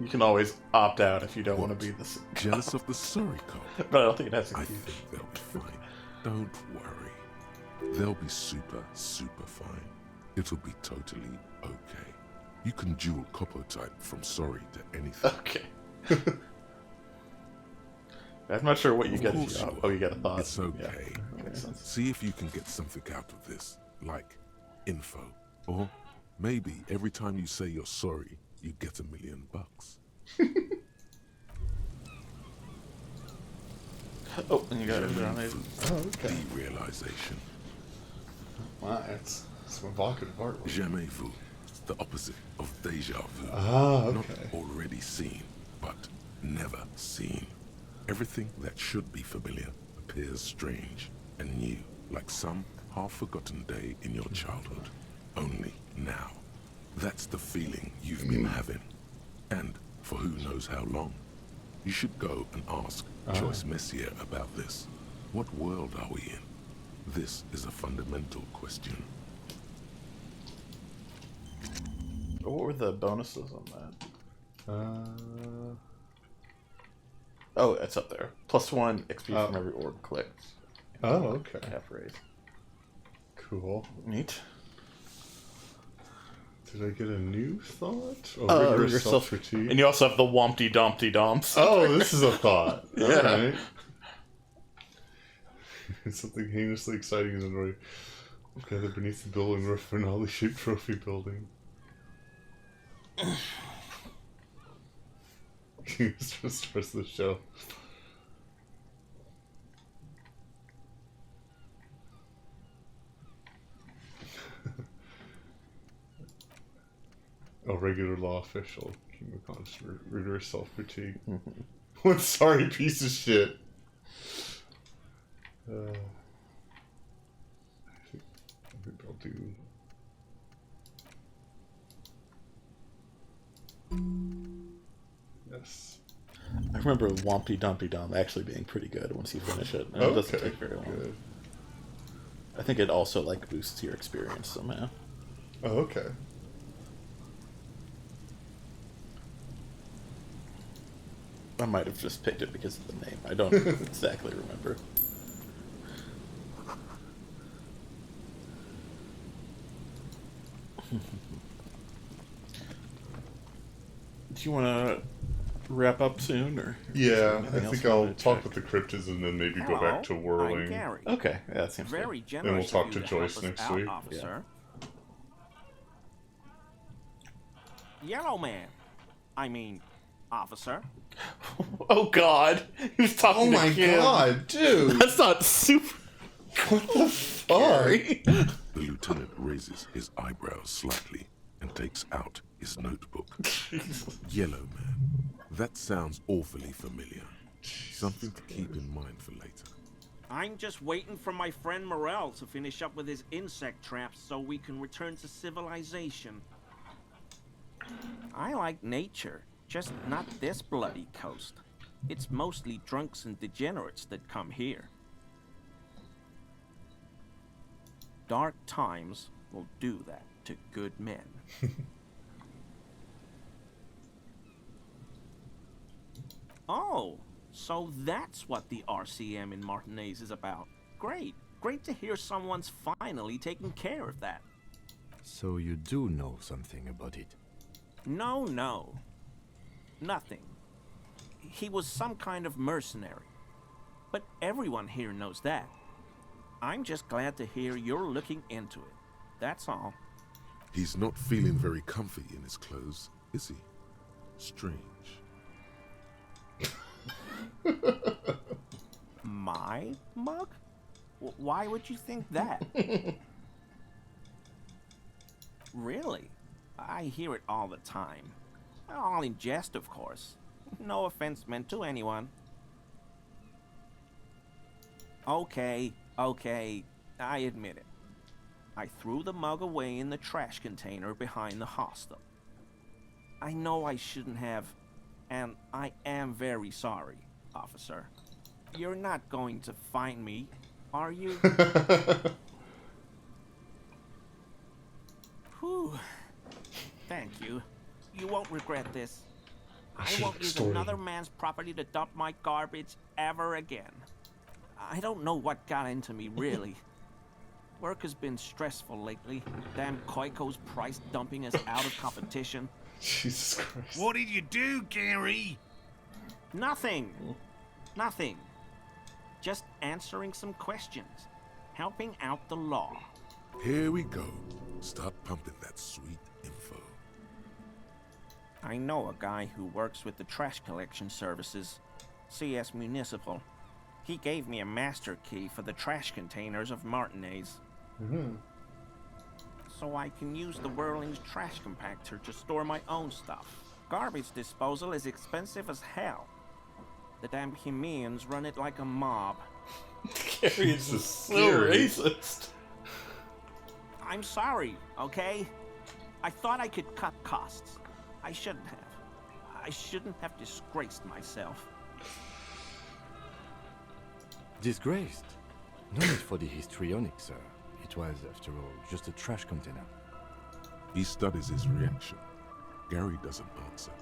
You can always opt out if you don't want to be this. Jealous of the sorry cop? But I don't think it has a I key. think they'll be fine. Don't worry. They'll be super, super fine. It'll be totally okay. You can dual copper type from sorry to anything. Okay. I'm not sure what you get if you... Oh, you get a thought. It's okay. Yeah, makes sense. See if you can get something out of this, like info. Or maybe every time you say you're sorry, you get $1 million. Oh, and you got it down there. Oh, okay. Derealization. Wow, it's some evocative artwork. Jamais vu. The opposite of déjà vu. Ah, okay. Not already seen, but never seen. Everything that should be familiar appears strange and new, like some half-forgotten day in your childhood. Only now. That's the feeling you've been having. And for who knows how long. You should go and ask Joyce Messier about this. What world are we in? This is a fundamental question. What were the bonuses on that? Oh, it's up there. +1 XP from every orb clicked. Oh, okay. Cap raise. Cool. Neat. Did I get a new thought? Rigorous self-critique. And you also have the Wompty Dumpty Dumps. Oh, this is a thought. Yeah. Alright. Something heinously exciting is annoying. Gathered beneath the building roof an oddly shaped trophy building. Just starts the show. A regular law official. King of Constant rigorous self-critique. What sorry piece of shit. I think I'll do. Yes. I remember Wompty Dumpty Dum actually being pretty good once you finish it. And it doesn't take very long. Good. I think it also like boosts your experience somehow. Oh, okay. I might have just picked it because of the name. I don't exactly remember. Do you want to wrap up soon, or? Yeah, I think I'll talk with the cryptids and then maybe go back to I'm whirling. Gary. Okay, yeah, that seems Very good. generous. Then we'll talk of to you Joyce help us next out, week. Officer. Yellow Man. I mean, officer. Oh God, he was talking. Oh my God, dude! That's not super. What the fuck? The lieutenant raises his eyebrows slightly and takes out his notebook. Yellow Man. That sounds awfully familiar. Something to keep in mind for later. I'm just waiting for my friend Morel to finish up with his insect traps so we can return to civilization. I like nature, just not this bloody coast. It's mostly drunks and degenerates that come here. Dark times will do that to good men. Oh, so that's what the RCM in Martinez is about. Great. Great to hear someone's finally taking care of that. So you do know something about it? No. Nothing. He was some kind of mercenary. But everyone here knows that. I'm just glad to hear you're looking into it. That's all. He's not feeling very comfy in his clothes, is he? Strange. My mug? Why would you think that? Really? I hear it all the time. All in jest, of course. No offense meant to anyone. Okay, I admit it. I threw the mug away in the trash container behind the hostel. I know I shouldn't have, and I am very sorry, officer. You're not going to find me, are you? Whew. Thank you. You won't regret this. I won't use another man's property to dump my garbage ever again. I don't know what got into me, really. Work has been stressful lately. Damn Koiko's price dumping us out of competition. Jesus Christ. What did you do, Gary? Nothing. Nothing. Just answering some questions. Helping out the law. Here we go. Start pumping that sweet info. I know a guy who works with the trash collection services, CS Municipal. He gave me a master key for the trash containers of Martinez. So I can use the Whirling's trash compactor to store my own stuff. Garbage disposal is expensive as hell. The damn Hemians run it like a mob. Gary is so racist. I'm sorry, okay? I thought I could cut costs. I shouldn't have. I shouldn't have disgraced myself. Disgraced? No need for the histrionic, sir. It was, after all, just a trash container. He studies his reaction. Gary doesn't answer.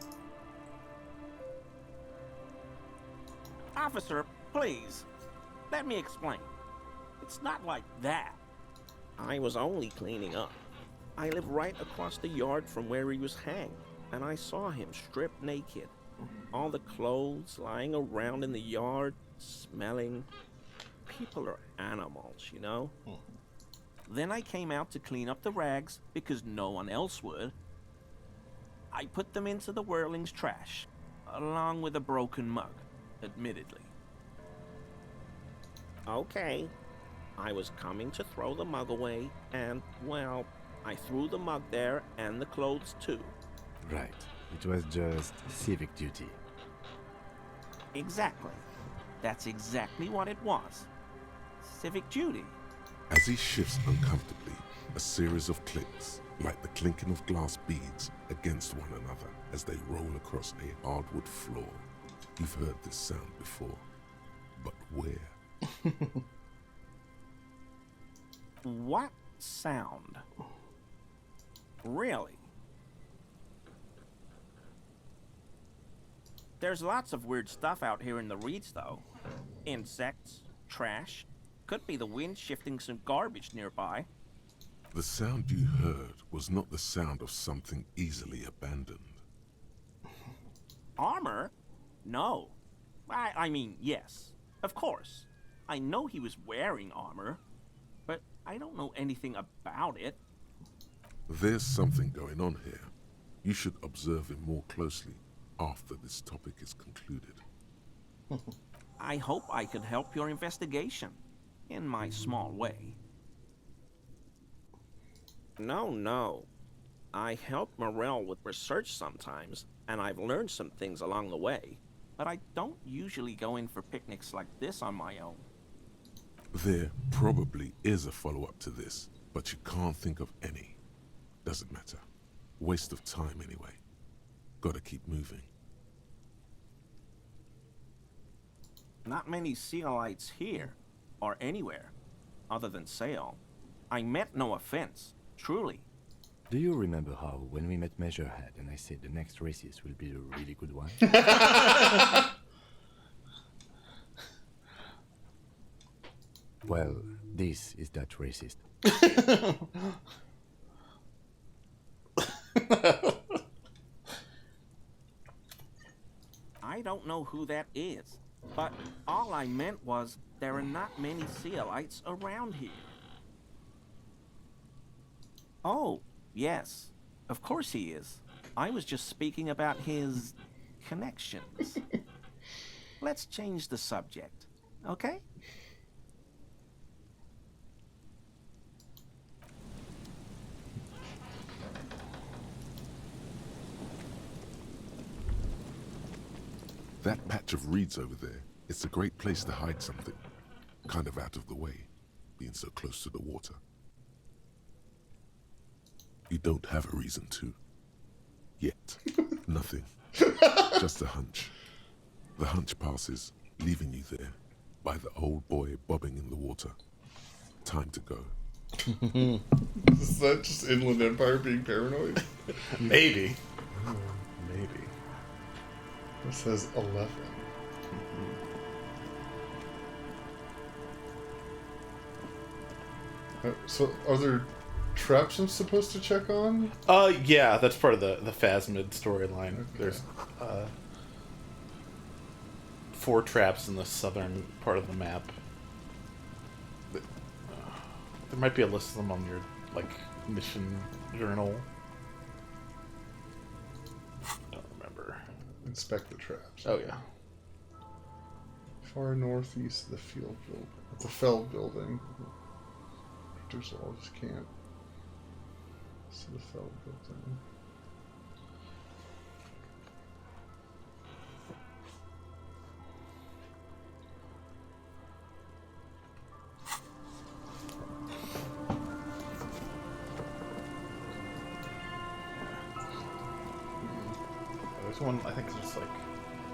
Officer, please. Let me explain. It's not like that. I was only cleaning up. I live right across the yard from where he was hanged, and I saw him stripped naked. All the clothes lying around in the yard, smelling. People are animals, you know? Then I came out to clean up the rags because no one else would. I put them into the Whirling's trash, along with a broken mug, admittedly. Okay, I was coming to throw the mug away, and, well, I threw the mug there and the clothes too. Right. It was just civic duty. Exactly. That's exactly what it was. Civic duty. As he shifts uncomfortably, a series of clicks, like the clinking of glass beads against one another as they roll across a hardwood floor. You've heard this sound before, but where? What sound? Really? There's lots of weird stuff out here in the reeds, though. Insects, trash. Could be the wind shifting some garbage nearby. The sound you heard was not the sound of something easily abandoned. Armor? No. I mean, yes. Of course. I know he was wearing armor, but I don't know anything about it. There's something going on here. You should observe him more closely after this topic is concluded. I hope I could help your investigation, in my small way. No. I help Morel with research sometimes, and I've learned some things along the way, but I don't usually go in for picnics like this on my own. There probably is a follow-up to this, but you can't think of any. Doesn't matter. Waste of time anyway. Gotta keep moving. Not many Sealites here, or anywhere, other than Sail. I meant no offense, truly. Do you remember how, when we met Measurehead and I said the next racist will be a really good one? Well, this is that racist. I don't know who that is, but all I meant was there are not many Sealites around here. Oh, yes. Of course he is. I was just speaking about his connections. Let's change the subject, okay? That patch of reeds over there, it's a great place to hide something. Kind of out of the way, being so close to the water. You don't have a reason to. Yet. Nothing. Just a hunch. The hunch passes, leaving you there, by the old boy bobbing in the water. Time to go. Is that just Inland Empire being paranoid? Maybe. Maybe. It says 11. So, are there traps I'm supposed to check on? Yeah, that's part of the Phasmid storyline. Okay. There's 4 traps in the southern part of the map. There might be a list of them on your, like, mission journal. Don't remember. Inspect the traps. Oh, yeah. Far northeast of the Feld building. Cryptozoologist camp. So the Feld building. There's one, I think it's just like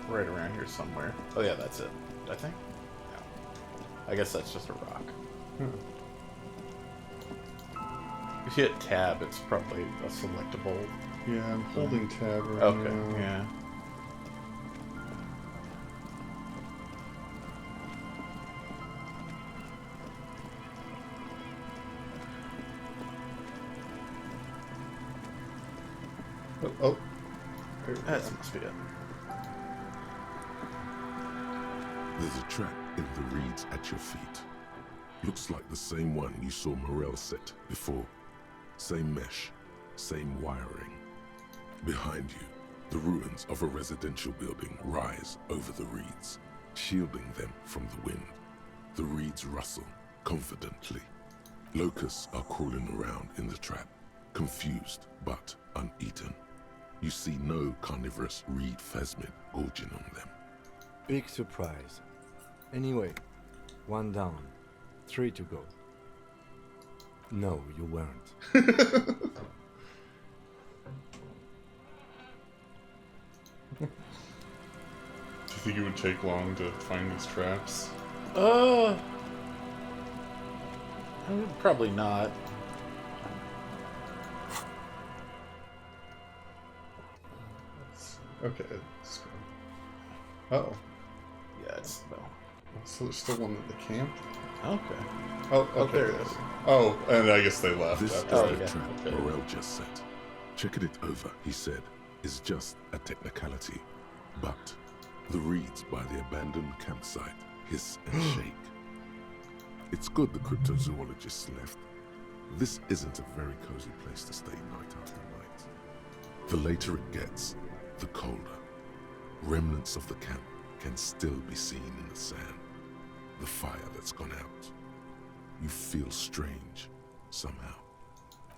right around here somewhere. Oh yeah, that's it. I think? No. I guess that's just a rock. If you hit tab, it's probably a selectable. Yeah, I'm holding tab right okay, now. Yeah. Oh. That must be it. There's a trap in the reeds at your feet. Looks like the same one you saw Morel set before. Same mesh, same wiring. Behind you, the ruins of a residential building rise over the reeds, shielding them from the wind. The reeds rustle confidently. Locusts are crawling around in the trap, confused but uneaten. You see no carnivorous reed phasmid gorging on them. Big surprise. Anyway, 1 down, 3 to go. No, you weren't. Do you think it would take long to find these traps? Probably not. Okay. Oh. Yeah, it's no. So there's still one at the camp? Okay. Oh, okay. There it is. Oh, and I guess they left. This is after the trap Morel just set. Checking it over, he said, is just a technicality. But the reeds by the abandoned campsite hiss and shake. It's good the cryptozoologists left. This isn't a very cozy place to stay night after night. The later it gets, the colder. Remnants of the camp can still be seen in the sand. The fire that's gone out. You feel strange, somehow.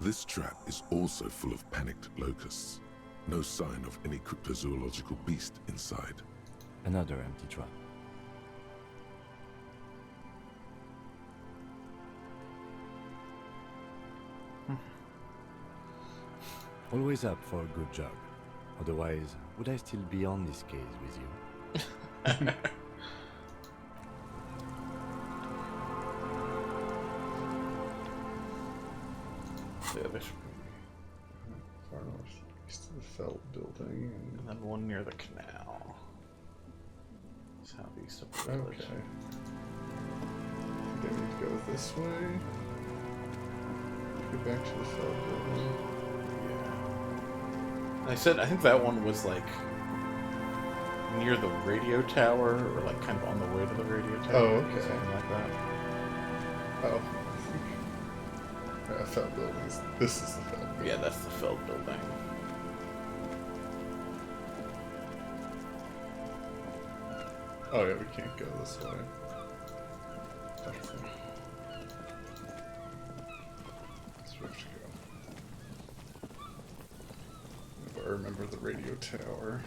This trap is also full of panicked locusts. No sign of any cryptozoological beast inside. Another empty trap. Always up for a good job. Otherwise, would I still be on this case with you? Yeah, there should far north, east of the Feld building. And then one near the canal. Southeast of the village. Okay. I think I need to go this way. Go back to the Feld building. I said, I think that one was like near the radio tower, or like kind of on the way to the radio tower. Oh, okay. Something like that. Oh, I think Feld buildings. This is the Feld building. Yeah, that's the Feld building. Oh yeah, we can't go this way. Definitely. So we have to go. If I remember the radio tower.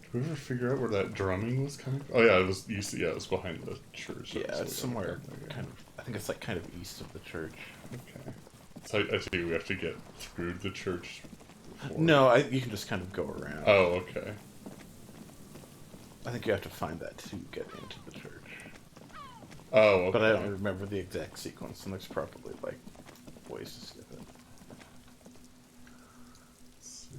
Did we ever figure out where that drumming was coming from? Oh yeah, it was behind the church. Yeah, it's somewhere kind of, I think it's like kind of east of the church. Okay. So I see we have to get through the church before. No, you can just kind of go around. Oh, okay. I think you have to find that to get into the church. Oh, okay. But I don't remember the exact sequence, and there's probably like ways to skip it. Let's see.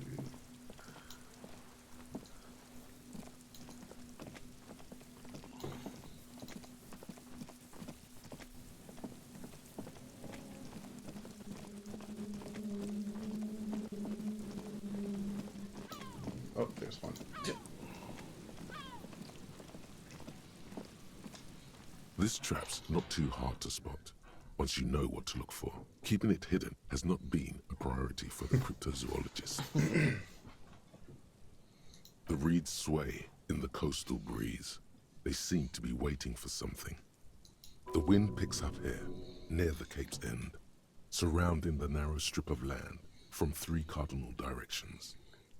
Oh, there's one. This trap's not too hard to spot, once you know what to look for. Keeping it hidden has not been a priority for the cryptozoologist. The reeds sway in the coastal breeze. They seem to be waiting for something. The wind picks up here, near the cape's end, surrounding the narrow strip of land from 3 cardinal directions.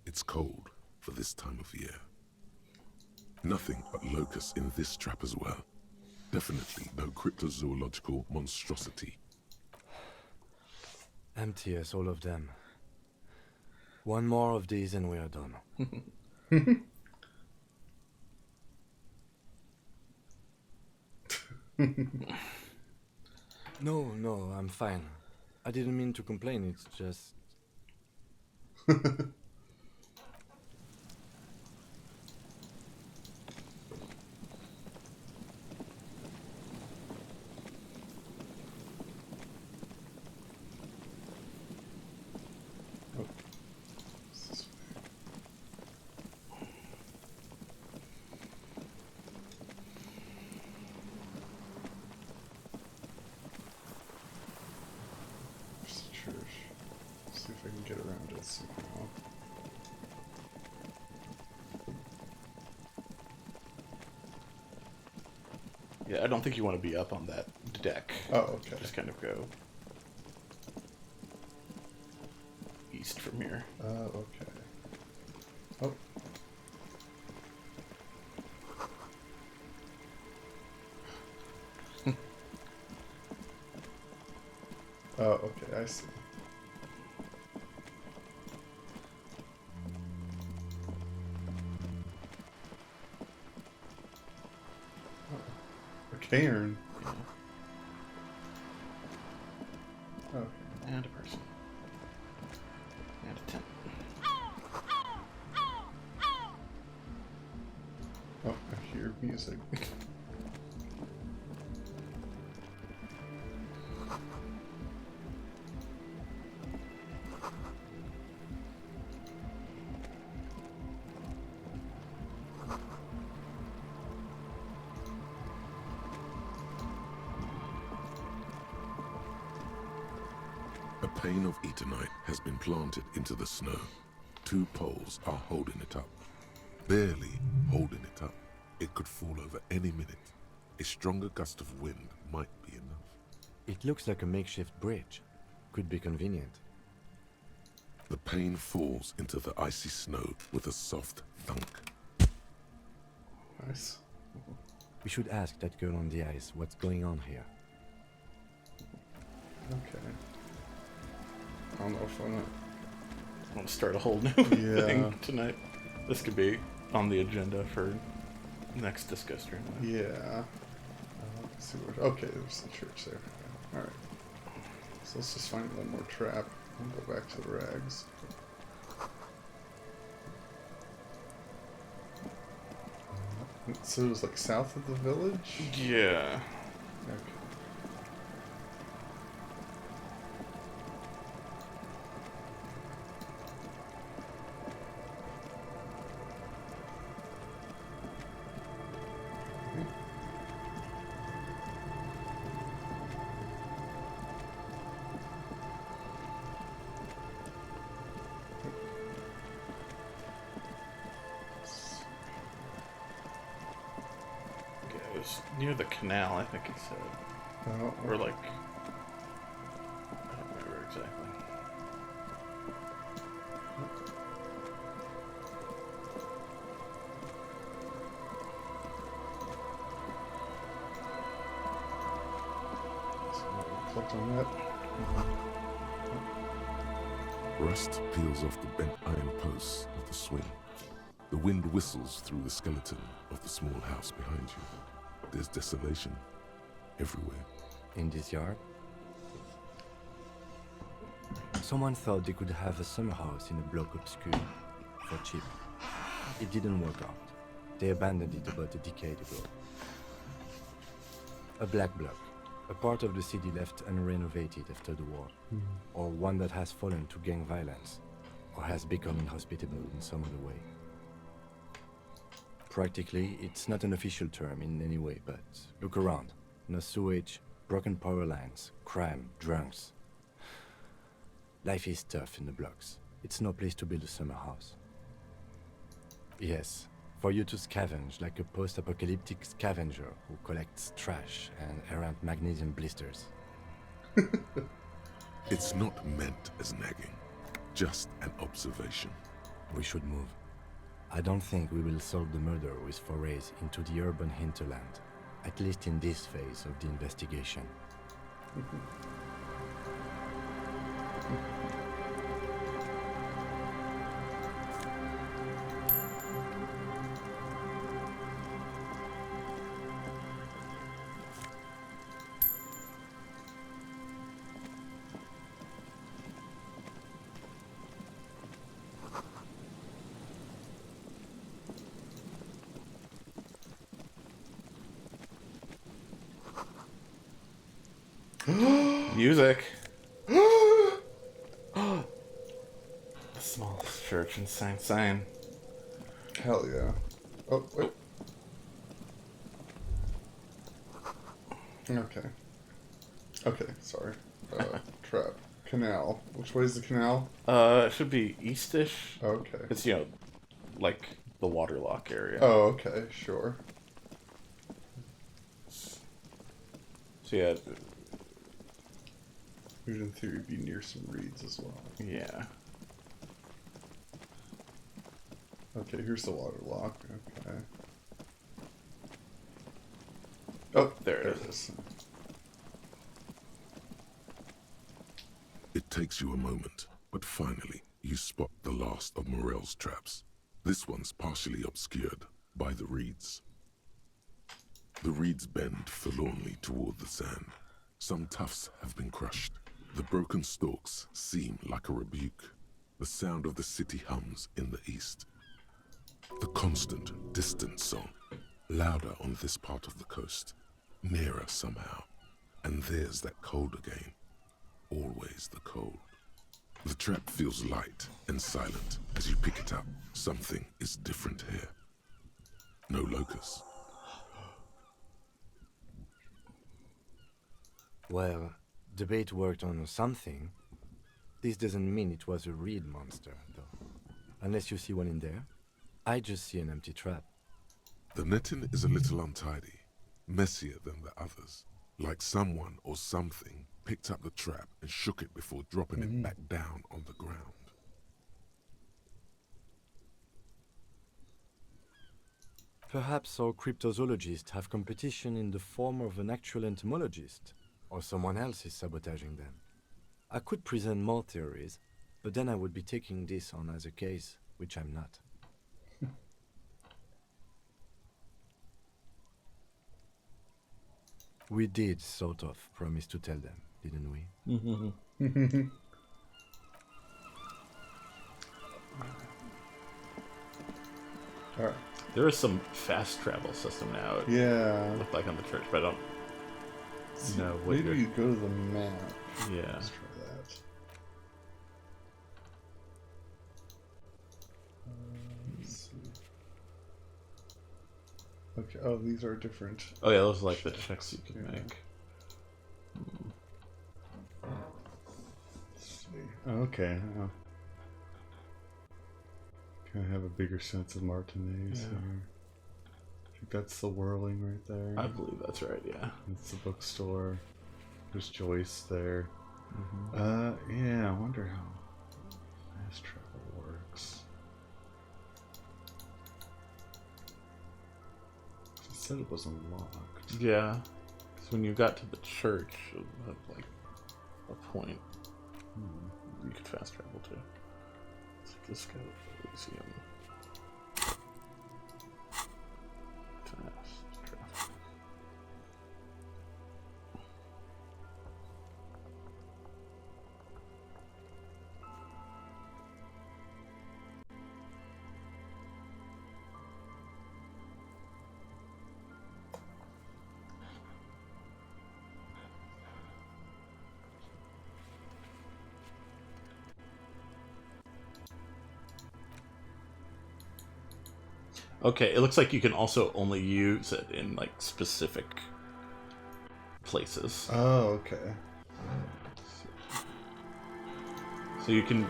It's cold for this time of year. Nothing but locusts in this trap as well. Definitely no cryptozoological monstrosity. Empty as all of them. One more of these and we are done. No, I'm fine. I didn't mean to complain, it's just... See if I can get around it somehow. Yeah, I don't think you want to be up on that deck. Oh, okay. Just kind of go east from here. Okay. Oh. Oh, okay, I see. A cairn. Okay. And a person. And a tent. Oh, I hear music. A pane of Eternite has been planted into the snow. 2 poles are holding it up. Barely holding it up. It could fall over any minute. A stronger gust of wind might be enough. It looks like a makeshift bridge. Could be convenient. The pane falls into the icy snow with a soft thunk. Nice. We should ask that girl on the ice what's going on here. Okay. I don't know if I want to start a whole new thing tonight. This could be on the agenda for next Discuss Stream. Yeah. Let's see where. Okay, there's the church there. Alright. So let's just find one more trap and go back to the rags. So it was like south of the village? Yeah. Okay. It was near the canal, I think he said. Oh, or like, I don't remember exactly. Clicked on that. Rust peels off the bent iron posts of the swing. The wind whistles through the skeleton of the small house behind you. There's desolation. everywhere. In this yard? Someone thought they could have a summer house in a block obscure for cheap. It didn't work out. They abandoned it about a decade ago. A black block, a part of the city left unrenovated after the war, or one that has fallen to gang violence, or has become inhospitable in some other way. Practically, it's not an official term in any way, but look around. No sewage, broken power lines, crime, drunks. Life is tough in the blocks. It's no place to build a summer house. Yes, for you to scavenge like a post-apocalyptic scavenger who collects trash and errant magnesium blisters. It's not meant as nagging, just an observation. We should move. I don't think we will solve the murder with forays into the urban hinterland, at least in this phase of the investigation. Music. A small church in Saint-Sain. Hell yeah. Oh, wait. Okay. Okay, sorry. Trap. Canal. Which way is the canal? It should be eastish. Okay. It's, like the waterlock area. Oh, okay, sure. So yeah. We'd in theory be near some reeds as well. Yeah. Okay, here's the water lock. Okay. Oh, there it is. It takes you a moment, but finally you spot the last of Morel's traps. This one's partially obscured by the reeds. The reeds bend forlornly toward the sand. Some tufts have been crushed. The broken stalks seem like a rebuke. The sound of the city hums in the east. The constant, distant song, louder on this part of the coast, nearer somehow. And there's that cold again. Always the cold. The trap feels light and silent as you pick it up. Something is different here. No locusts. Well, the bait worked on something. This doesn't mean it was a reed monster, though. Unless you see one in there. I just see an empty trap. The netting is a little untidy, messier than the others. Like someone or something picked up the trap and shook it before dropping it back down on the ground. Perhaps our cryptozoologists have competition in the form of an actual entomologist, or someone else is sabotaging them. I could present more theories, but then I would be taking this on as a case, which I'm not. We did sort of promise to tell them, didn't we? Alright. There is some fast travel system now. Yeah. Looked like on the church, but I don't know what Maybe you go to the map. Yeah. Let's try that. Let's see. Okay, oh, these are different. Oh yeah, those are like the checks you can make. Let's see. Okay. Kind of have a bigger sense of Martinez here. I think that's the whirling right there. I believe that's right, yeah. It's the bookstore. There's Joyce there. Yeah, I wonder how fast travel works. It said it was unlocked. Yeah. Because when you got to the church, it had like a point you could fast travel to. Let's go to Elysium. Fast travel. Okay, it looks like you can also only use it in like specific places. Oh, okay. So you can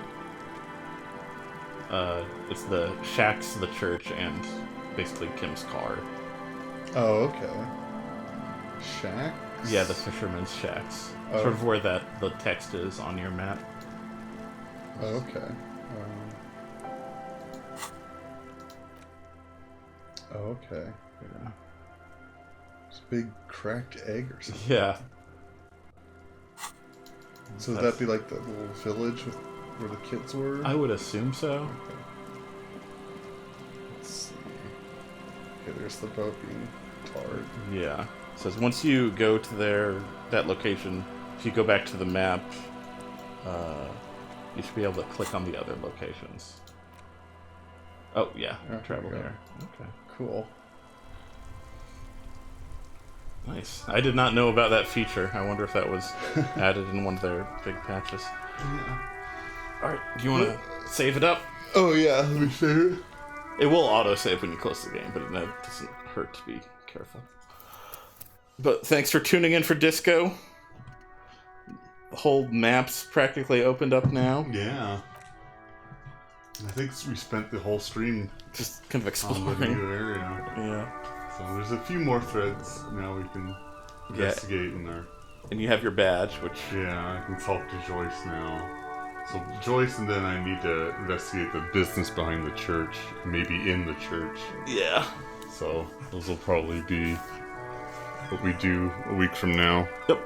it's the shacks, the church, and basically Kim's car. Oh, okay. Shacks? Yeah, the fisherman's shacks. Oh. Sort of where the text is on your map. Oh, okay. Okay. Yeah. It's a big cracked egg or something. Yeah. So would that be like the little village where the kids were? I would assume so. Okay. Let's see. Okay, there's the boat being tarred. Yeah. It says once you go to that location, if you go back to the map, you should be able to click on the other locations. Oh, yeah. Travel here. Okay. Cool. Nice. I did not know about that feature. I wonder if that was added in one of their big patches. Yeah. Alright, do you want to save it up? Oh, yeah. Let me save it. It will auto-save when you close the game, but it doesn't hurt to be careful. But thanks for tuning in for Disco. The whole map's practically opened up now. Yeah. I think we spent the whole stream just kind of exploring the new area. Yeah. So there's a few more threads now we can investigate in there. And you have your badge, which... Yeah, I can talk to Joyce now. So Joyce, and then I need to investigate the business behind the church, maybe in the church. Yeah. So those will probably be what we do a week from now. Yep.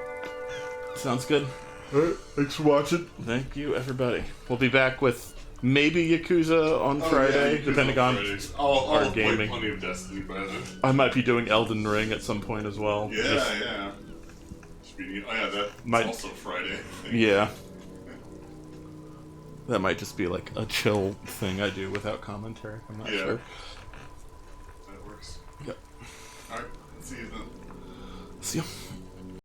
Sounds good. Alright, thanks for watching. Thank you, everybody. We'll be back with maybe Yakuza on Friday, depending on our gaming. Play plenty of Destiny by then. I might be doing Elden Ring at some point as well. Yeah, yeah. That's also Friday, I think. Yeah. That might just be like a chill thing I do without commentary. I'm not sure. That works. Yep. Alright, see you then. See you.